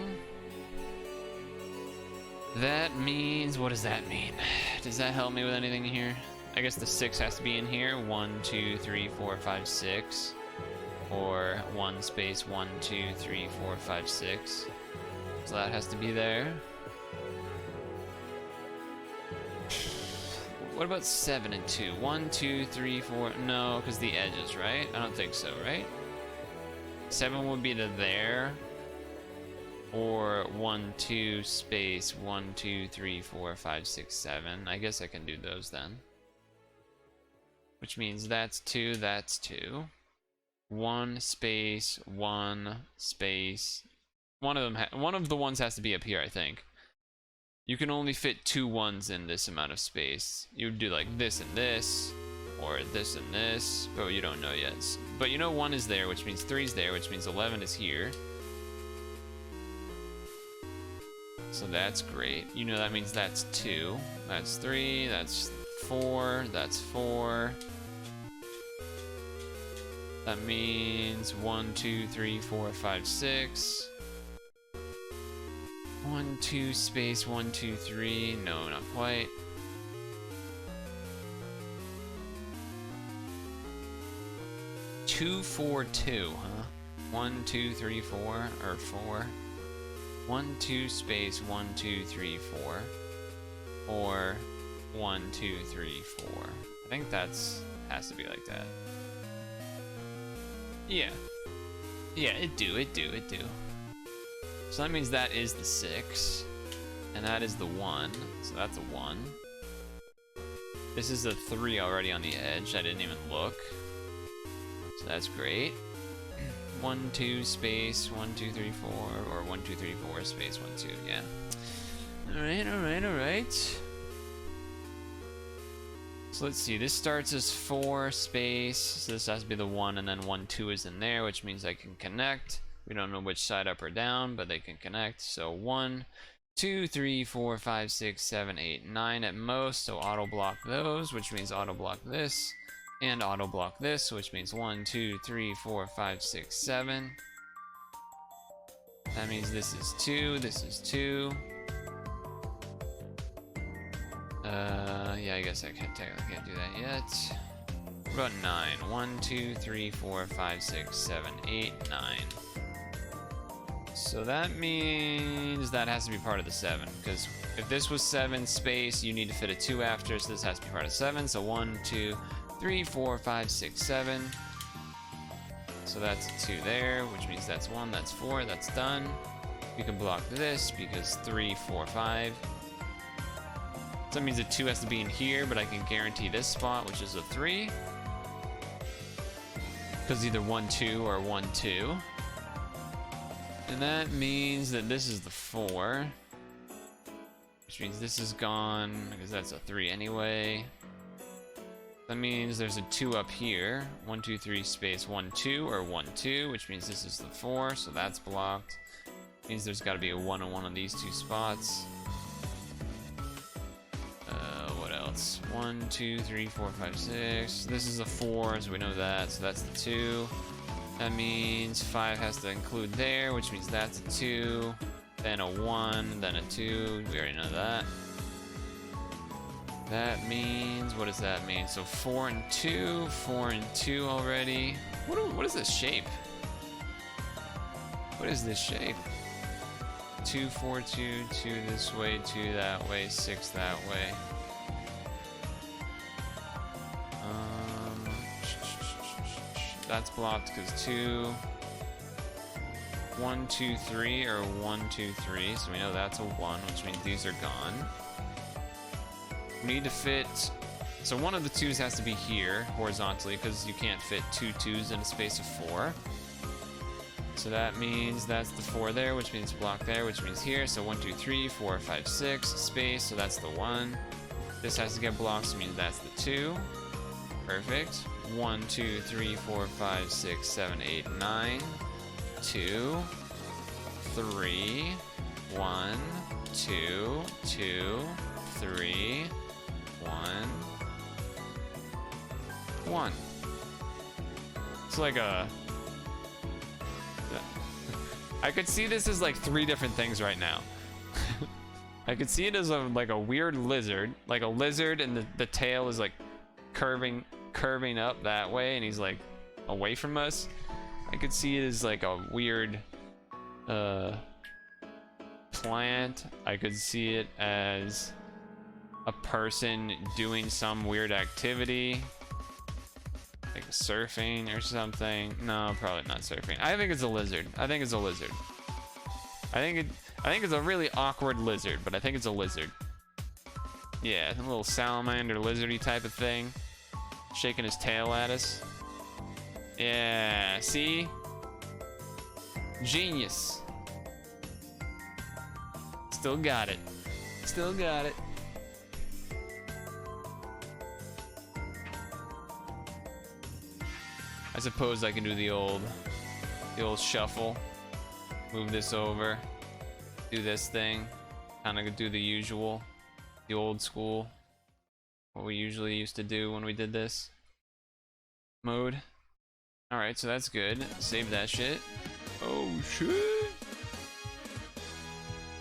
S1: That means, what does that mean? Does that help me with anything here? I guess the 6 has to be in here. 1, 2, 3, 4, 5, 6. Or 1 space 1, 2, 3, 4, 5, 6. So that has to be there. What about 7 and 2? 1, 2, 3, 4. No, because the edges, right? I don't think so, right? 7 would be the there. Or 1, 2, space 1, 2, 3, 4, 5, 6, 7. I guess I can do those then. Which means that's 2, that's 2. 1 space 1 space. One of the ones has to be up here, I think. You can only fit 2 1s in this amount of space. You would do like this and this, or this and this, but you don't know yet. But you know 1 is there, which means 3 is there, which means 11 is here. So that's great. You know that means that's 2. That's 3. That's 4. That's 4. That means 1, 2, 3, 4, 5, 6. 1, 2, space 1, 2, 3. No, not quite. Two, 4, 2, huh? 1, 2, 3, 4, or 4. 1, 2, space 1, 2, 3, 4. Or 1, 2, 3, 4. I think that's has to be like that. Yeah. Yeah, it do. So that means that is the 6. And that is the 1. So that's a 1. This is a 3 already on the edge. I didn't even look. So that's great. 1, 2, space 1, 2, 3, 4. Or 1, 2, 3, 4, space 1, 2. Yeah. Alright. So let's see, this starts as 4 space, so this has to be the 1, and then 1, 2 is in there, which means I can connect. We don't know which side up or down, but they can connect. So 1, 2, 3, 4, 5, 6, 7, 8, 9 at most, so auto block those, which means auto block this, and auto block this, which means 1, 2, 3, 4, 5, 6, 7. That means this is 2, this is 2. Yeah, I guess I technically can't do that yet. What about 9? 1, 2, 3, 4, 5, 6, 7, 8, 9. So that means that has to be part of the 7, because if this was 7 space, you need to fit a 2 after, so this has to be part of 7. So 1, 2, 3, 4, 5, 6, 7. So that's a 2 there, which means that's 1, that's 4, that's done. We can block this because 3, 4, 5. So that means a 2 has to be in here, but I can guarantee this spot, which is a 3. Because either 1, 2 or 1, 2. And that means that this is the 4. Which means this is gone, because that's a 3 anyway. That means there's a 2 up here. 1, 2, 3, space 1, 2, or 1, 2, which means this is the 4, so that's blocked. Means there's got to be a 1 on one of these 2 spots. What else? 1, 2, 3, 4, 5, 6. This is a 4, so we know that, so that's the 2. That means 5 has to include there, which means that's a 2. Then a 1, then a 2. We already know that. That means, what does that mean? So 4 and 2, 4 and 2 already. What is this shape? What is this shape? 2, 4, 2, 2 this way, 2 that way, 6 that way. That's blocked because 2, 1, 2, 3, or 1, 2, 3. So we know that's a 1, which means these are gone. We need to fit, so one of the 2s has to be here horizontally because you can't fit 2 2s in a space of 4. So that means that's the 4 there, which means block there, which means here. So 1, 2, 3, 4, 5, 6 space. So that's the 1. This has to get blocked, so means that's the 2. Perfect. 1, 2, 3, 4, 5, 6, 7, 8, 9. 2, 3, 1, 2, 2, 3, 1, 1. It's like a... I could see this as like 3 different things right now. I could see it as like a weird lizard, like a lizard, and the tail is like curving up that way, and he's like away from us. I could see it as like a weird plant. I could see it as a person doing some weird activity, like surfing or something. No, probably not surfing. I think it's a lizard. I think it's a lizard. I think it's a really awkward lizard, but I think it's a lizard. Yeah, a little salamander lizardy type of thing, shaking his tail at us. Yeah, see? Genius. Still got it. Still got it. I suppose I can do the old shuffle. Move this over. Do this thing. Kind of do the usual. The old school. What we usually used to do when we did this mode. Alright, so that's good. Save that shit. Oh shit!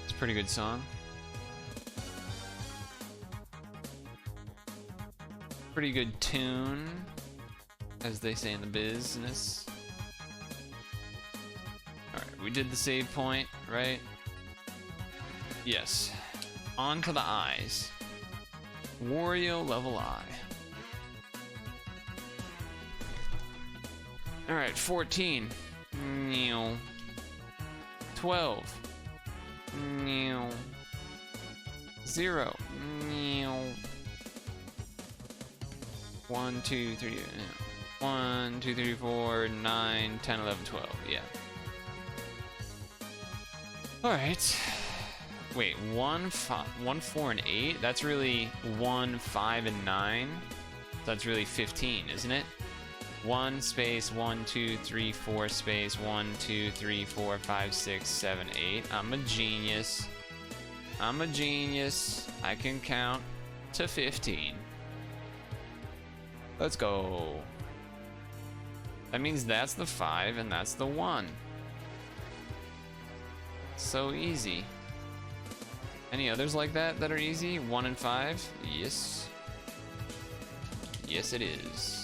S1: It's a pretty good song. Pretty good tune, as they say in the business. Alright, we did the save point, right? Yes. On to the eyes. Wario level eye. Alright, 14. 12. 0. 1, 2, 3. 1, 2, 3, 4, 9, 10, 11, 12. Yeah. Alright. Wait, 1, 4, and 8? That's really 1, 5, and 9. That's really 15, isn't it? 1 space 1, 2, 3, 4 space 1, 2, 3, 4, 5, 6, 7, 8. I'm a genius. I'm a genius. I can count to 15. Let's go. That means that's the 5 and that's the 1. So easy. Any others like that are easy? 1 and 5? Yes. Yes, it is.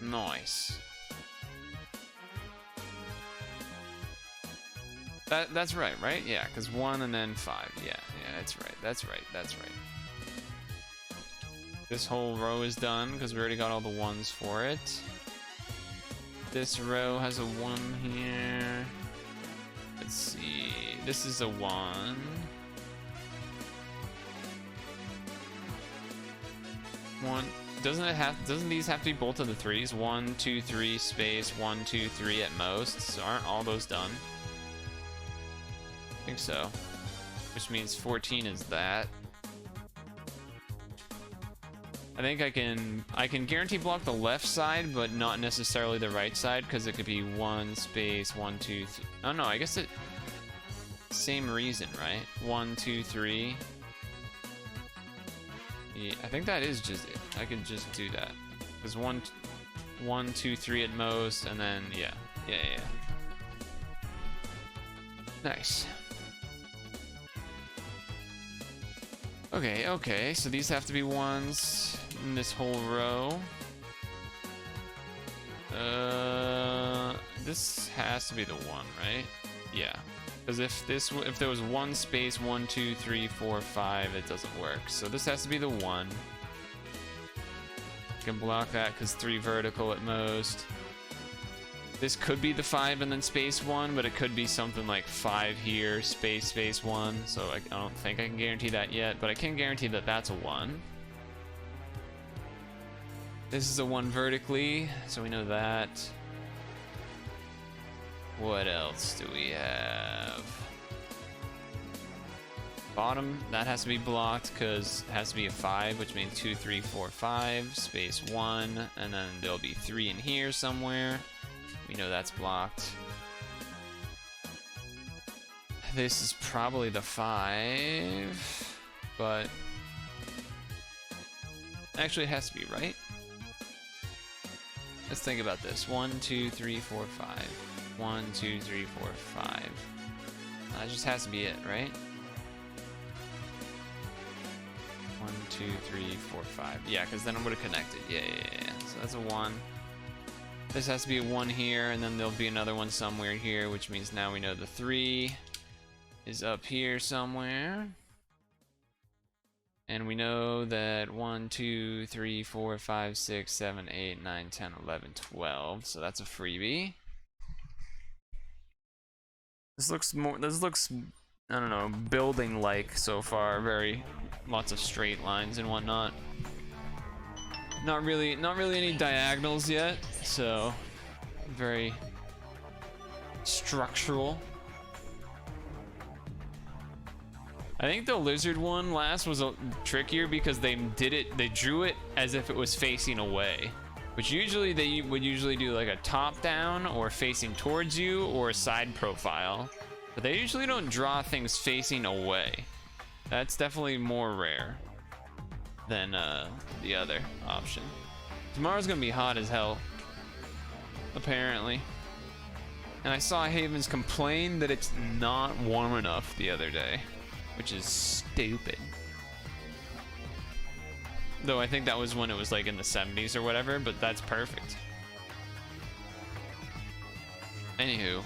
S1: Nice. That's right? Yeah, because 1 and then 5. Yeah, that's right. That's right. This whole row is done because we already got all the 1s for it. This row has a 1 here. Let's see. This is a 1. Doesn't these have to be both of the 3s? 1, 2, 3 space 1, 2, 3 at most. So aren't all those done? I think so. Which means 14 is that. I think I can guarantee block the left side, but not necessarily the right side, because it could be 1 space 1, 2, 3. Oh no, I guess it. Same reason, right? 1, 2, 3. Yeah, I think that is just it. I can just do that. There's 1, 2, 3 at most, and then yeah. Nice. Okay, so these have to be 1s in this whole row. This has to be the 1, right? Yeah. Because if there was 1 space 1, 2, 3, 4, 5, it doesn't work. So this has to be the 1. I can block that because 3 vertical at most. This could be the 5 and then space 1, but it could be something like 5 here, space 1. So I don't think I can guarantee that yet, but I can guarantee that that's a 1. This is a 1 vertically, so we know that. What else do we have? Bottom, that has to be blocked because it has to be a 5, which means 2, 3, 4, 5, space 1, and then there'll be 3 in here somewhere. We know that's blocked. This is probably the 5, but actually it has to be, right? Let's think about this. 1, 2, 3, 4, 5. 1, 2, 3, 4, 5. That just has to be it, right? 1, 2, 3, 4, 5. Yeah, because then it would have connected. Yeah. So that's a 1. This has to be a 1 here, and then there'll be another one somewhere here, which means now we know the 3 is up here somewhere. And we know that 1, 2, 3, 4, 5, 6, 7, 8, 9, 10, 11, 12. So that's a freebie. This looks, I don't know, building-like so far. Lots of straight lines and whatnot. Not really any diagonals yet, so very structural. I think the lizard one last was trickier because they drew it as if it was facing away, which usually they would do like a top down or facing towards you or a side profile, but they usually don't draw things facing away. That's definitely more rare than the other option. Tomorrow's gonna be hot as hell, apparently. And I saw Havens complain that it's not warm enough the other day, which is stupid. Though I think that was when it was like in the 70s or whatever, but that's perfect. Anywho.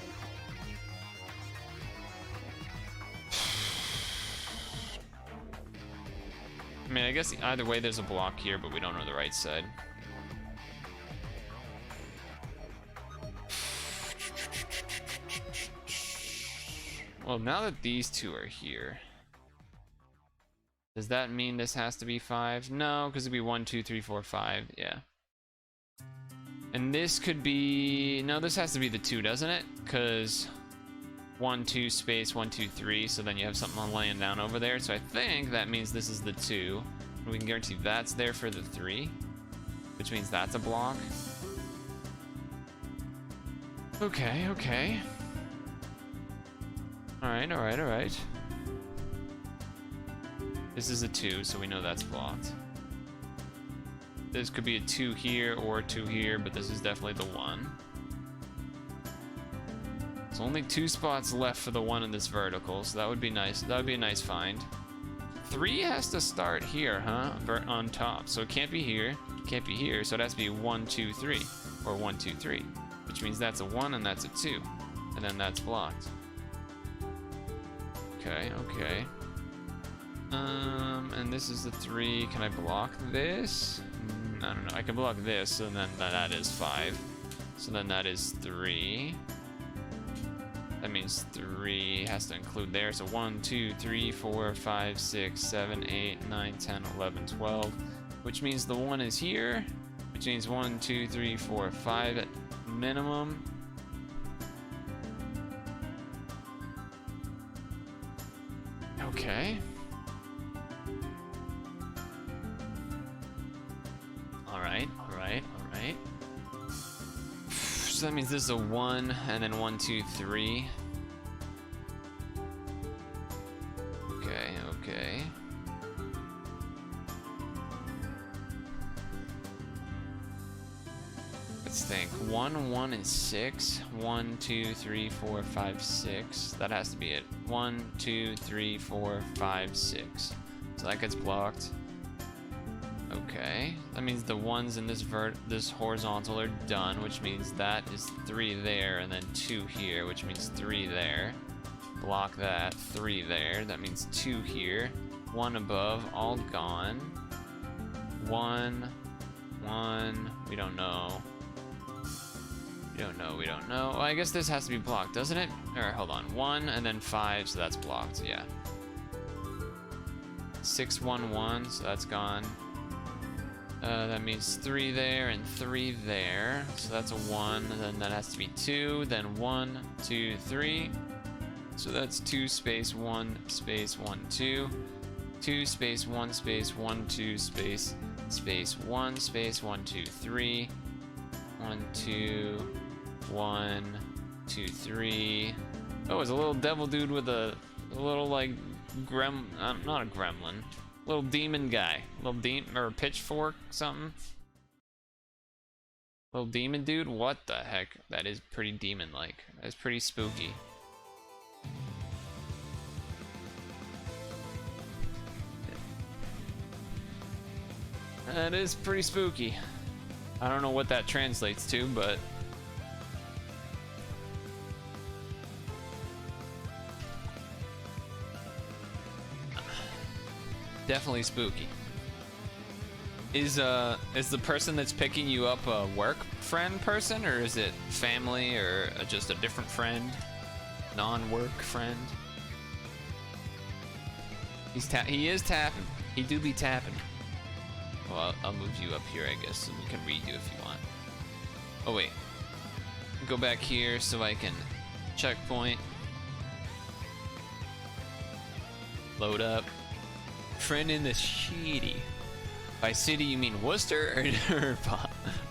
S1: I mean, I guess either way there's a block here, but we don't know the right side. Well, now that these two are here, does that mean this has to be 5? No, because it'd be 1, 2, 3, 4, 5. Yeah. And this could be... No, this has to be the 2, doesn't it? Because 1, 2, space, 1, 2, 3. So then you have something laying down over there. So I think that means this is the 2. We can guarantee that's there for the 3, which means that's a block. Okay, okay. Alright. This is a 2, so we know that's blocked. This could be a 2 here or a 2 here, but this is definitely the 1. There's only 2 spots left for the 1 in this vertical, so that would be nice. That would be a nice find. 3 has to start here, huh? On top. So it can't be here, can't be here, so it has to be 1, 2, 3, or 1, 2, 3, which means that's a 1 and that's a 2, and then that's blocked. Okay. And this is the 3. Can I block this? I don't know. I can block this, and then that is 5. So then that is 3. That means 3 has to include there. So 1, 2, 3, 4, 5, 6, 7, 8, 9, 10, 11, 12. Which means the 1 is here. Which means 1, 2, 3, 4, 5 at minimum. Okay. Alright. So that means this is a 1, and then 1, 2, 3. Okay. Let's think. 1, 1, and 6. 1, 2, 3, 4, 5, 6. That has to be it. 1, 2, 3, 4, 5, 6. So that gets blocked. Okay, that means the 1s in this horizontal are done, which means that is 3 there, and then 2 here, which means 3 there. Block that. 3 there. That means 2 here. 1 above, all gone. 1. We don't know. We don't know. Well, I guess this has to be blocked, doesn't it? Or hold on. 1 and then 5, so that's blocked. Yeah. 6, 1, 1, so that's gone. That means 3 there and 3 there. So that's a 1, and then that has to be 2, then 1, 2, 3. So that's 2 space 1 space 1, 2. 2 space 1 space 1, 2 space 1 space 1, 2, 3. 1, 2, 1, 2, 3. Oh, it's a little devil dude with a little like not a gremlin, little demon guy, little demon or a pitchfork something. Little demon dude. What the heck? That is pretty demon-like. That's pretty spooky. That is pretty spooky. I don't know what that translates to, but definitely spooky. Is the person that's picking you up a work friend person, or is it family, or just a different friend, non-work friend? He is tapping. He do be tapping. Well, I'll move you up here, I guess, so we can read you if you want. Oh wait, go back here so I can checkpoint. Load up. Friend in the shitty. By city, you mean Worcester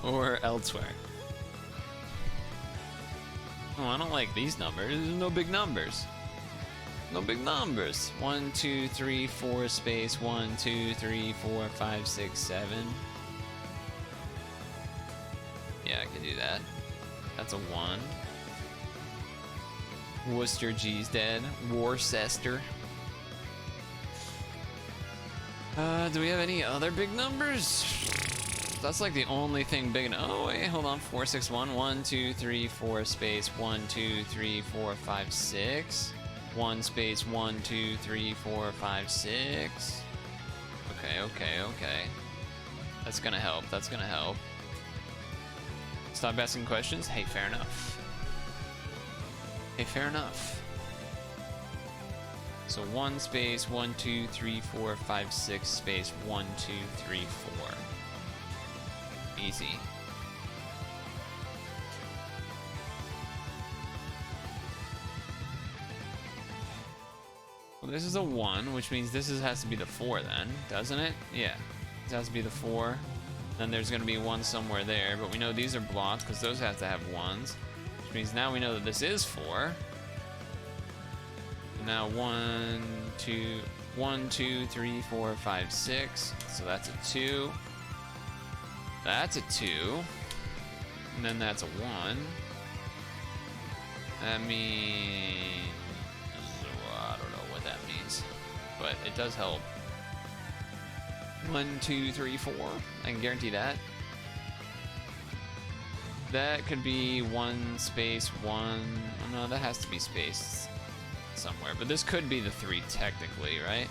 S1: or elsewhere? Oh, I don't like these numbers. There's no big numbers. No big numbers. 1, 2, 3, 4 space 1, 2, 3, 4, 5, 6, 7. Yeah, I can do that. That's a 1. Worcester G's dead. Worcester. Do we have any other big numbers? That's like the only thing big enough. Oh wait, hold on. 4, 6, 1. 1, 2, 3, 4 space 1, 2, 3, 4, 5, 6. 1 space 1, 2, 3, 4, 5, 6. Okay. That's gonna help. That's gonna help. Stop asking questions. Hey, fair enough. Hey, fair enough. So 1 space 1, 2, 3, 4, 5, 6 space 1, 2, 3, 4. Easy. Well, this is a 1, which means this has to be the 4 then, doesn't it? Yeah, this has to be the 4. Then there's going to be 1 somewhere there, but we know these are blocked because those have to have 1s, which means now we know that this is 4. Now 1, 2, 3, 4, 5, 6. So that's a 2. That's a 2. And then that's a 1. That means, I don't know what that means, but it does help. 1, 2, 3, 4. I can guarantee that. That could be 1 space 1. Oh, no, that has to be spaced somewhere, but this could be the 3 technically, right?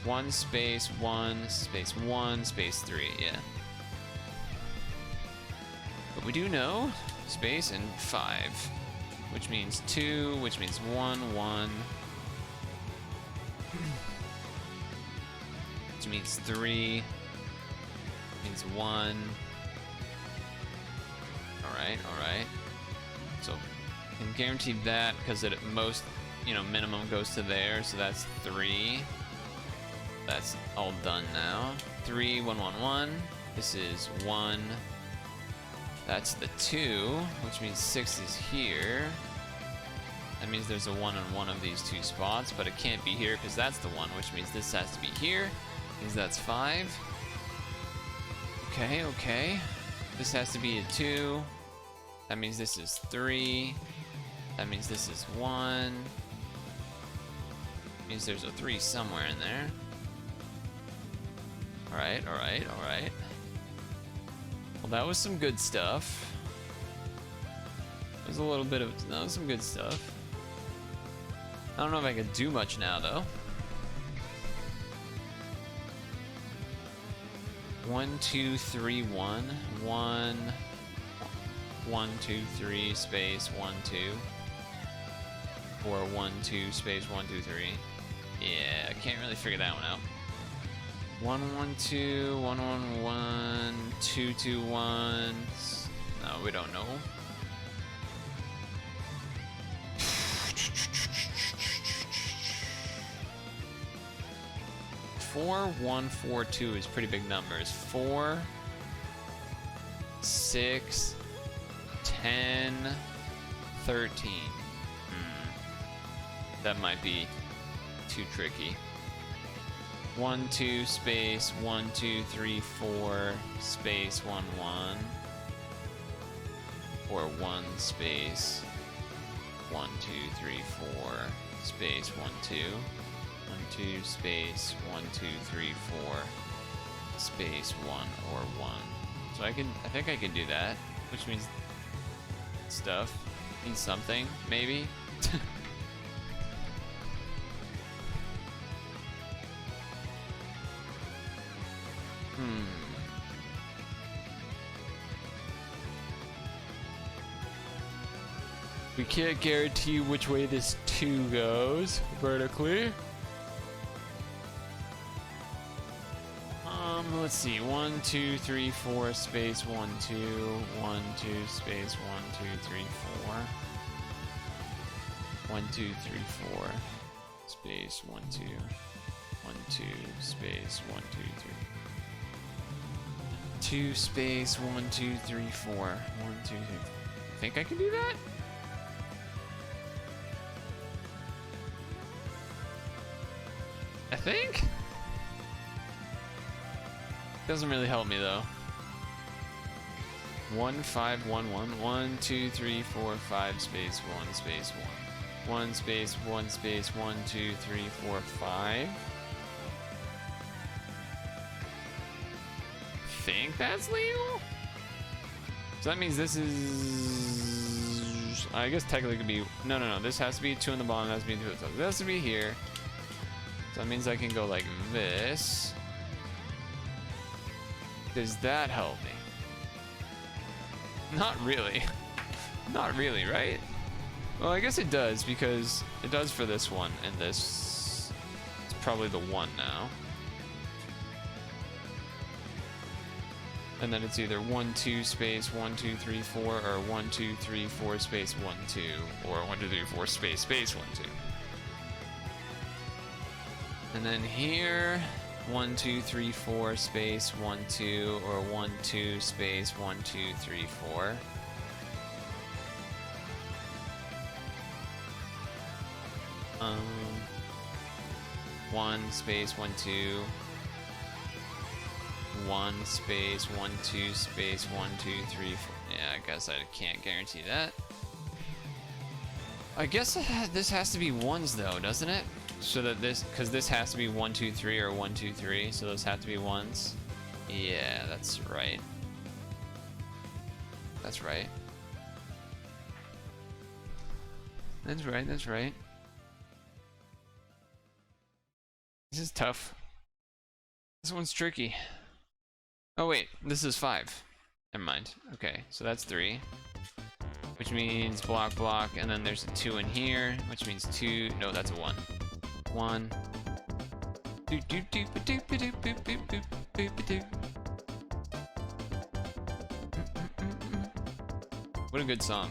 S1: 1 space 1 space 1 space 3, yeah. But we do know space and 5, which means 2, which means 1, 1, which means 3, means 1. Alright. So I can guarantee that because it at most, minimum goes to there, so that's 3. That's all done now. 3, 1, 1, 1. This is 1. That's the 2, which means 6 is here. That means there's a 1 on one of these 2 spots, but it can't be here because that's the 1, which means this has to be here. Means that's 5. Okay. This has to be a 2. That means this is 3. That means this is 1. Means there's a 3 somewhere in there. Alright. Well, that was some good stuff. There's a little bit of... That was some good stuff. I don't know if I can do much now, though. 1, 2, 3, 1. 1, 2, 3, space 1, 2. Or 1, 2, space 1, 2, 3. Yeah, I can't really figure that one out. 1, 1, 2, 1, 1, 1, 2, 2, 1. No, we don't know. 4, 1, 4, 2 is pretty big numbers. 4, 6, 10, 13. that might be too tricky. 1 2 space 1 2 3 4 space 1 1, or 1 space 1 2 3 4 space 1 2, 1 2 space 1 2 3 4 space 1 or 1. So I think I can do that, which means stuff means something, maybe. We can't guarantee which way this 2 goes vertically. Let's see. 1 2 3 4 space 1 2 1 2 space 1 2 3 4 1 2 3 4 space 1 2 1 2 space 1 2 3 2 space 1 2 3 4 1 2 3. Think I can do that? I think? Doesn't really help me though. 1 5 1 1 1 2 3 4 5 space 1 space 1 1 space 1 space 1 2 3 4 5. Think that's legal? So that means this is, I guess technically it could be, no, this has to be 2 on the bottom, has to be 2 on the top. This has to be here. So that means I can go like this. Does that help me? Not really. Not really, right? Well, I guess it does, because it does for this one, and this is probably the 1 now. And then it's either 1 2 space 1 2 3 4 or 1 2 3 4 space 1 2 or 1 2 3 4 space 1 2. And then here 1 2 3 4 space 1 2 or 1 2 space 1 2 3 4. One space 1 2 1 space 1 2 space 1 2 3 4. Yeah, I guess I can't guarantee that. I guess this has to be 1s though, doesn't it? So that this, because this has to be 1 2 3 or 1 2 3, so those have to be 1s. Yeah, that's right. That's right. That's right, that's right. This is tough. This one's tricky. Oh wait, this is 5. Never mind. Okay, so that's 3. Which means block, block, and then there's a 2 in here, which means 2. No, that's a 1. 1. What a good song.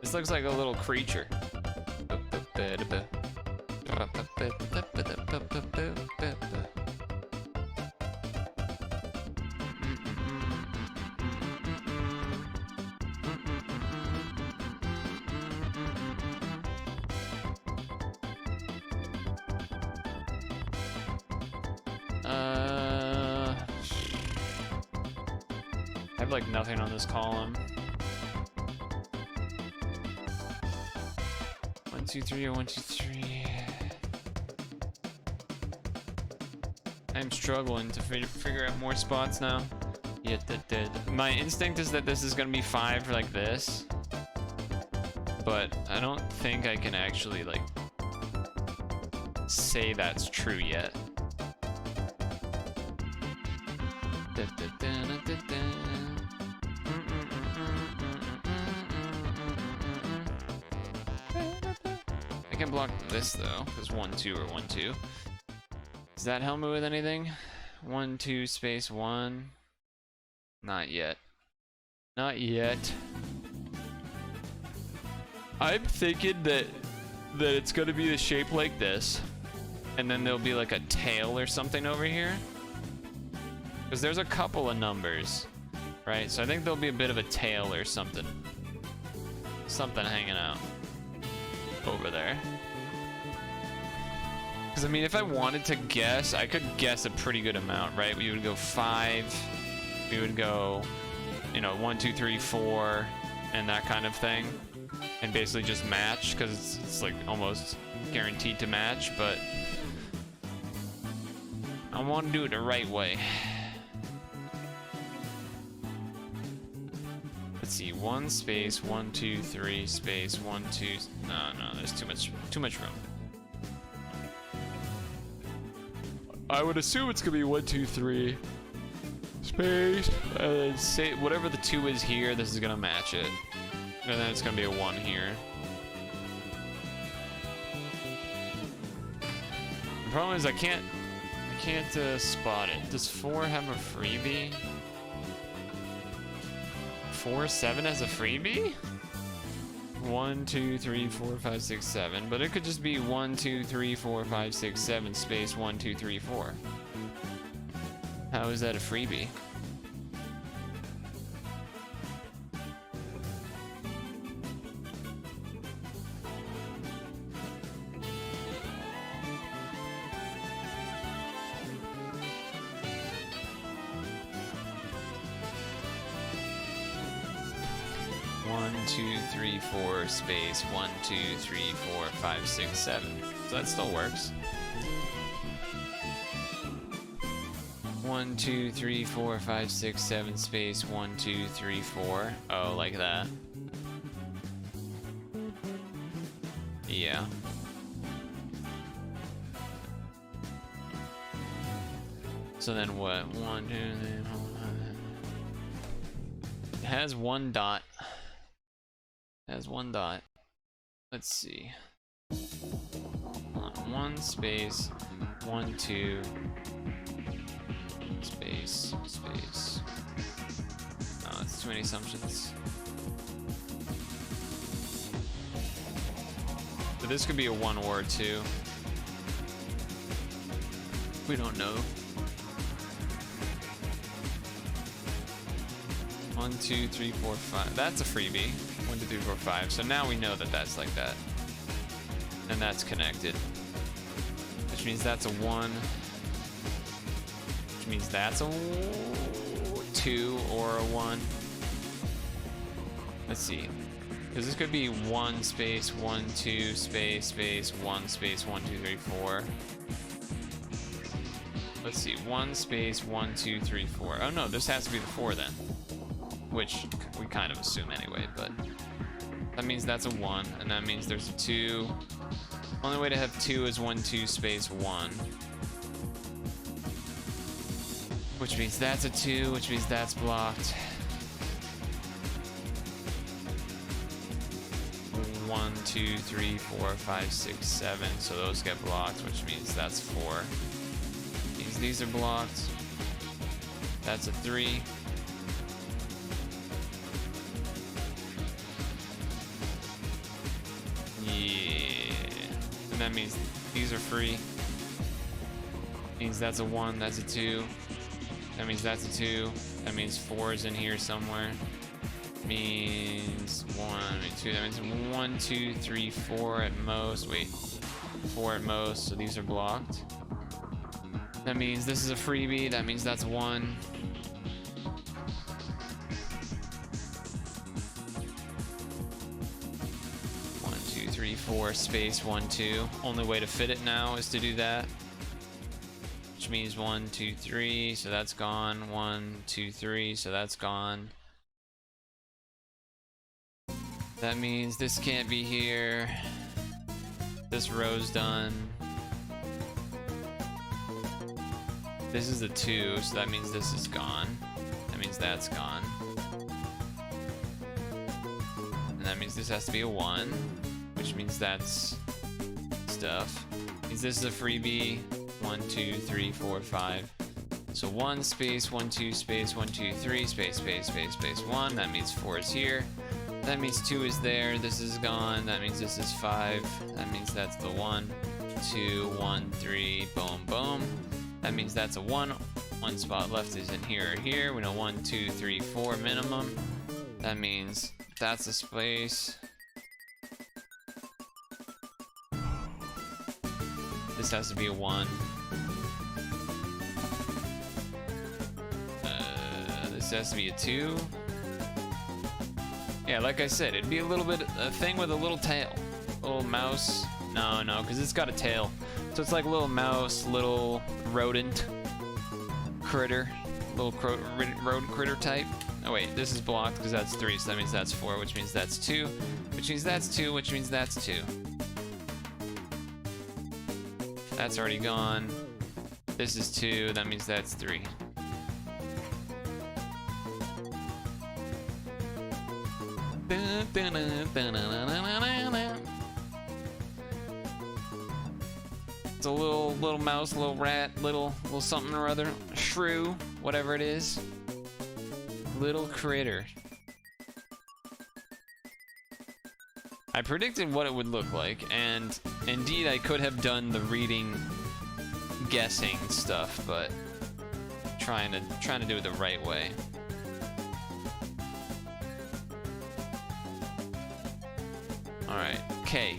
S1: This looks like a little creature. I have like nothing on this column. 1 2 3 or 1 2 3. I'm struggling to figure out more spots now. Yeah, my instinct is that this is gonna be 5 like this, but I don't think I can actually like say that's true yet. I can block this though, because 1 2 or 1 2. Does that help me with anything? 1 2 space 1. Not yet. Not yet. I'm thinking that it's gonna be the shape like this, and then there'll be like a tail or something over here. Because there's a couple of numbers, right? So I think there'll be a bit of a tail or something. Something hanging out over there. Because I mean, if I wanted to guess, I could guess a pretty good amount, right? We would go 5. We would go, you know, 1, 2, 3, 4, and that kind of thing, and basically just match, because it's like almost guaranteed to match. But I want to do it the right way. Let's see, 1 space 1 2 3 space 1 2. No, there's too much room. I would assume it's gonna be 1 2 3 space, and then say whatever the 2 is here, this is gonna match it, and then it's gonna be a 1 here. The problem is I can't spot it. Does 4 have a freebie? 4 7 has a freebie? 1 2 3 4 5 6 7, but it could just be 1 2 3 4 5 6 7 space 1 2 3 4. How is that a freebie? One, 2, 3, 4 space 1 2 3 4 5 6 7. So that still works. 1 2 3 4 5 6 7 space 1 2 3 4. Oh, like that. Yeah. So then what? 1 2 3 4 5. It has 1 dot. Has 1 dot. Let's see. Hold on. 1 space 1 2 space. Oh, it's too many assumptions. But this could be a 1 or a 2. We don't know. 1 2 3 4 5. That's a freebie. 1 2 3 4 5. So now we know that that's like that, and that's connected, which means that's a 1, which means that's a 2 or a 1. Let's see, because this could be 1 space 1 2 space 1 space 1 2 3 4. Let's see, 1 space 1 2 3 4. Oh no, this has to be the 4 then, which we kind of assume anyway, but that means that's a 1, and that means there's a 2. Only way to have 2 is 1 2 space 1, which means that's a 2, which means that's blocked. 1 2 3 4 5 6 7, so those get blocked, which means that's 4. Means these are blocked. That's a 3. And that means these are free. Means that's a 1, that's a 2. That means that's a 2. That means 4 is in here somewhere. Means 1, 2. That means 1, 2, 3, 4 at most. Wait, 4 at most. So these are blocked. That means this is a freebie. That means that's 1. 4 space 1 2. Only way to fit it now is to do that, which means 1 2 3, so that's gone. 1 2 3, so that's gone. That means this can't be here. This row's done. This is a 2, so that means this is gone. That means that's gone. And that means this has to be a 1. Which means that's stuff. Means this is a freebie. 1 2 3 4 5 So 1 space 1 2 space 1 2 3 space space space space 1. That means 4 is here. That means 2 is there. This is gone. That means this is 5. That means that's the 1 2 1 3 boom boom. That means that's a 1. One spot left is in here or here. We know 1 2 3 4 minimum. That means that's a space. This has to be a 1. This has to be a 2. Yeah, like I said, it'd be a little bit a thing with a little tail. Little mouse. No, because it's got a tail. So it's like a little mouse, little rodent, critter, little rodent critter type. Oh wait, this is blocked because that's 3, so that means that's 4, which means that's 2, which means that's 2, which means that's 2. That's already gone. This is 2, that means that's 3. It's a little mouse, little rat, little something or other, shrew, whatever it is. Little critter. I predicted what it would look like, and indeed I could have done the reading, guessing stuff, but trying to do it the right way. Alright, K.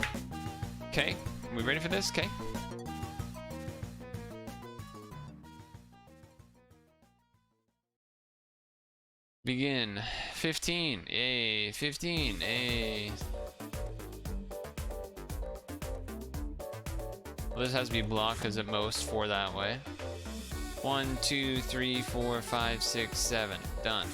S1: K? Are we ready for this? K? Begin. 15. Yay. 15. Yay. Well, this has to be blocked because at most 4 that way. 1, 2, 3, 4, 5, 6, 7. Done.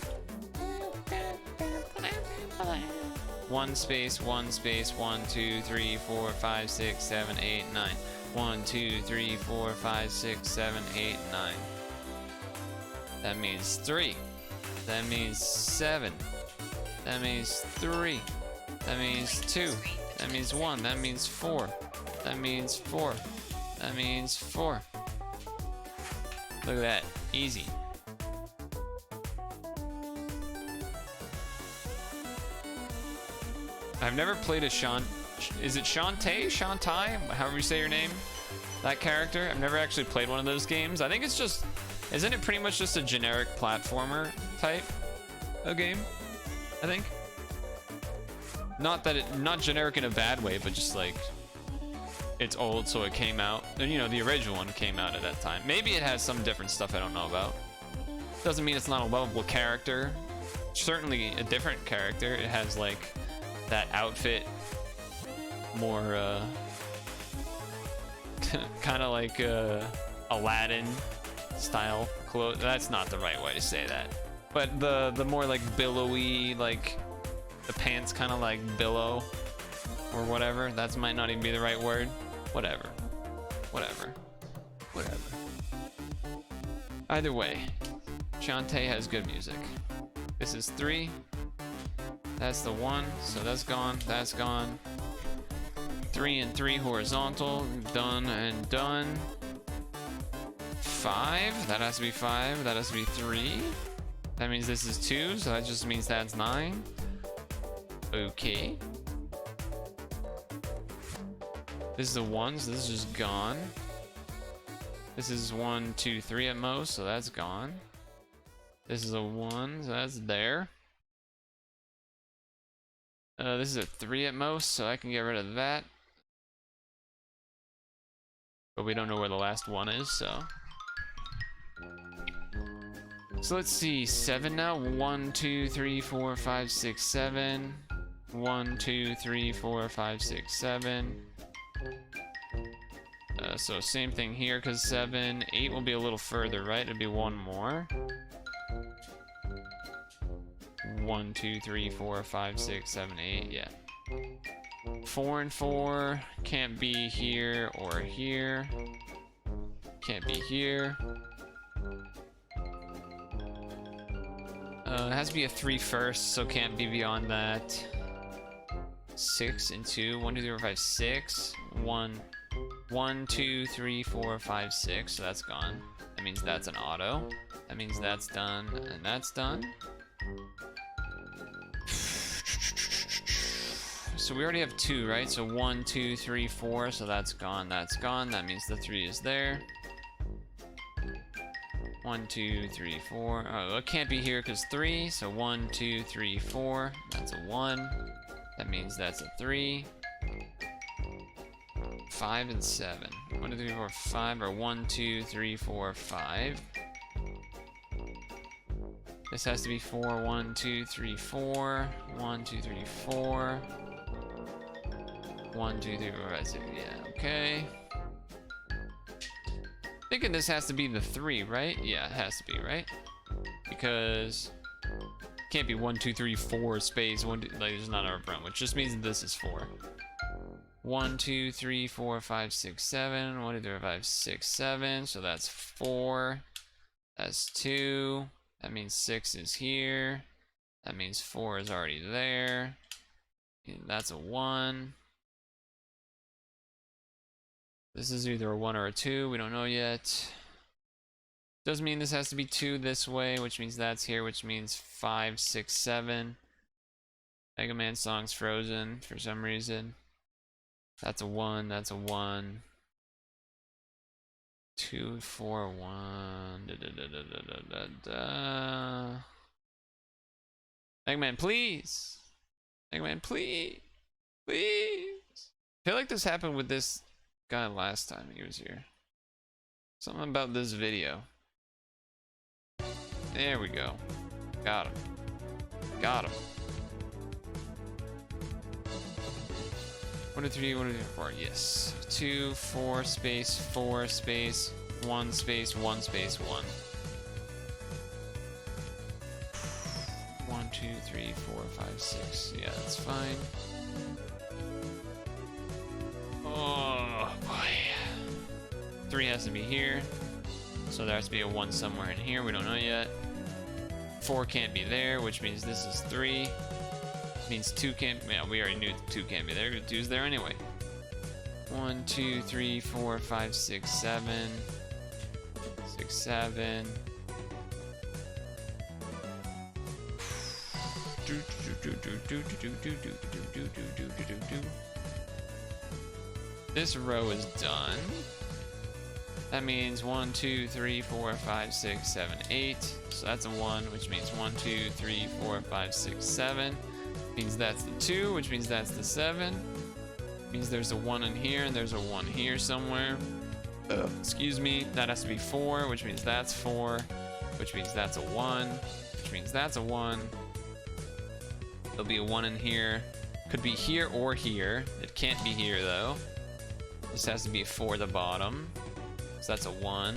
S1: 1 space, 1 space, 1, 2, 3, 4, 5, 6, 7, 8, 9. 1, 2, 3, 4, 5, 6, 7, 8, 9. That means 3. That means 7. That means 3. That means 2. That means 1. That means 4. That means 4. That means 4. Look at that. Easy. I've never played a is it Shantae? Shantai? However you say your name? That character? I've never actually played one of those games. I think it's just... Isn't it pretty much just a generic platformer type of game? I think. Not generic in a bad way, but just like it's old, so it came out. And you know, the original one came out at that time. Maybe it has some different stuff I don't know about. Doesn't mean it's not a lovable character. Certainly a different character. It has like that outfit, more kind of like Aladdin style clothes. That's not the right way to say that, but the more like billowy, like the pants kind of like billow or whatever. That might not even be the right word. Whatever. Either way, Shantae has good music. This is 3. That's the 1, so that's gone. That's gone. 3 and 3 horizontal. Done and done. 5. That has to be 5. That has to be 3. That means this is 2, so that just means that's 9. Okay. This is the 1, so this is just gone. This is 1, 2, 3 at most, so that's gone. This is a 1, so that's there. This is a 3 at most, so I can get rid of that. But we don't know where the last 1 is, so. So let's see, 7 now. 1, 2, 3, 4, 5, 6, 7. 1, 2, 3, 4, 5, 6, 7. So same thing here, because 7. 8 will be a little further, right? It'll be 1 more. 1, 2, 3, 4, 5, 6, 7, 8, yeah. 4 and 4 can't be here or here. Can't be here. It has to be a 3 first, so can't be beyond that. 6 and 2. 1, 2, 3, 4, 5, 6. 1, 1, 2, 3, 4, 5, 6. So that's gone. That means that's an auto. That means that's done, and that's done. So we already have 2, right? So 1, 2, 3, 4. So that's gone. That's gone. That means the 3 is there. 1, 2, 3, 4. Oh, it can't be here because 3. So 1, 2, 3, 4. That's a 1. That means that's a 3. 5 and 7. 1, 2, 3, 4, 5, or 1, 2, 3, 4, 5. This has to be 4. 1, 2, 3, 4. 1, 2, 3, 4. 1, 2, 3, 4, 5, 6. Yeah, okay. Thinking this has to be the 3, right? Yeah, it has to be, right? Because it can't be 1, 2, 3, 4 space 1, 2, like there's not our front, which just means that this is 4. 1, 2, 3, 4, 5, 6, 7. 1, 2, 3, 4, 5, 6, 7. So that's 4. That's 2. That means 6 is here. That means 4 is already there. And that's a 1. This is either a 1 or a 2. We don't know yet. Does mean this has to be 2 this way, which means that's here, which means 5, 6, 7. Mega Man song's frozen for some reason. That's a 1. That's a 1. 2, 4, 1. Da, da, da, da, da, da, da. Mega Man, please. Mega Man, please. Please. I feel like this happened with this guy last time he was here. Something about this video. There we go. Got him. Got him. 1, 2, 3, 1, 2, 3, 4. Yes. 2, 4, space, 4, space, 1, space, 1, space, 1. 1, 2, 3, 4, 5, 6. Yeah, that's fine. Oh boy. 3 has to be here. So there has to be a 1 somewhere in here. We don't know yet. 4 can't be there, which means this is 3. Means 2 can't. Yeah, we already knew 2 can't be there. 2's there anyway. 1, 2, 3, 4, 5, 6, 7. 6, 7. This row is done. That means 1, 2, 3, 4, 5, 6, 7, 8. So that's a 1, which means 1, 2, 3, 4, 5, 6, 7. Means that's the 2, which means that's the 7. Means there's a 1 in here, and there's a 1 here somewhere. Excuse me. That has to be 4, which means that's 4. Which means that's a 1. Which means that's a 1. There'll be a 1 in here. Could be here or here. It can't be here, though. This has to be a 4 at the bottom. So that's a 1.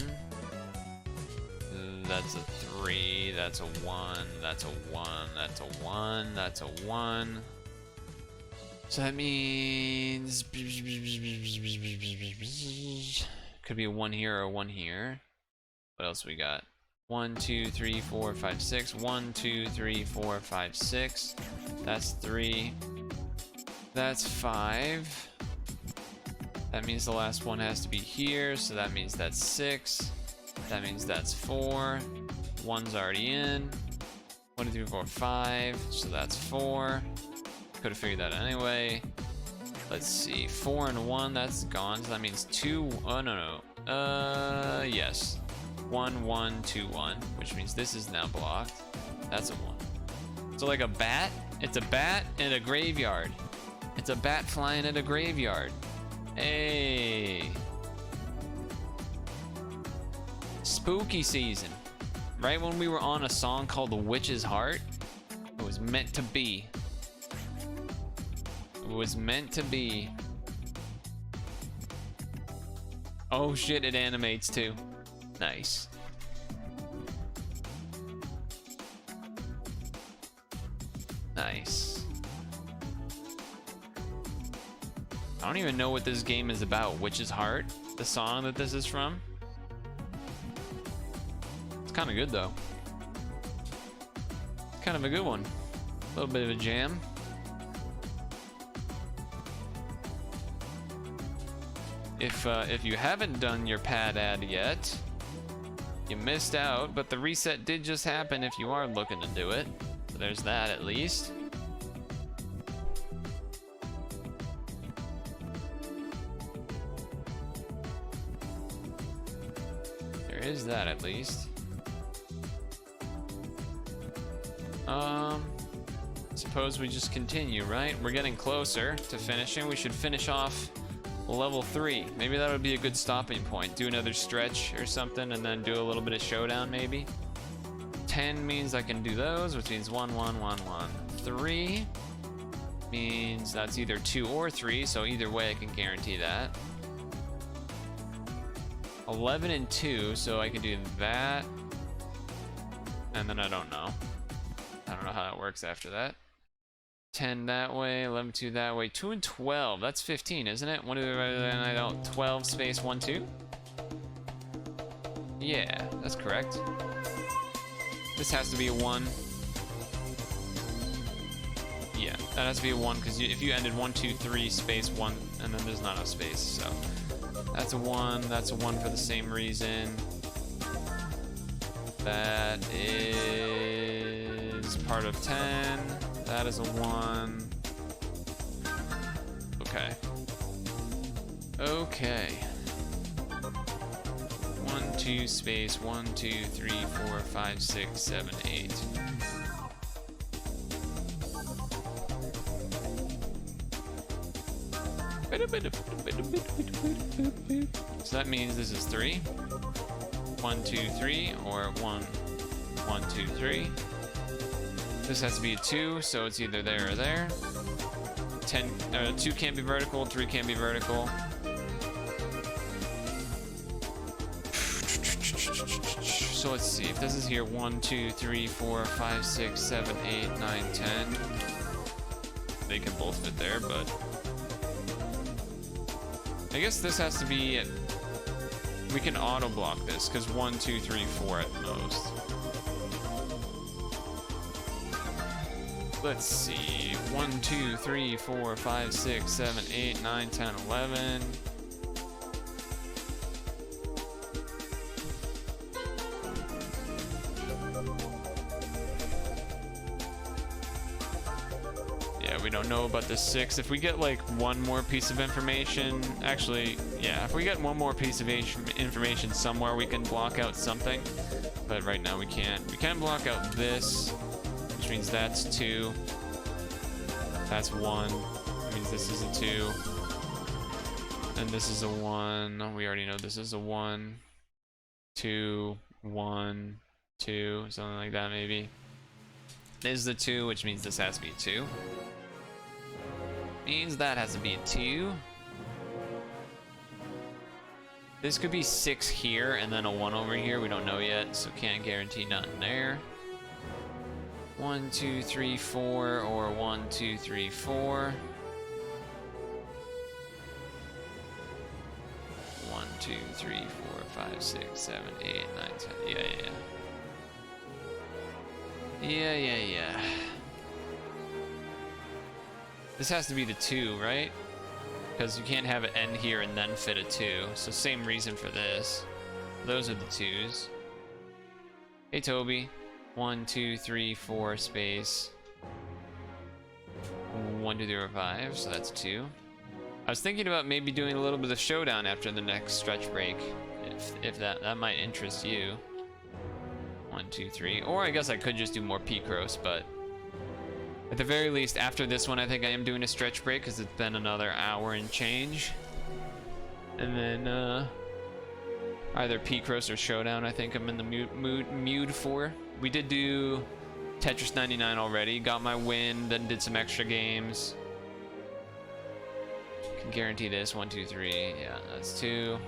S1: That's a 3. That's a 1. That's a 1. That's a 1. That's a 1. So that means could be a 1 here or a 1 here. What else we got? 1, 2, 3, 4, 5, 6. 1, 2, 3, 4, 5, 6. That's 3. That's 5. That means the last one has to be here, so that means that's 6. That means that's 4. 1's already in. 1, 2, 3, 4, 5. So that's 4. Could have figured that out anyway. Let's see. 4 and 1, that's gone. So that means 2. Oh, no. Yes. 1, 1, 2, 1. Which means this is now blocked. That's a 1. So like a bat? It's a bat in a graveyard. It's a bat flying at a graveyard. Hey. Spooky season. Right when we were on a song called The Witch's Heart, it was meant to be. It was meant to be. Oh shit, it animates too. Nice. Nice. I don't even know what this game is about. Witch's Heart, the song that this is from. It's kind of good though. Kind of a good one. A little bit of a jam. If you haven't done your pad ad yet, you missed out, but the reset did just happen if you are looking to do it. So there's that at least. There is that at least. Suppose we just continue, right? We're getting closer to finishing. We should finish off level 3. Maybe that would be a good stopping point. Do another stretch or something and then do a little bit of showdown maybe. 10 means I can do those, which means 1, 1, 1, 1. 3 means that's either 2 or 3, so either way I can guarantee that. 11 and 2, so I can do that. And then I don't know. I don't know how that works after that. 10 that way, 11, 2 that way, 2 and 12. That's 15, isn't it? 1, 2, 12 space 1, 2. Yeah, that's correct. This has to be a 1. Yeah, that has to be a 1 because if you ended 1, 2, 3 space 1, and then there's not a space, so that's a 1. That's a 1 for the same reason. That is part of 10. That is a 1. Okay. Okay. 1, 2 space 1, 2, 3, 4, 5, 6, 7, 8. So that means this is 3. 1, 2, 3, or 1, 1, 2, 3. This has to be a 2, so it's either there or there. 2 can't be vertical, 3 can't be vertical. So let's see, if this is here 1, 2, 3, 4, 5, 6, 7, 8, 9, 10. They can both fit there, but I guess this has to be, we can auto block this, because 1, 2, 3, 4 at most. Let's see, 1, 2, 3, 4, 5, 6, 7, 8, 9, 10, 11. Yeah, we don't know about the 6. If we get like one more piece of information, actually, yeah, if we get one more piece of information somewhere, we can block out something. But right now we can't. We can block out this, which means that's 2. That's 1. That means this is a 2. And this is a 1. We already know this is a 1. 2, 1, 2, something like that maybe. This is the 2, which means this has to be a 2. Means that has to be a 2. This could be 6 here and then a 1 over here. We don't know yet, so can't guarantee nothing there. 1, 2, 3, 4, or 1, 2, 3, 4. 1, 2, 3, 4, 5, 6, 7, 8, 9, 10. Yeah. This has to be the 2, right? Because you can't have it end here and then fit a 2. So same reason for this. Those are the 2s. Hey, Toby. 1, 2, 3, 4 space 1, 2, 3, 4, 5. So that's 2. I was thinking about maybe doing a little bit of showdown after the next stretch break, if that might interest you. 1, 2, 3. Or I guess I could just do more Picross, but at the very least, after this one, I think I am doing a stretch break because it's been another hour and change. And then either Picross or showdown, I think I'm in the mood for. We did do Tetris 99 already, got my win, then did some extra games. Can guarantee this, 1, 2, 3, yeah, that's 2.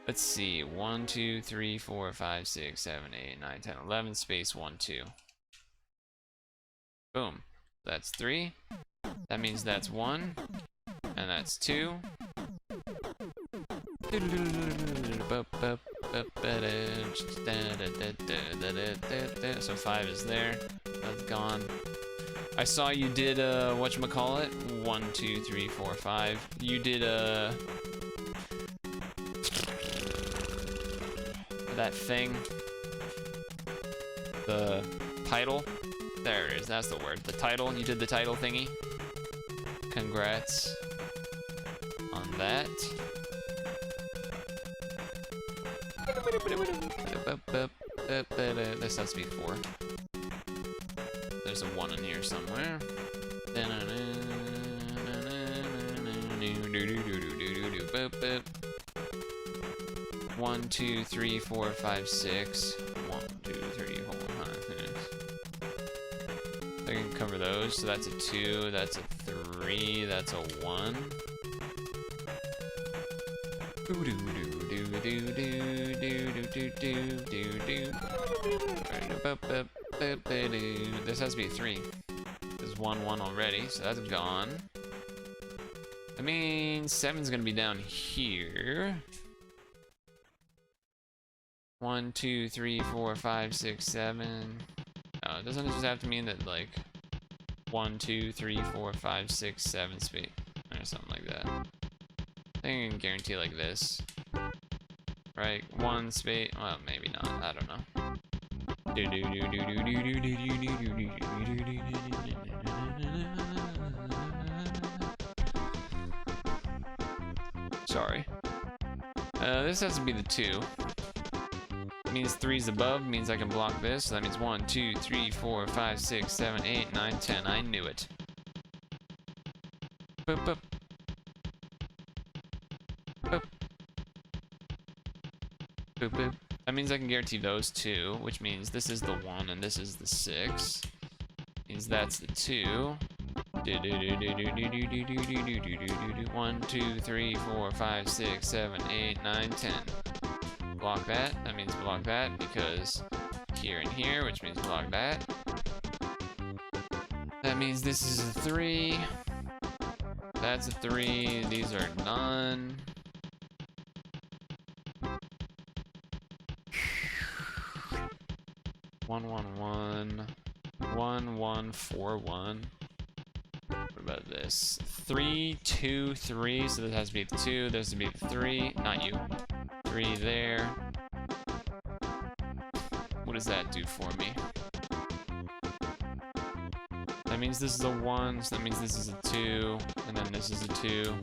S1: Let's see, 1, 2, 3, 4, 5, 6, 7, 8, 9, 10, 11, space 1, 2. Boom, that's 3. That means that's 1, and that's 2. So 5 is there. That's gone. I saw you did whatchamacallit? 1, 2, 3, 4, 5. You did that thing. The title. There it is, that's the word. The title. You did the title thingy. Congrats on that. This has to be 4. There's a 1 in here somewhere. 1, 2, 3, 4, 5, 6. 1, 2, 3, 4, 5, 6. I can cover those. So that's a 2, that's a 3, that's a 1. This has to be a 3. There's 1, 1 already, so that's gone. I mean, 7's gonna be down here. 1, 2, 3, 4, 5, 6, 7. Oh, it doesn't just have to mean that, like, 1, 2, 3, 4, 5, 6, 7 speed, or something like that. I think I can guarantee like this. Right? 1 space. Well, maybe not. I don't know. Sorry. This has to be the 2. Means 3's above, means I can block this. So that means 1, 2, 3, 4, 5, 6, 7, 8, 9, 10. I knew it. Boop, boop. Boop. Boop, boop. That means I can guarantee those 2, which means this is the 1 and this is the 6. Means that's the 2. 1, 2, 3, 4, 5, 6, 7, 8, 9, 10. Block that. That means block that because here and here, which means block that. That means this is a 3. That's a 3. These are none. One, 1, 4, 1. What about this? 3, 2, 3. So this has to be the 2. This has to be the 3. Not you. 3 there. What does that do for me? That means this is a 1. So that means this is a 2. And then this is a 2.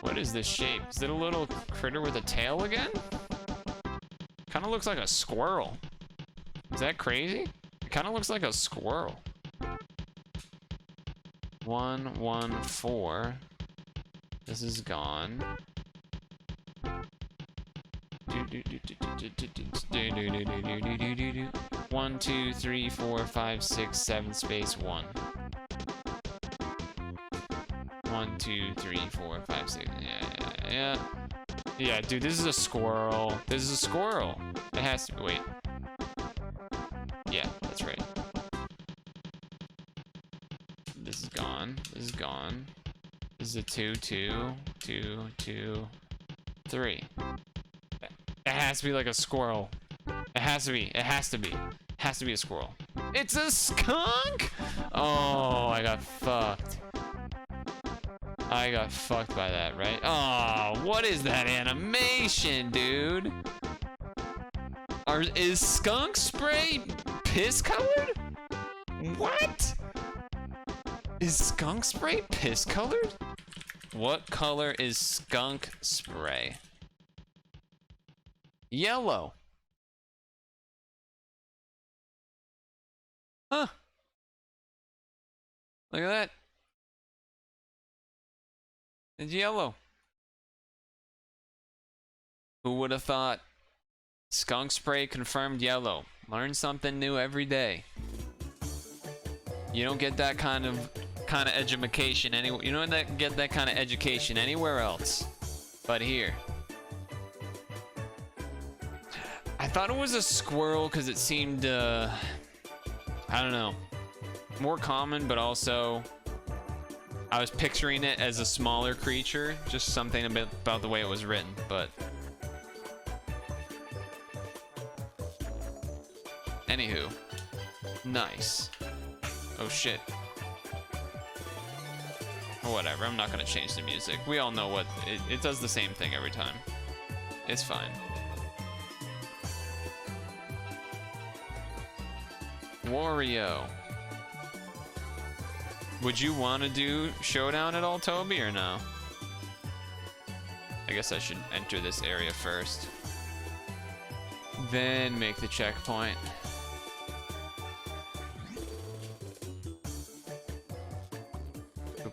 S1: What is this shape? Is it a little critter with a tail again? Kind of looks like a squirrel. Is that crazy? It kind of looks like a squirrel. 1, 1, 4. This is gone. 1, 2, 3, 4, 5, 6, 7 space 1. 1, 2, 3, 4, 5, 6. Yeah. Yeah, dude, this is a squirrel. This is a squirrel. It has to be. Wait. Yeah, that's right. This is gone. This is gone. This is a 2, 2, 2, 2, 3. It has to be like a squirrel. It has to be. It has to be. It has to be a squirrel. It's a skunk! Oh, I got fucked. I got fucked by that, right? Oh, what is that animation, dude? Is skunk spray piss colored? What? Is skunk spray piss colored? What color is skunk spray? Yellow. Huh. Look at that. It's yellow. Who would have thought? Skunk spray confirmed yellow. Learn something new every day. You don't get that kind of education anywhere. You don't get that kind of education anywhere else, but here. I thought it was a squirrel because it seemed, I don't know, more common, but also I was picturing it as a smaller creature, just something about the way it was written, but anywho, nice. Oh shit. Whatever, I'm not gonna change the music. We all know what it does the same thing every time. It's fine. Wario. Would you want to do Showdown at all, Toby, or no? I guess I should enter this area first. Then make the checkpoint.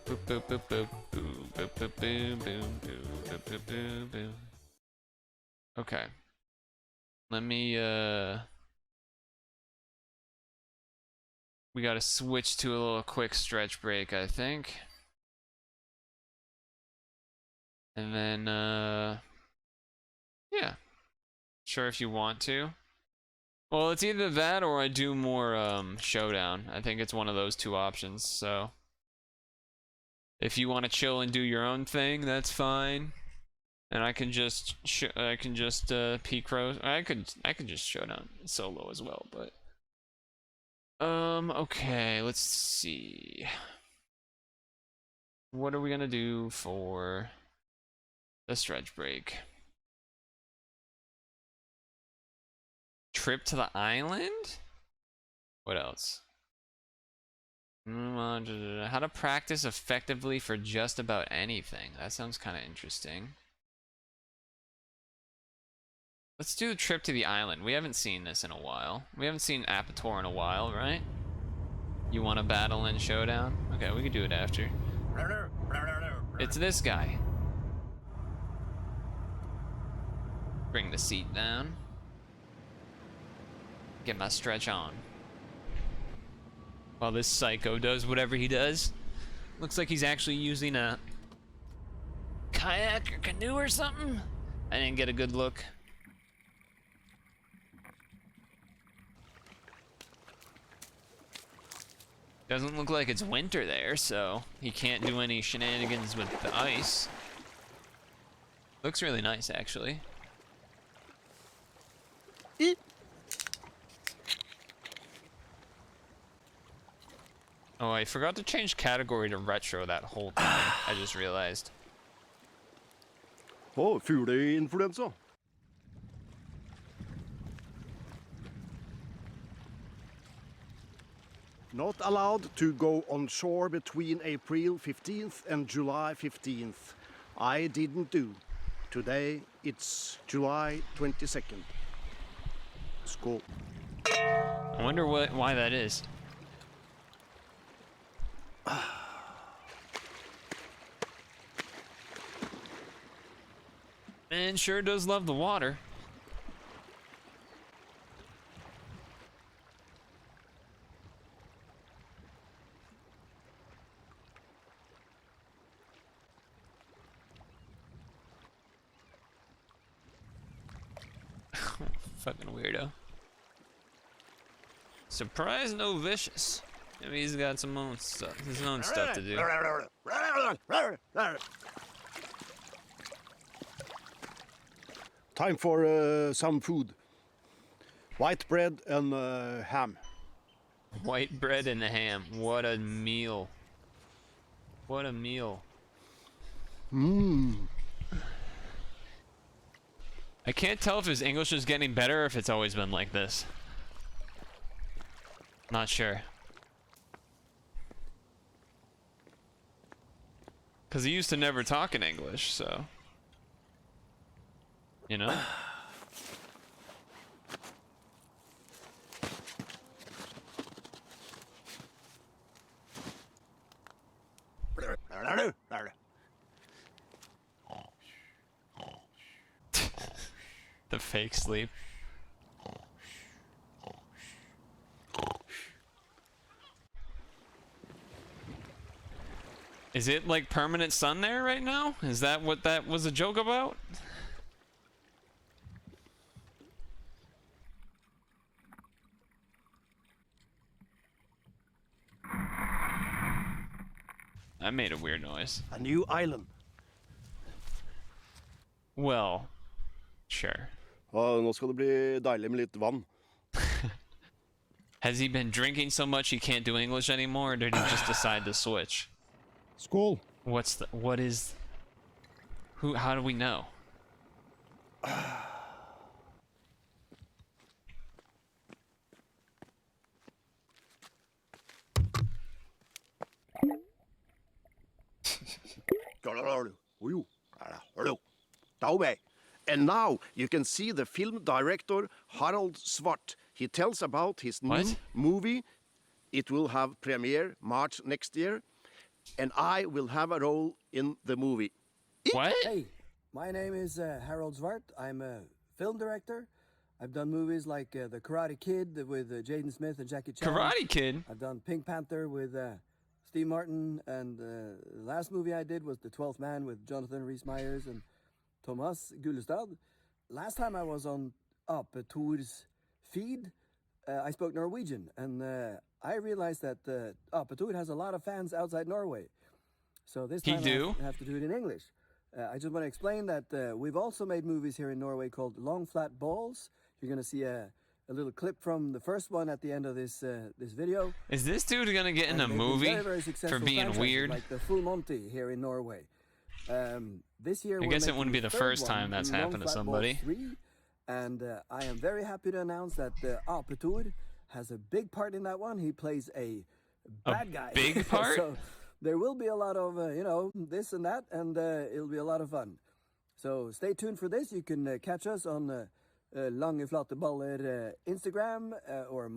S1: Boop, boop, boop, boop, boop, boop, boop, boop, boop, boop, boop, boop, boop, boop. Okay. Let me, we gotta switch to a little quick stretch break, I think. And then, yeah. Sure if you want to. Well, it's either that or I do more, Showdown. I think it's one of those two options, so. If you want to chill and do your own thing, that's fine. And I can just, Picross. I could just Showdown solo as well, but. Okay, let's see. What are we gonna do for the stretch break? Trip to the island? What else? How to practice effectively for just about anything. That sounds kind of interesting. Let's do the trip to the island. We haven't seen this in a while. We haven't seen Apator in a while, right? You want to battle in Showdown? Okay, we can do it after. It's this guy. Bring the seat down. Get my stretch on. While this psycho does whatever he does. Looks like he's actually using a kayak or canoe or something. I didn't get a good look. Doesn't look like it's winter there, so he can't do any shenanigans with the ice. Looks really nice, actually. Oh, I forgot to change category to retro that whole time. I just realized.
S4: Oh, fugleinfluensa. Not allowed to go on shore between April 15th and July 15th. I didn't do. Today it's July 22nd. Skål.
S1: I wonder why that is. Man sure does love the water. Fucking weirdo. Surprise, no vicious. Maybe he's got some own stuff, his own stuff to do.
S4: Time for some food. White bread and ham.
S1: White bread and ham. What a meal. What a meal.
S4: Mmm.
S1: I can't tell if his English is getting better or if it's always been like this. Not sure. Because he used to never talk in English, so. You know? The fake sleep. Is it like permanent sun there right now? Is that what that was a joke about? That made a weird noise.
S4: A new island.
S1: Well, sure.
S4: Ja, nå skal det bli deilig med litt vann.
S1: Has he been drinking so much he can't do English anymore, or did he just decide to switch?
S4: Skål.
S1: What is... How do we know?
S4: And now you can see the film director Harald Svart. He tells about his new
S1: What?
S4: movie. It will have premiere March next year, and I will have a role in the movie.
S1: What?
S6: Hey, my name is Harold Zwart. I'm a film director. I've done movies like The Karate Kid with Jaden Smith and Jackie Chan.
S1: Karate Kid?
S6: I've done Pink Panther with Steve Martin, and the last movie I did was The 12th Man with Jonathan Rhys-Meyers and Thomas Gullestad. Last time I was on Apetor's feed, I spoke Norwegian, and I realized that Apetor has a lot of fans outside Norway. So this time I have to do it in English. I just want to explain that we've also made movies here in Norway called Long Flat Balls. You're going to see a little clip from the first one at the end of this this video.
S1: Is this dude gonna get in a
S6: And they've been
S1: movie
S6: very, very
S1: for
S6: successful
S1: being
S6: franchises,
S1: weird?
S6: like the Full Monty here in Norway. This year,
S1: I
S6: we're
S1: guess it
S6: making
S1: wouldn't be the
S6: third
S1: first
S6: one,
S1: time that's
S6: Long
S1: happened to
S6: Flat Balls
S1: somebody.
S6: 3, and I am very happy to announce that Apetor has a big part in that one. He plays a bad guy.
S1: big part?
S6: So there will be a lot of, this and that, and it'll be a lot of fun. So stay tuned for this. You can catch us on Lange Flate Baller Instagram or